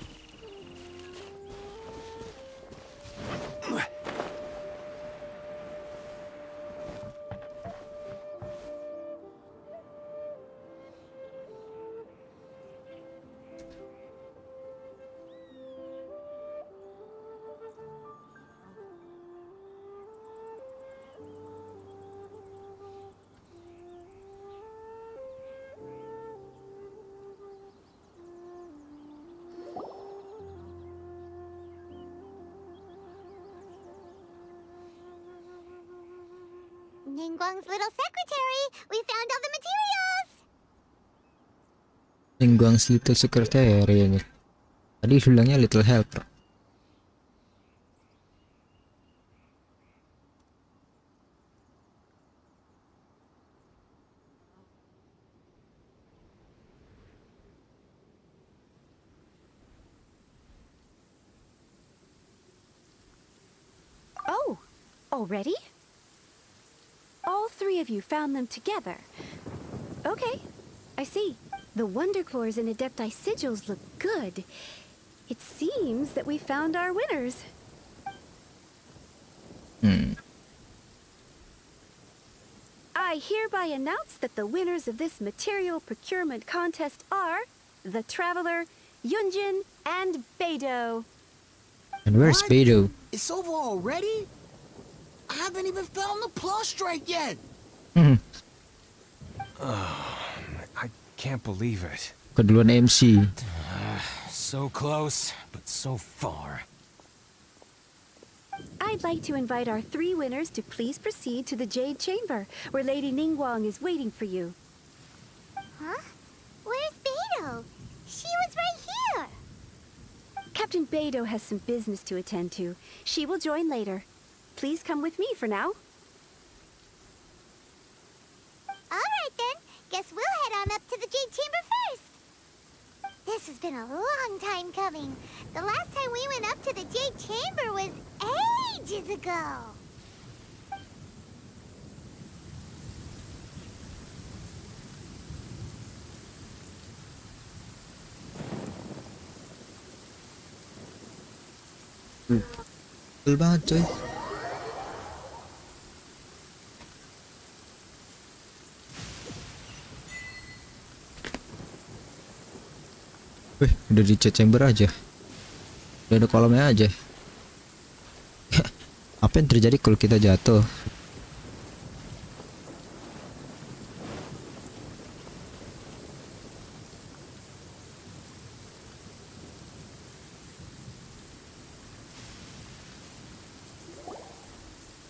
Ningguang's little secretary! We found all the materials! Ningguang's little secretary ini. Tadi bilangnya little helper. Oh, already? All three of you found them together. Okay, I see. The Wonder Claws and Adepti sigils look good. It seems that we found our winners. I hereby announce that the winners of this material procurement contest are the Traveler, Yunjin, and Beidou. And where's Beidou? It's over already? I haven't even found the prostrate yet. I can't believe it. Keduluan MC. So close, but so far. I'd like to invite our three winners to please proceed to the Jade Chamber, where Lady Ningguang is waiting for you. Huh? Where's Beidou? She was right here! Captain Beidou has some business to attend to. She will join later. Please come with me for now. Alright then, guess we'll head on up to the Jade Chamber first. This has been a long time coming. The last time we went up to the Jade Chamber was ages ago. Betul banget coy. Udah di chat chamber aja. Udah ada kolomnya aja. Apa yang terjadi kalau kita jatuh?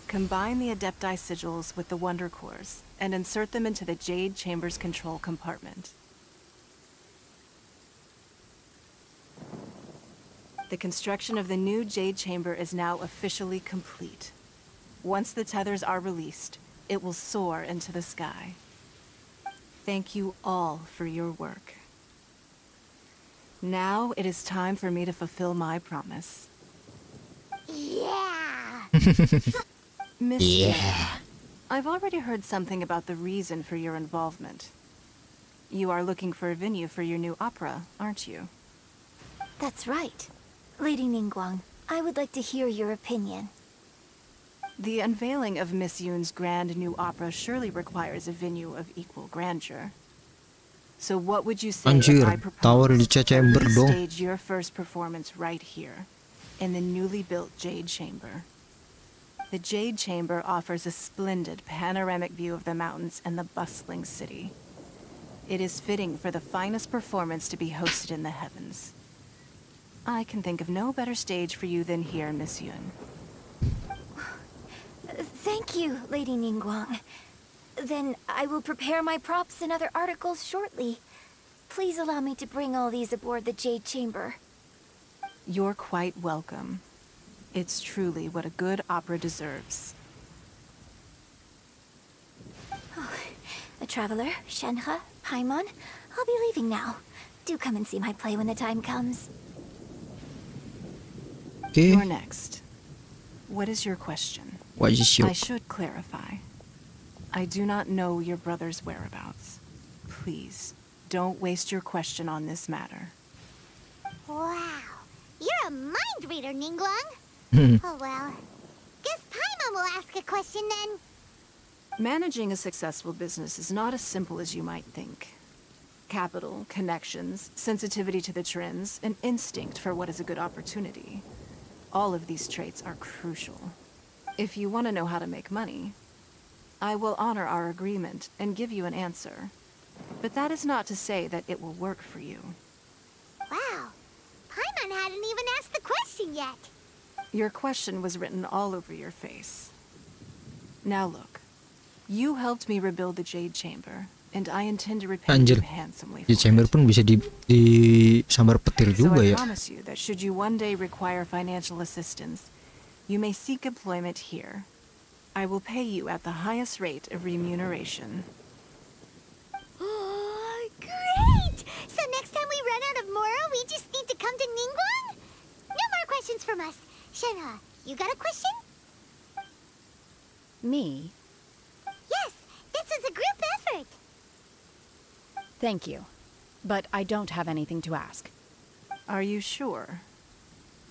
Combine the Adepti sigils with the Wonder Cores and insert them into the Jade Chamber's control compartment. The construction of the new Jade Chamber is now officially complete. Once the tethers are released, it will soar into the sky. Thank you all for your work. Now it is time for me to fulfill my promise. Yeah! Miss Yang, I've already heard something about the reason for your involvement. You are looking for a venue for your new opera, aren't you? That's right. Lady Ningguang, I would like to hear your opinion. The unveiling of Miss Yoon's grand new opera surely requires a venue of equal grandeur. So what would you say Anjir, if I tower propose di chamber that we dong. stage your first performance right here, in the newly built Jade Chamber? The Jade Chamber offers a splendid panoramic view of the mountains and the bustling city. It is fitting for the finest performance to be hosted in the heavens. I can think of no better stage for you than here, Miss Yoon. Thank you, Lady Ningguang. Then I will prepare my props and other articles shortly. Please allow me to bring all these aboard the Jade Chamber. You're quite welcome. It's truly what a good opera deserves. A traveler, Shenhe, Paimon, I'll be leaving now. Do come and see my play when the time comes. Okay. You're next. What is your question? What is your... I should clarify. I do not know your brother's whereabouts. Please, don't waste your question on this matter. Wow. You're a mind reader, Ningguang. Oh well. Guess Paimon will ask a question then. Managing a successful business is not as simple as you might think. Capital, connections, sensitivity to the trends, and instinct for what is a good opportunity. All of these traits are crucial. If you want to know how to make money, I will honor our agreement and give you an answer. But that is not to say that it will work for you. Wow. Paimon hadn't even asked the question yet. Your question was written all over your face. Now look, you helped me rebuild the Jade Chamber, and I intend to repay you Anjir, handsomely di for chamber it. pun bisa di sambar petir So juga I ya. promise you that should you one day require financial assistance, you may seek employment here. I will pay you at the highest rate of remuneration. Oh, great! So next time we run out of Moro, we just need to come to Ningguang? No more questions from us. Shenhe, you got a question? Me? Yes, this is a group effort. Thank you. But I don't have anything to ask. Are you sure?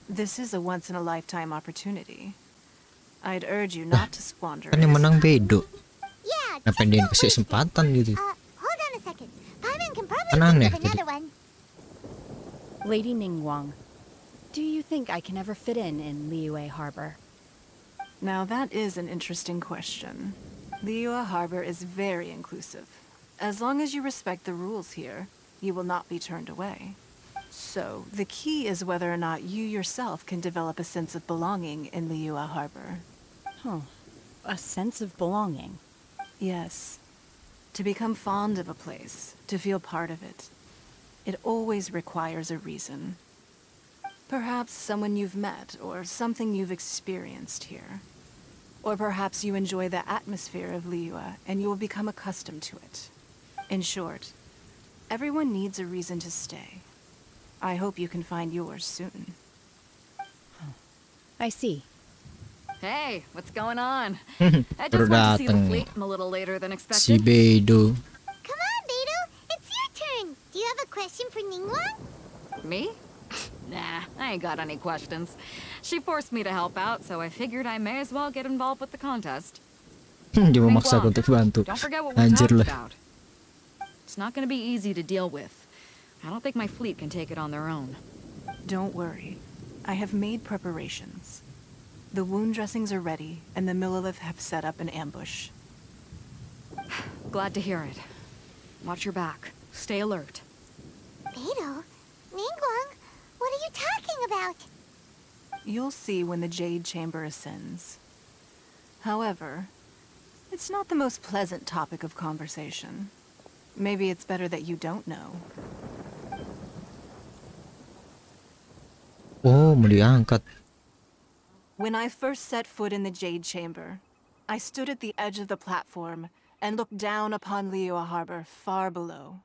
This is a once-in-a-lifetime opportunity. I'd urge you not to squander Kan yang it. menang Bedo. Yeah, Ngapain dia kasih kesempatan gitu? hold on a second. Paimon can probably Kan aneh think of tadi. another one. Lady Ningguang, do you think I can ever fit in Liyue Harbor? Now that is an interesting question. Liyue Harbor is very inclusive. As long as you respect the rules here, you will not be turned away. So, the key is whether or not you yourself can develop a sense of belonging in Liyue Harbor. Huh. A sense of belonging. Yes. To become fond of a place, to feel part of it, it always requires a reason. Perhaps someone you've met, or something you've experienced here. Or perhaps you enjoy the atmosphere of Liyue and you will become accustomed to it. In short, everyone needs a reason to stay. I hope you can find yours soon. I see. Hey, what's going on? I Baru just went to see the dateng fleet a little later than si expected. Bedo. Come on, Beidou. It's your turn. Do you have a question for Ningguang? Me? Nah, I ain't got any questions. She forced me to help out, so I figured I may as well get involved with the contest. Dia memaksa Ningguang, untuk bantu. don't forget what we Anjir talked lah. about. It's not gonna be easy to deal with. I don't think my fleet can take it on their own. Don't worry. I have made preparations. The wound dressings are ready, and the Millilith have set up an ambush. Glad to hear it. Watch your back. Stay alert. Beidou? Ningguang? What are you talking about? You'll see when the Jade Chamber ascends. However, it's not the most pleasant topic of conversation. Maybe it's better that you don't know. Oh, mau diangkat. When I first set foot in the Jade Chamber, I stood at the edge of the platform and looked down upon Liyue Harbor far below.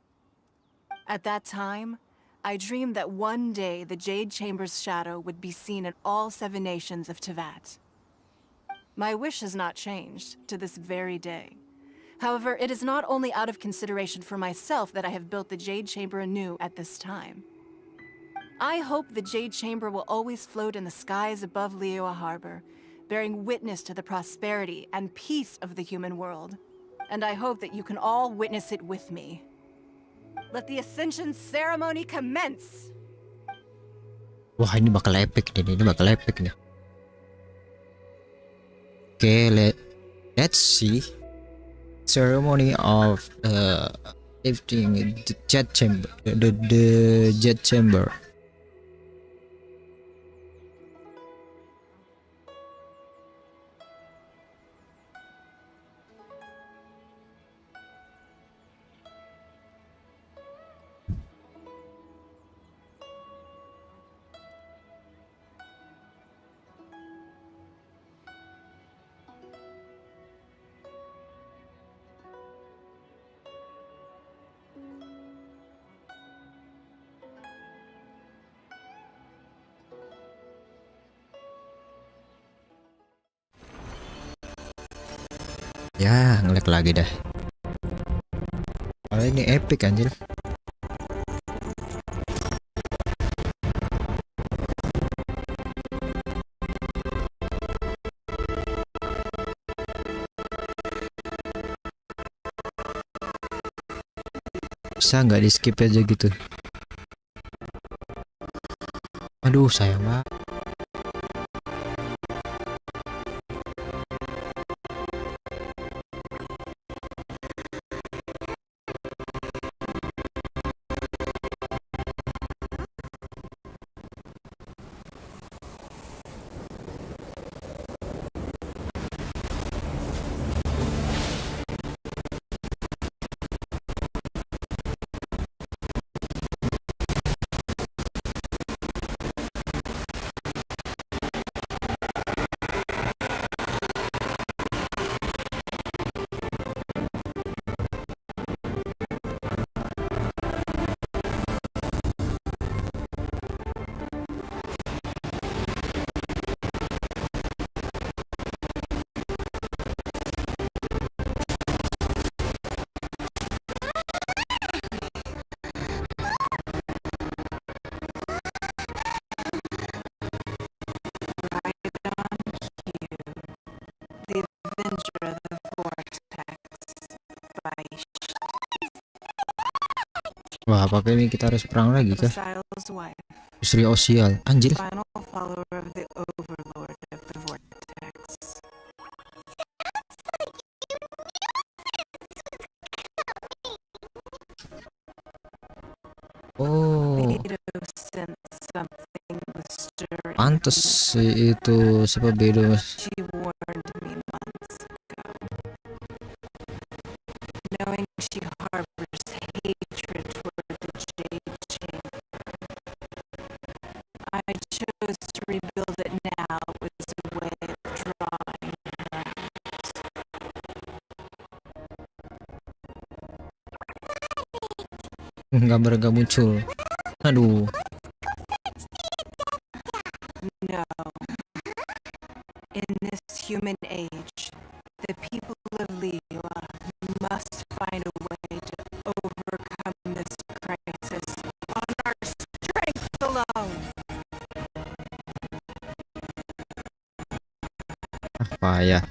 At that time, I dreamed that one day the Jade Chamber's shadow would be seen in all 7 nations of Tevat. My wish has not changed to this very day, However, it is not only out of consideration for myself that I have built the Jade Chamber anew at this time. I hope the Jade Chamber will always float in the skies above Liyue Harbor, bearing witness to the prosperity and peace of the human world. And I hope that you can all witness it with me. Let the Ascension ceremony commence! Wah, ini bakal epic nih, ini bakal epic nih. Oke, let's see. Ceremony of lifting the jet chamber, the jet chamber. Ya, ngelag lagi dah. Oh, ini epic anjir. Bisa nggak di skip aja gitu? Aduh, sayang banget. Wah, apakah ini kita harus perang lagi kah? Istri Osial, anjir. Oh, pantes sih itu siapa Bedo. Gambar gak muncul. Aduh. No. In this human age, the people of Liyue must find a way to overcome this crisis on our strength alone. Apa ya?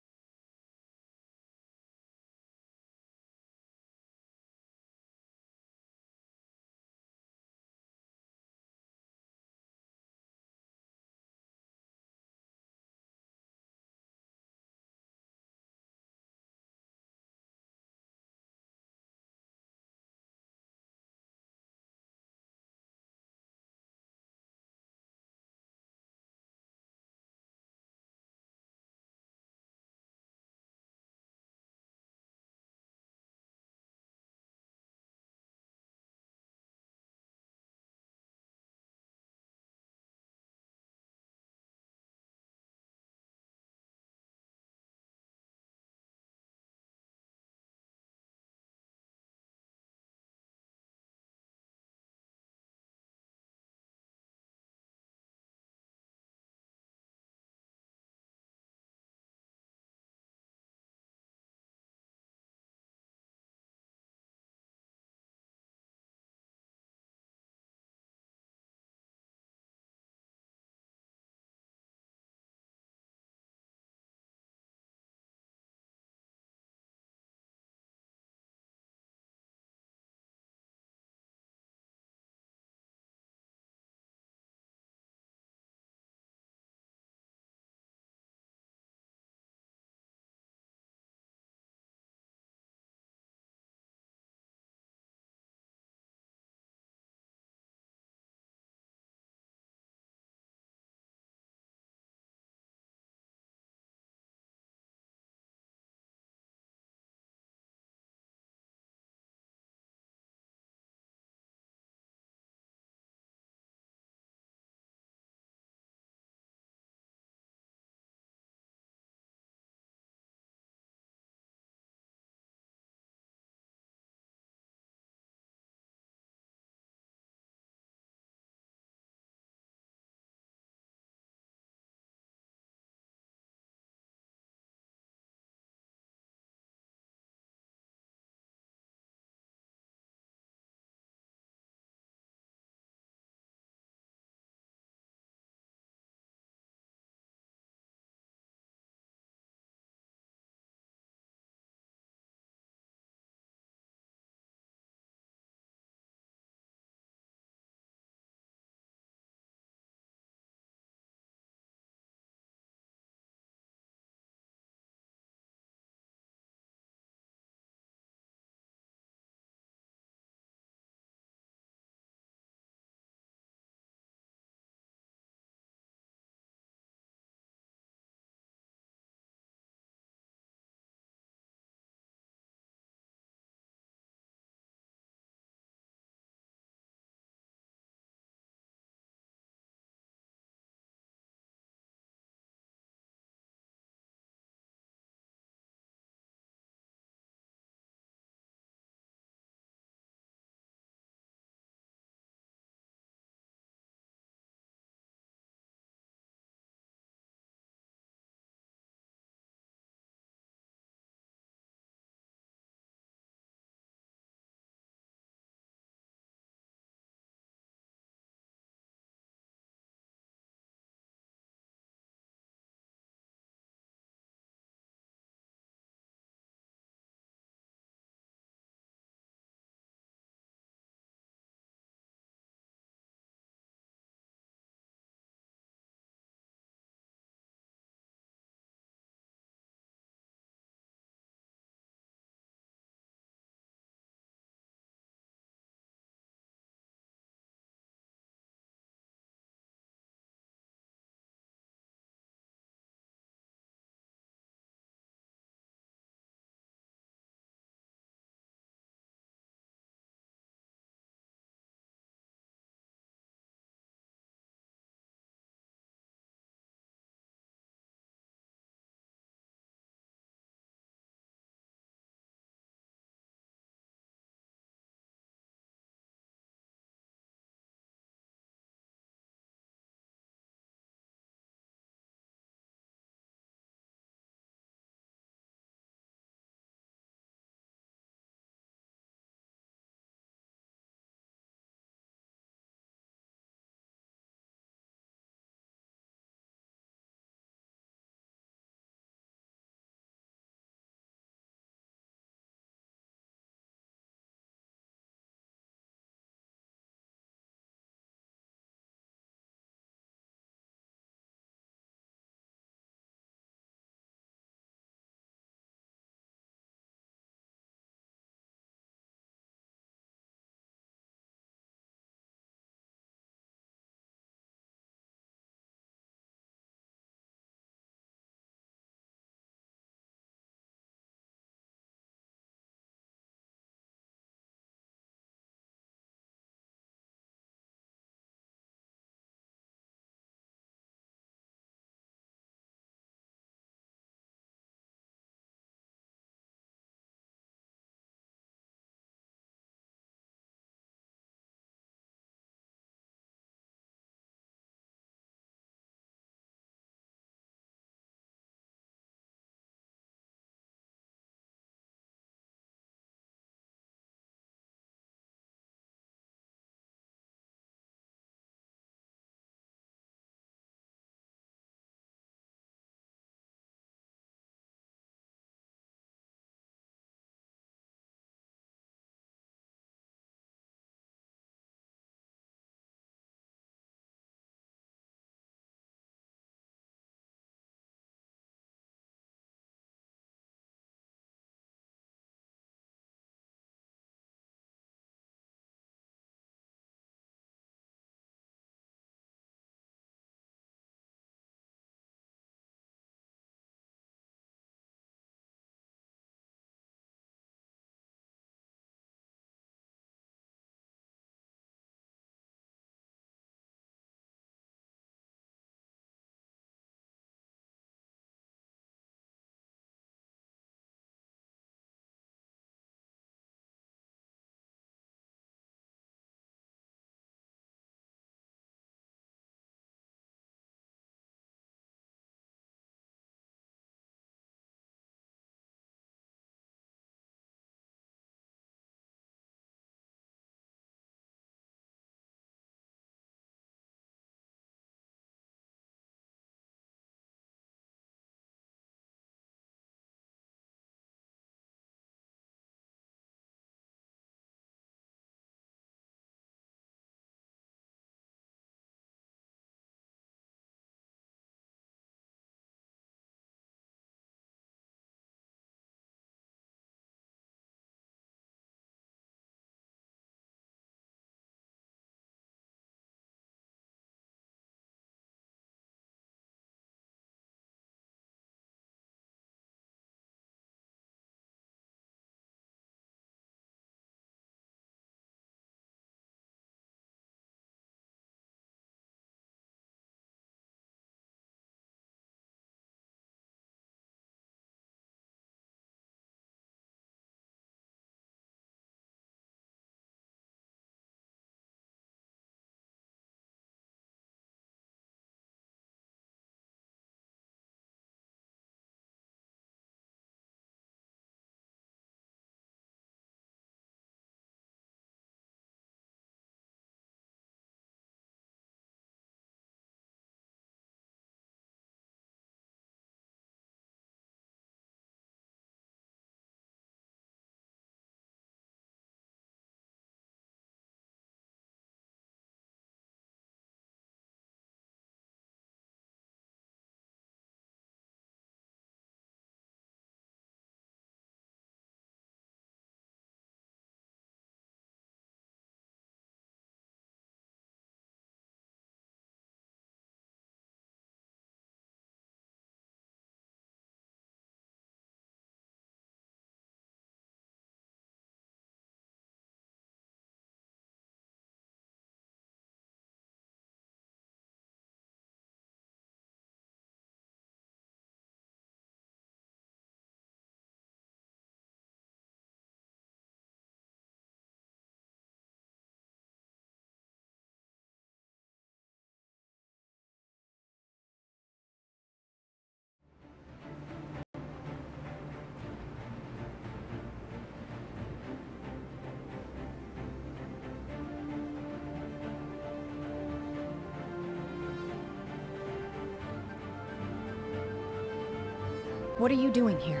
What are you doing here?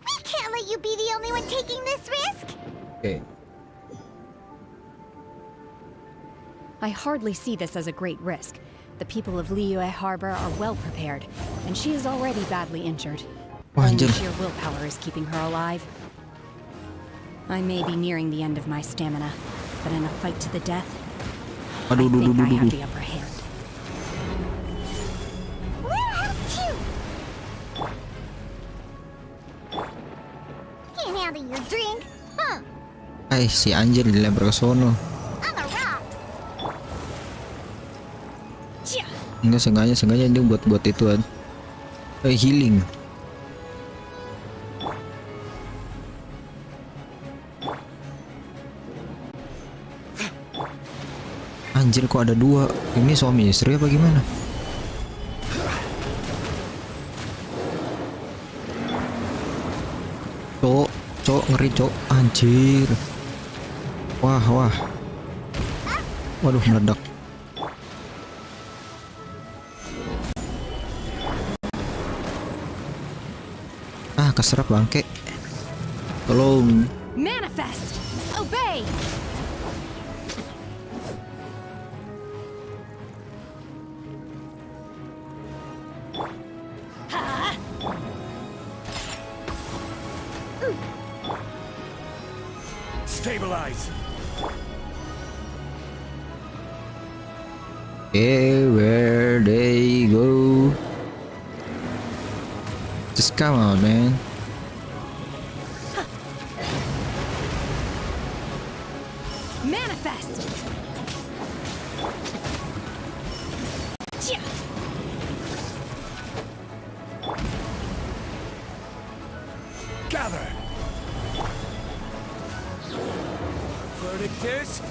We can't let you be the only one taking this risk. Okay. I hardly see this as a great risk. The people of Liyue Harbor are well prepared, and she is already badly injured. Only sheer willpower is keeping her alive. I may be nearing the end of my stamina, but in a fight to the death, I think I have the upper hand. We'll help too. Can't handle your drink, huh? Si anjir dilempar ke sono. I'm a rock. Enggak, sengaja dia buat ituan. Healing. Anjir, kok ada dua? Ini suami istri apa gimana? Cok, ngeri cok. Anjir. Wah. Waduh, meledak. Keserap bangke. Tolong. Manifest. Obey. Stabilize. Okay, where they go? Just come on, man. Manifest. Gather.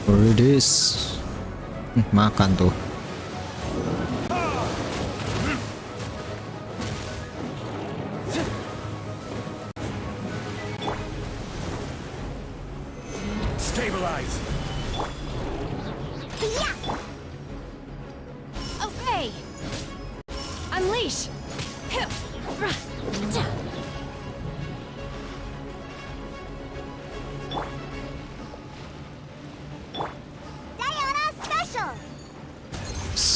Verdict is. Makan tuh. Stabilize. Obey. Unleash.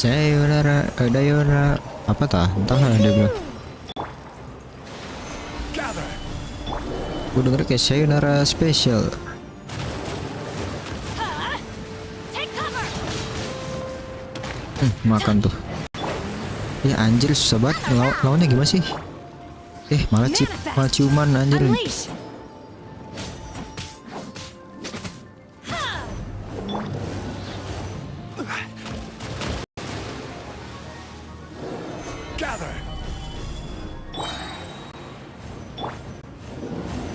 Sayonara, apa tah? Entahlah dia bilang. Gue denger kayak sayonara special. Makan tuh. Ya anjir, susah banget lawannya gimana sih? Malah ciuman anjir.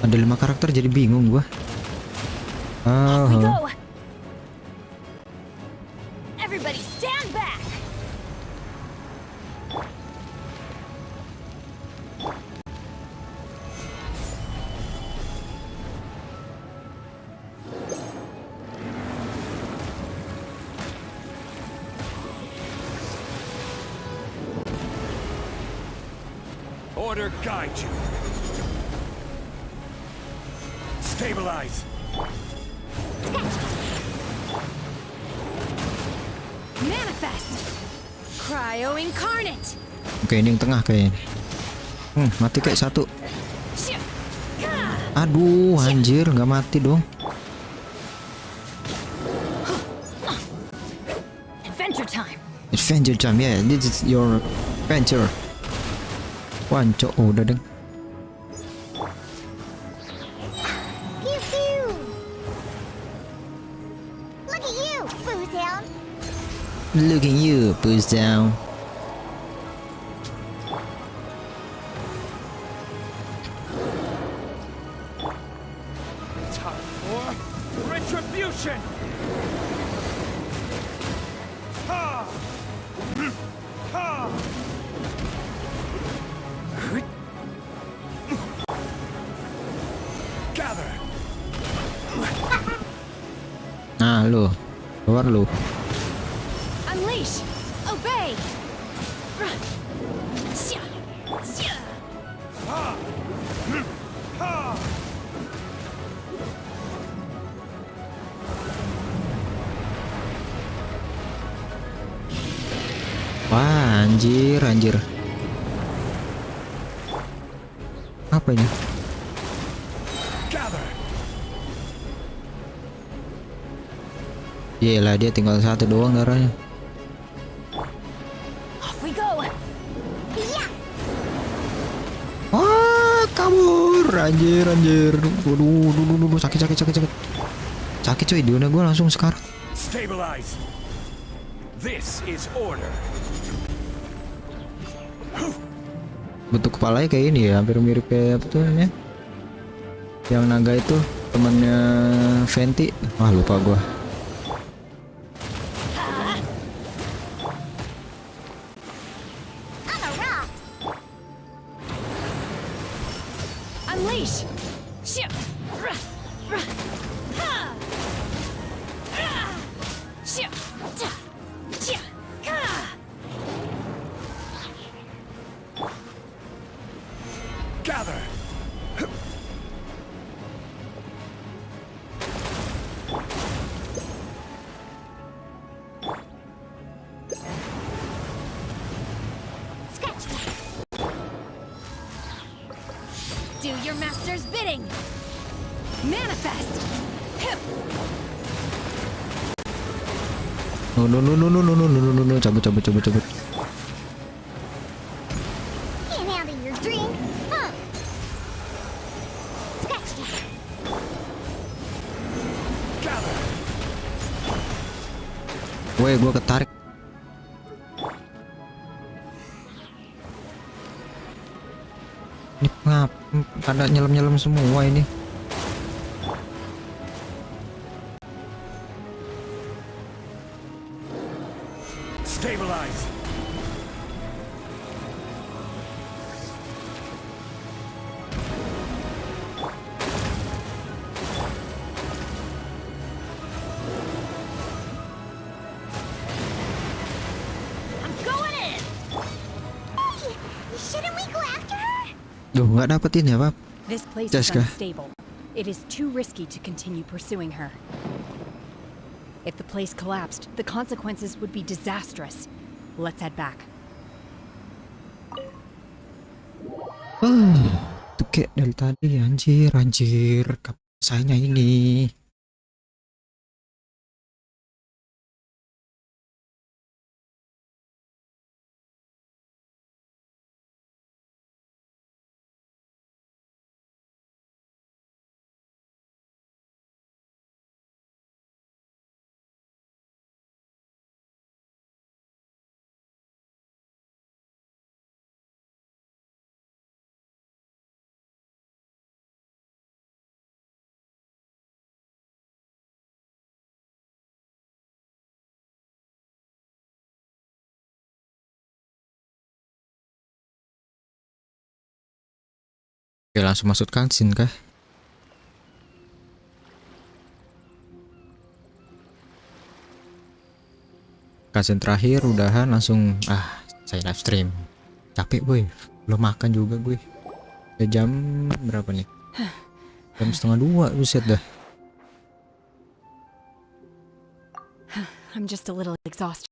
Ada 5 karakter jadi bingung gua. Everybody stand back. Order guide you. Stabilize. Manifest. Cryo incarnate. Oke, ini yang tengah kayaknya. Mati kayak satu. Aduh, anjir, nggak mati dong. Adventure time. Adventure time, yeah. This is your adventure. Wancok, udah deng. Look at you, boost down. Time for retribution. Ha! Ha! Gather. Nah, lu. Keluar lu. Unleash. Obey. Anjir. Apa ini? Yelah, dia tinggal satu doang darahnya. Off we go. Wah, kabur. Anjir. Waduh, sakit. Sakit coy, diuna gue langsung sekarang. Stabilize. This is order. Bentuk kepalanya kayak ini ya, hampir mirip kayak apa tuh namanya? Yang naga itu temannya Venti. Wah, lupa gua. Unleash. Gather. Do your master's bidding. Manifest. No, cabut. Can't handle your drink, huh? Scratch that. Woi, gua ketarik. Ini ngap, pada nyelam semua ini. Stabilize. I'm going in. Hey, shouldn't we go after her? Duh, nggak dapetin ya, Pap. This place Jessica. is unstable. It is too risky to continue pursuing her. If the place collapsed, the consequences would be disastrous. Let's head back. Tuh kayak dari tadi anjir. Sayangnya ini. Oke, langsung masuk cutscene kah? Cutscene terakhir udahan langsung saya live stream. Capek boy, belum makan juga gue. Udah jam berapa nih? Jam 1:30, buset dah. I'm just a little exhausted.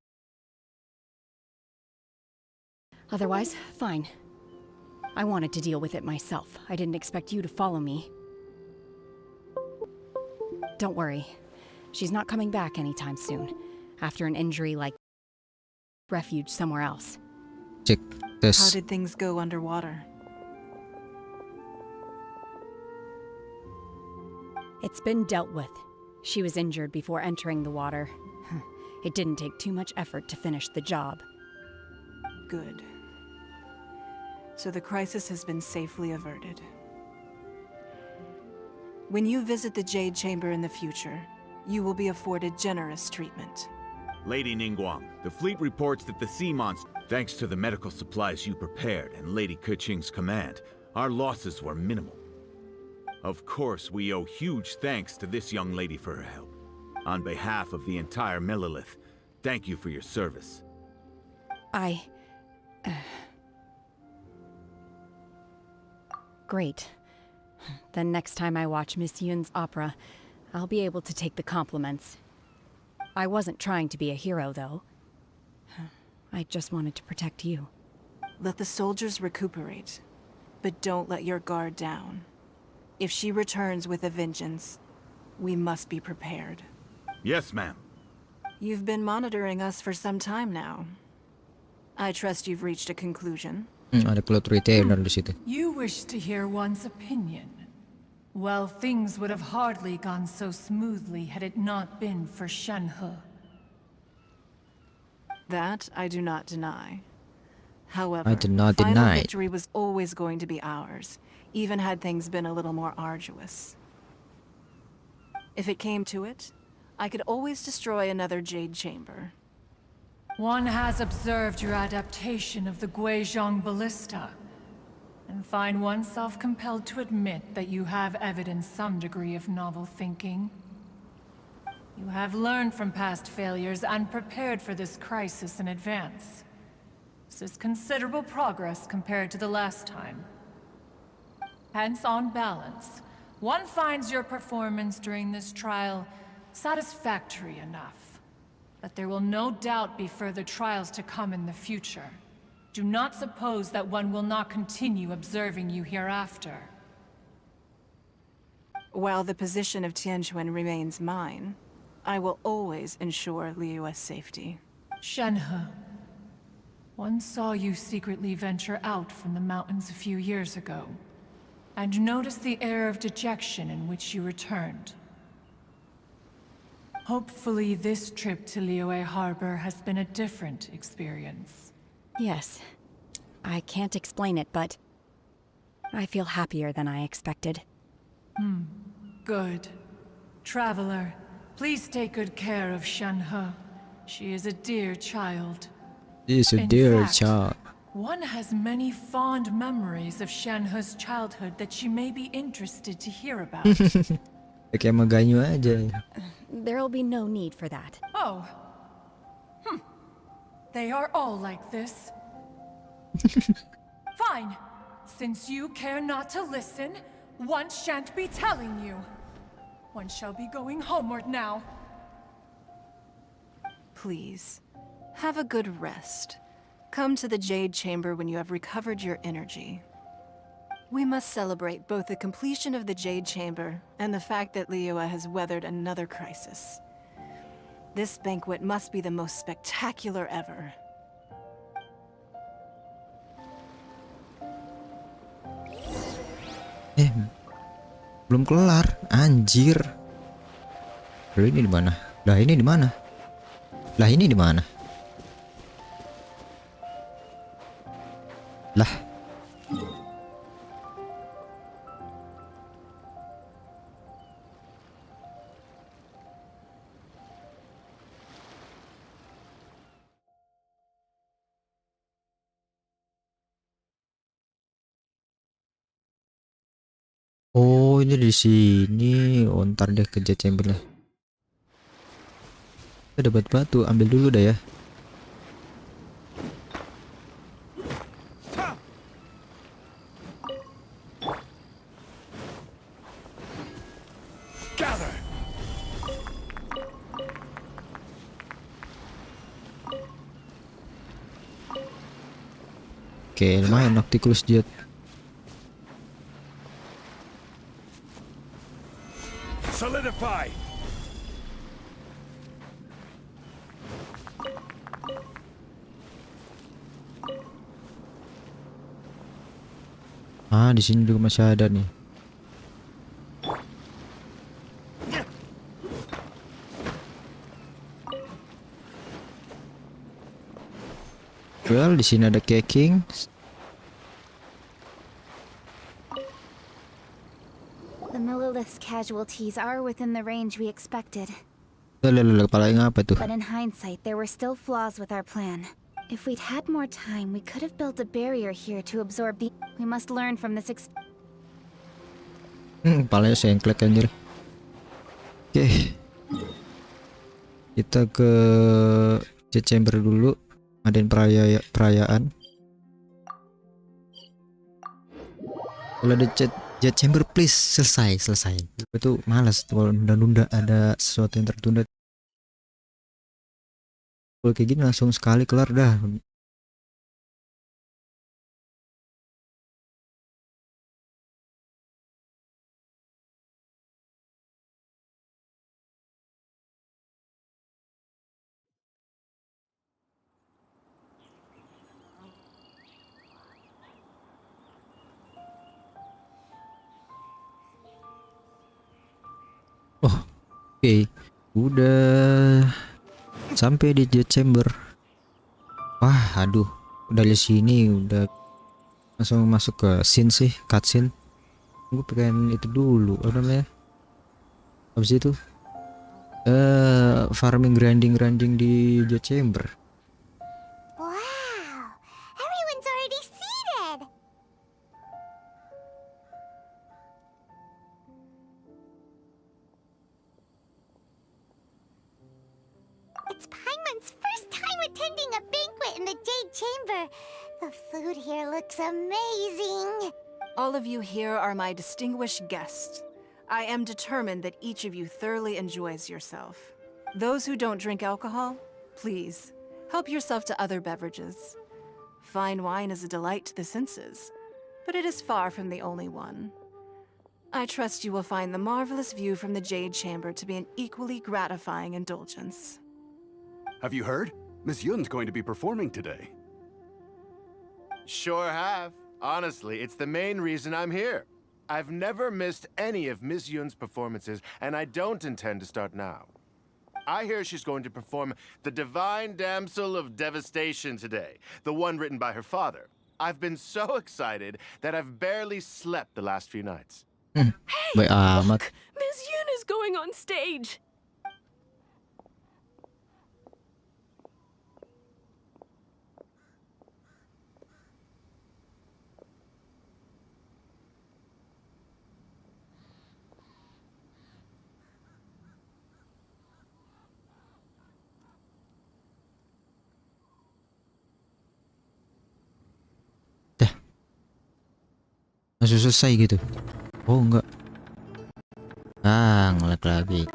Otherwise, fine. I wanted to deal with it myself. I didn't expect you to follow me. Don't worry. She's not coming back anytime soon. After an injury like refuge somewhere else. Cek tes. How did things go underwater? It's been dealt with. She was injured before entering the water. It didn't take too much effort to finish the job. Good. So the crisis has been safely averted. When you visit the Jade Chamber in the future, you will be afforded generous treatment. Lady Ningguang, the fleet reports that the sea monster, thanks to the medical supplies you prepared and Lady Keqing's command, our losses were minimal. Of course, we owe huge thanks to this young lady for her help. On behalf of the entire Millelith, thank you for your service. Great. Then next time I watch Miss Yun's opera, I'll be able to take the compliments. I wasn't trying to be a hero, though. I just wanted to protect you. Let the soldiers recuperate, but don't let your guard down. If she returns with a vengeance, we must be prepared. Yes, ma'am. You've been monitoring us for some time now. I trust you've reached a conclusion. Ada plot retainer di situ. You wish to hear one's opinion. Well, things would have hardly gone so smoothly had it not been for Shenhe. That I do not deny. However, I do not final deny. victory was always going to be ours, even had things been a little more arduous. If it came to it, I could always destroy another Jade Chamber. One has observed your adaptation of the Guizhong ballista, and find oneself compelled to admit that you have evidenced some degree of novel thinking. You have learned from past failures and prepared for this crisis in advance. This is considerable progress compared to the last time. Hence, on balance, one finds your performance during this trial satisfactory enough. But there will no doubt be further trials to come in the future. Do not suppose that one will not continue observing you hereafter. While the position of Tianquan remains mine, I will always ensure Liyue's safety. Shenhe, one saw you secretly venture out from the mountains a few years ago, and noticed the air of dejection in which you returned. Hopefully this trip to Liyue Harbor has been a different experience. Yes. I can't explain it, but I feel happier than I expected. Good. Traveler, please take good care of Shenhe. She is a dear child. Is a In dear fact, child. One has many fond memories of Shenhe's childhood that she may be interested to hear about. Kayak Maganyu aja. There'll be no need for that. Oh. They are all like this. Fine. Since you care not to listen, one shan't be telling you. One shall be going homeward now. Please, have a good rest. Come to the Jade Chamber when you have recovered your energy. We must celebrate both the completion of the Jade Chamber and the fact that Liyue has weathered another crisis. This banquet must be the most spectacular ever. Belum kelar, anjir. Lalu ini di mana? Lah ini di mana? Lah ini di mana? Lah. Oh, ini di sini. Oh, ntar deh ke jet chambernya. Kita dapat batu, ambil dulu dah ya. Oke, lumayan Nocticulus jet. Solidify. Ah, di sini juga masih ada nih. Well, di sini ada caking. The Millilith's casualties are within the range we expected. Lalu kepala yang apa tuh? But in hindsight, there were still flaws with our plan. If we'd had more time, we could have built a barrier here to absorb the... We must learn from this Kepalanya sengklek anjir. Oke. Kita ke jet chamber dulu. Adain perayaan. Kalau ada jet chamber please selesai. Itu malas kalau nunda-nunda ada sesuatu yang tertunda. Kalau kayak gini langsung sekali kelar dah. Oke, udah sampai di jet chamber. Wah, aduh, udah di sini udah langsung masuk ke scene sih, cutscene. Gue pengen itu dulu, apa namanya? Habis itu farming grinding di jet chamber. Wow! Everyone's already seated! It's Paimon's first time attending a banquet in the Jade Chamber. The food here looks amazing. All of you here are my distinguished guests. I am determined that each of you thoroughly enjoys yourself. Those who don't drink alcohol, please, help yourself to other beverages. Fine wine is a delight to the senses, but it is far from the only one. I trust you will find the marvelous view from the Jade Chamber to be an equally gratifying indulgence. Have you heard? Miss Yun's going to be performing today. Sure have. Honestly, it's the main reason I'm here. I've never missed any of Miss Yun's performances, and I don't intend to start now. I hear she's going to perform The Divine Damsel of Devastation today, the one written by her father. I've been so excited that I've barely slept the last few nights. Baik amat. Miss Yun is going on stage! Langsung selesai gitu. Oh enggak. Ah, ngelag lagi.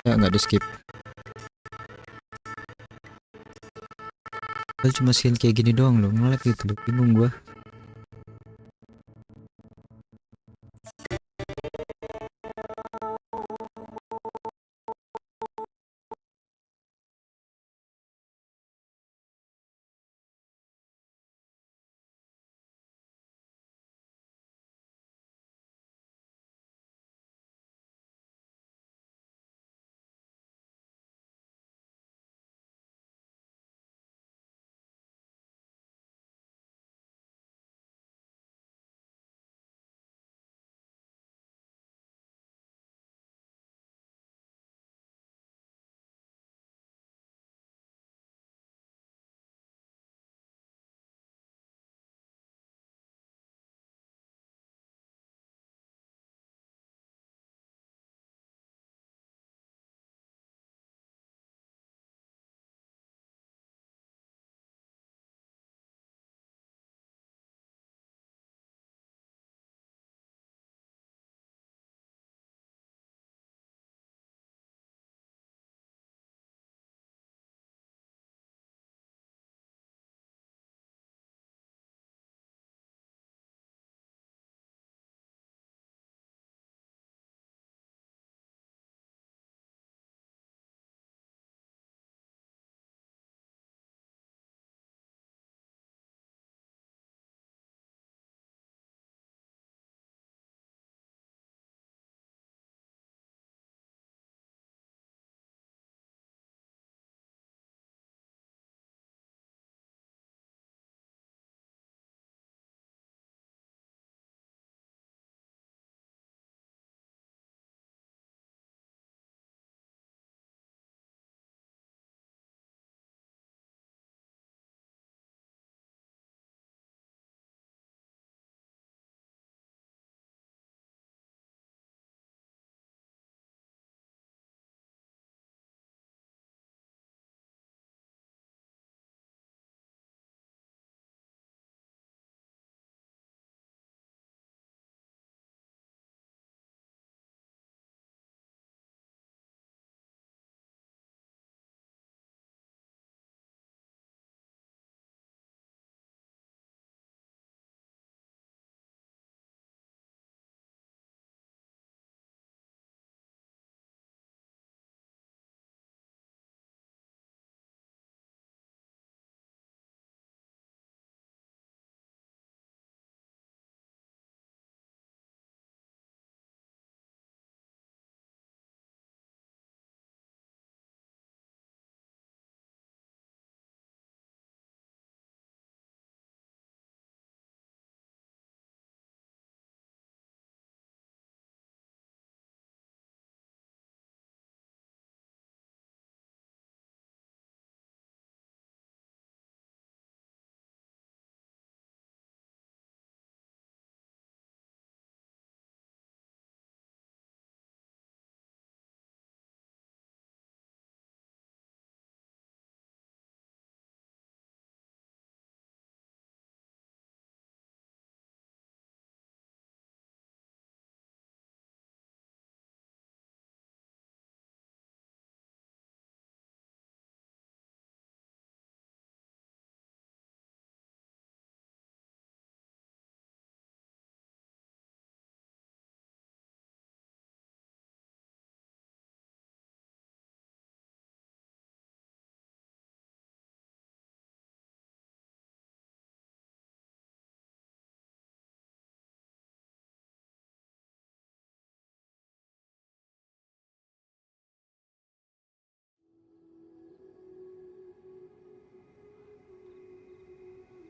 Ya nggak di skip. Padahal cuma skin kayak gini doang loh, ngelag gitu loh, bingung gua.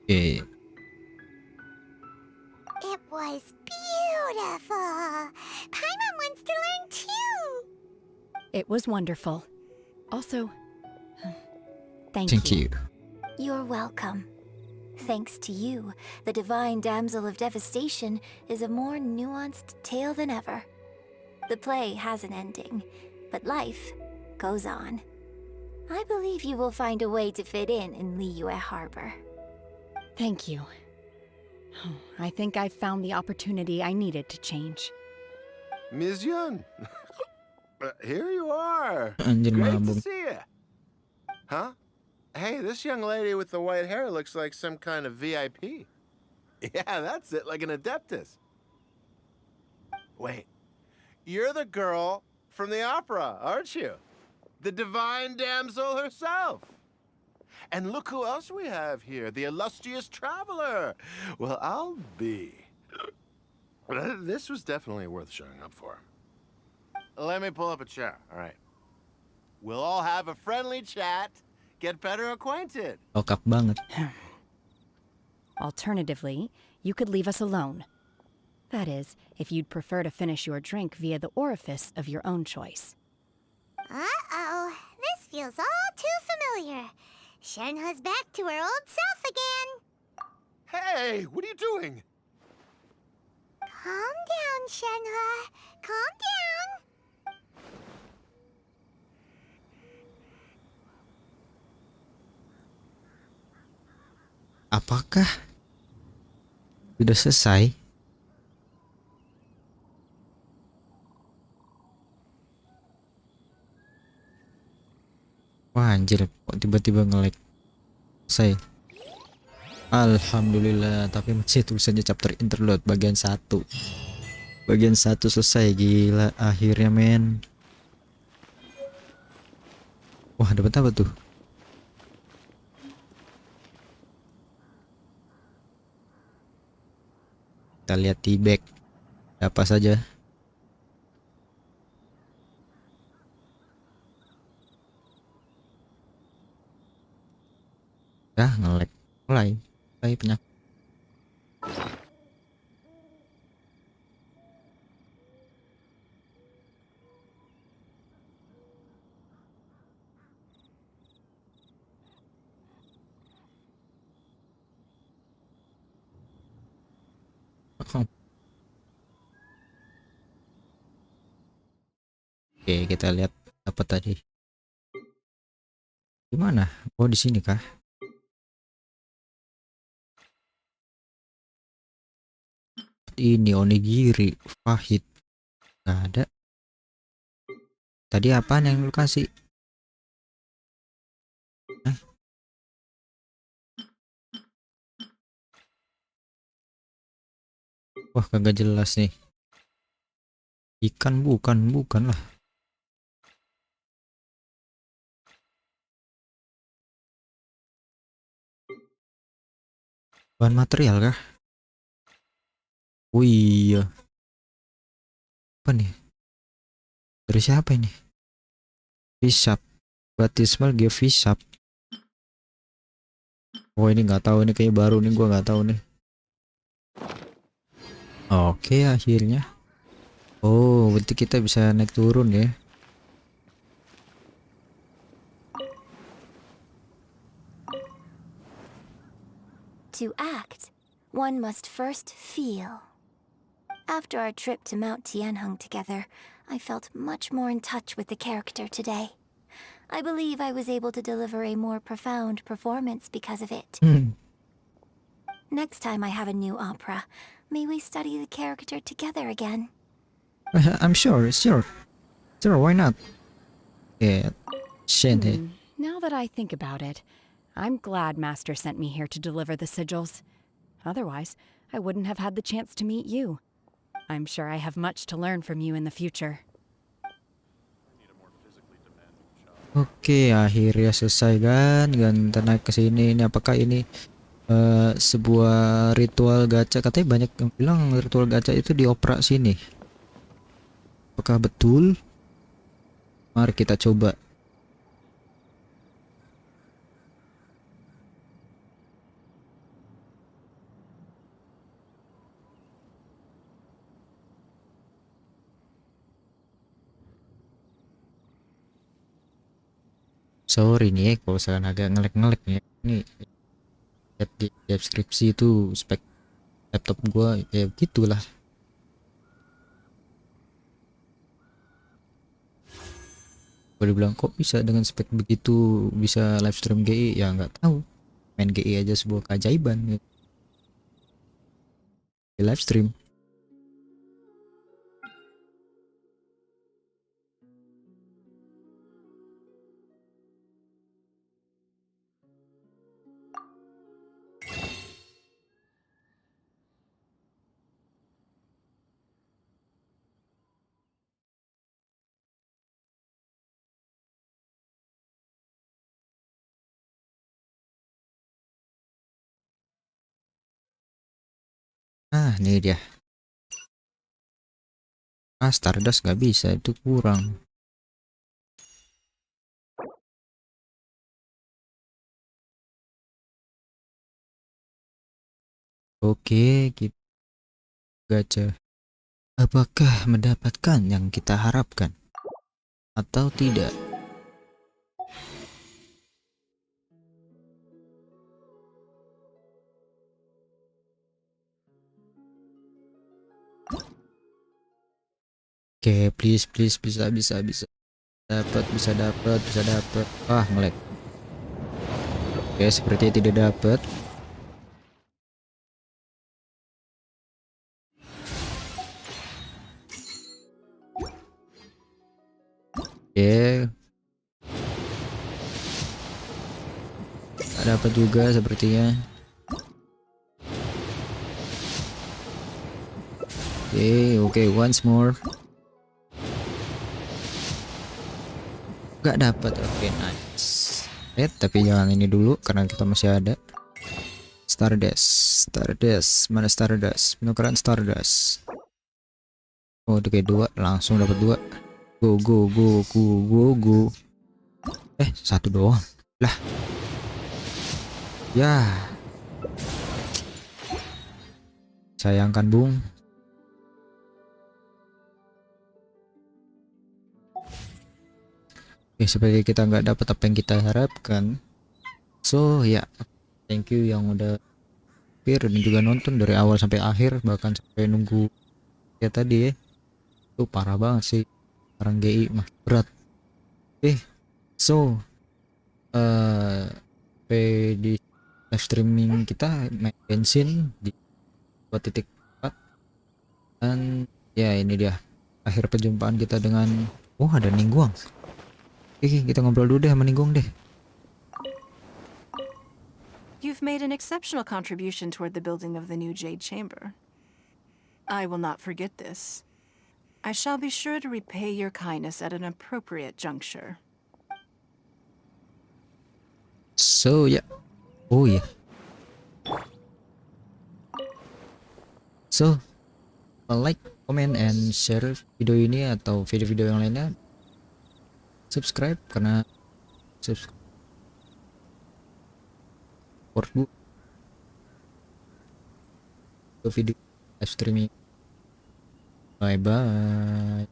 Oke. It was beautiful. Paimon wants to learn too. It was wonderful. Also, thank Thank you. You're welcome. Thanks to you, the Divine Damsel of Devastation is a more nuanced tale than ever. The play has an ending, but life goes on. I believe you will find a way to fit in Liyue Harbor. Thank you. I think I've found the opportunity I needed to change. Ms. Yun, here you are. Anjir Great to mabuk. see you. Huh? Hey, this young lady with the white hair looks like some kind of VIP. Yeah, that's it, like an adeptus. Wait, you're the girl from the opera, aren't you? The divine damsel herself. And look who else we have here, the illustrious traveler. Well, I'll be. This was definitely worth showing up for. Let me pull up a chair, all right. We'll all have a friendly chat, get better acquainted. Lokap banget. Alternatively, you could leave us alone. That is, if you'd prefer to finish your drink via the orifice of your own choice. Uh-oh, this feels all too familiar. Shenhe's back to her old self again. Hey, what are you doing? Calm down, Shenhe. Calm down. Apakah sudah selesai? Wah anjir, kok tiba-tiba nge-lag. Selesai. Alhamdulillah, tapi masih tulisannya chapter interlude bagian 1. Bagian 1 selesai, gila akhirnya men. Wah, dapat apa tuh? Kita lihat di back. Apa saja? Nge-lag. Mulai penyakit. Oke, kita lihat apa tadi. Gimana? Oh, di sini kah? Ini onigiri, pahit. Nggak ada. Tadi apaan yang lu kasih? Hah? Wah, kagak jelas nih. Ikan bukan lah. Bahan material kah? Oh iya. Apa nih? Dari siapa ini? Fisap. Baptismal give Fisap. Oh ini nggak tahu, ini kayak baru nih, gua nggak tahu nih. Oke akhirnya. Oh berarti kita bisa naik turun ya. To act, one must first feel. After our trip to Mount Tianheng together, I felt much more in touch with the character today. I believe I was able to deliver a more profound performance because of it. Next time I have a new opera, may we study the character together again? I'm sure. Sure, why not? Yeah, shenhe. Now that I think about it, I'm glad Master sent me here to deliver the sigils. Otherwise, I wouldn't have had the chance to meet you. I'm sure I have much to learn from you in the future. Oke, akhirnya selesai kan. Kita naik ke sini. Ini apakah ini sebuah ritual gacha? Katanya banyak yang bilang ritual gacha itu di opera sini. Apakah betul? Mari kita coba. Sorry nih ya kalau misalkan agak ngelek-ngelek ya. Ini lihat di deskripsi itu spek laptop gua ya begitulah. Boleh bilang kok bisa dengan spek begitu bisa live stream GI, ya nggak tahu. Main GI aja sebuah keajaiban gitu. Di live stream. Ah, ini dia. Ah, Stardust nggak bisa, itu kurang. Oke, kita gacha. Apakah mendapatkan yang kita harapkan atau tidak? Oke, please bisa dapat, bisa dapat. Ah, ngelag. Oke, sepertinya tidak dapat. Oke, nggak dapat juga sepertinya. Oke, once more. Nggak dapat. Oke, nice. Tapi jangan ini dulu karena kita masih ada. Stardust, mana Stardust? Penukaran Stardust. Oh, udah kayak 2, langsung dapat 2. Go. Satu doang. Lah. Ya. Sayangkan, Bung. Sebagai kita nggak dapat apa yang kita harapkan. So, ya. Thank you yang udah dan juga nonton dari awal sampai akhir, bahkan sampai nunggu ya tadi ya. Itu parah banget sih. Orang GI mah berat. So di live streaming kita main Genshin di 2.4, dan ya ini dia akhir perjumpaan kita dengan ada Ningguang. Kita ngobrol dulu deh sama Ningguang deh. You've made an exceptional contribution toward the building of the new Jade Chamber. I will not forget this. I shall be sure to repay your kindness at an appropriate juncture. So ya, so like, comment, and share video ini atau video-video yang lainnya. Subscribe karena support gue video live streaming. Bye bye.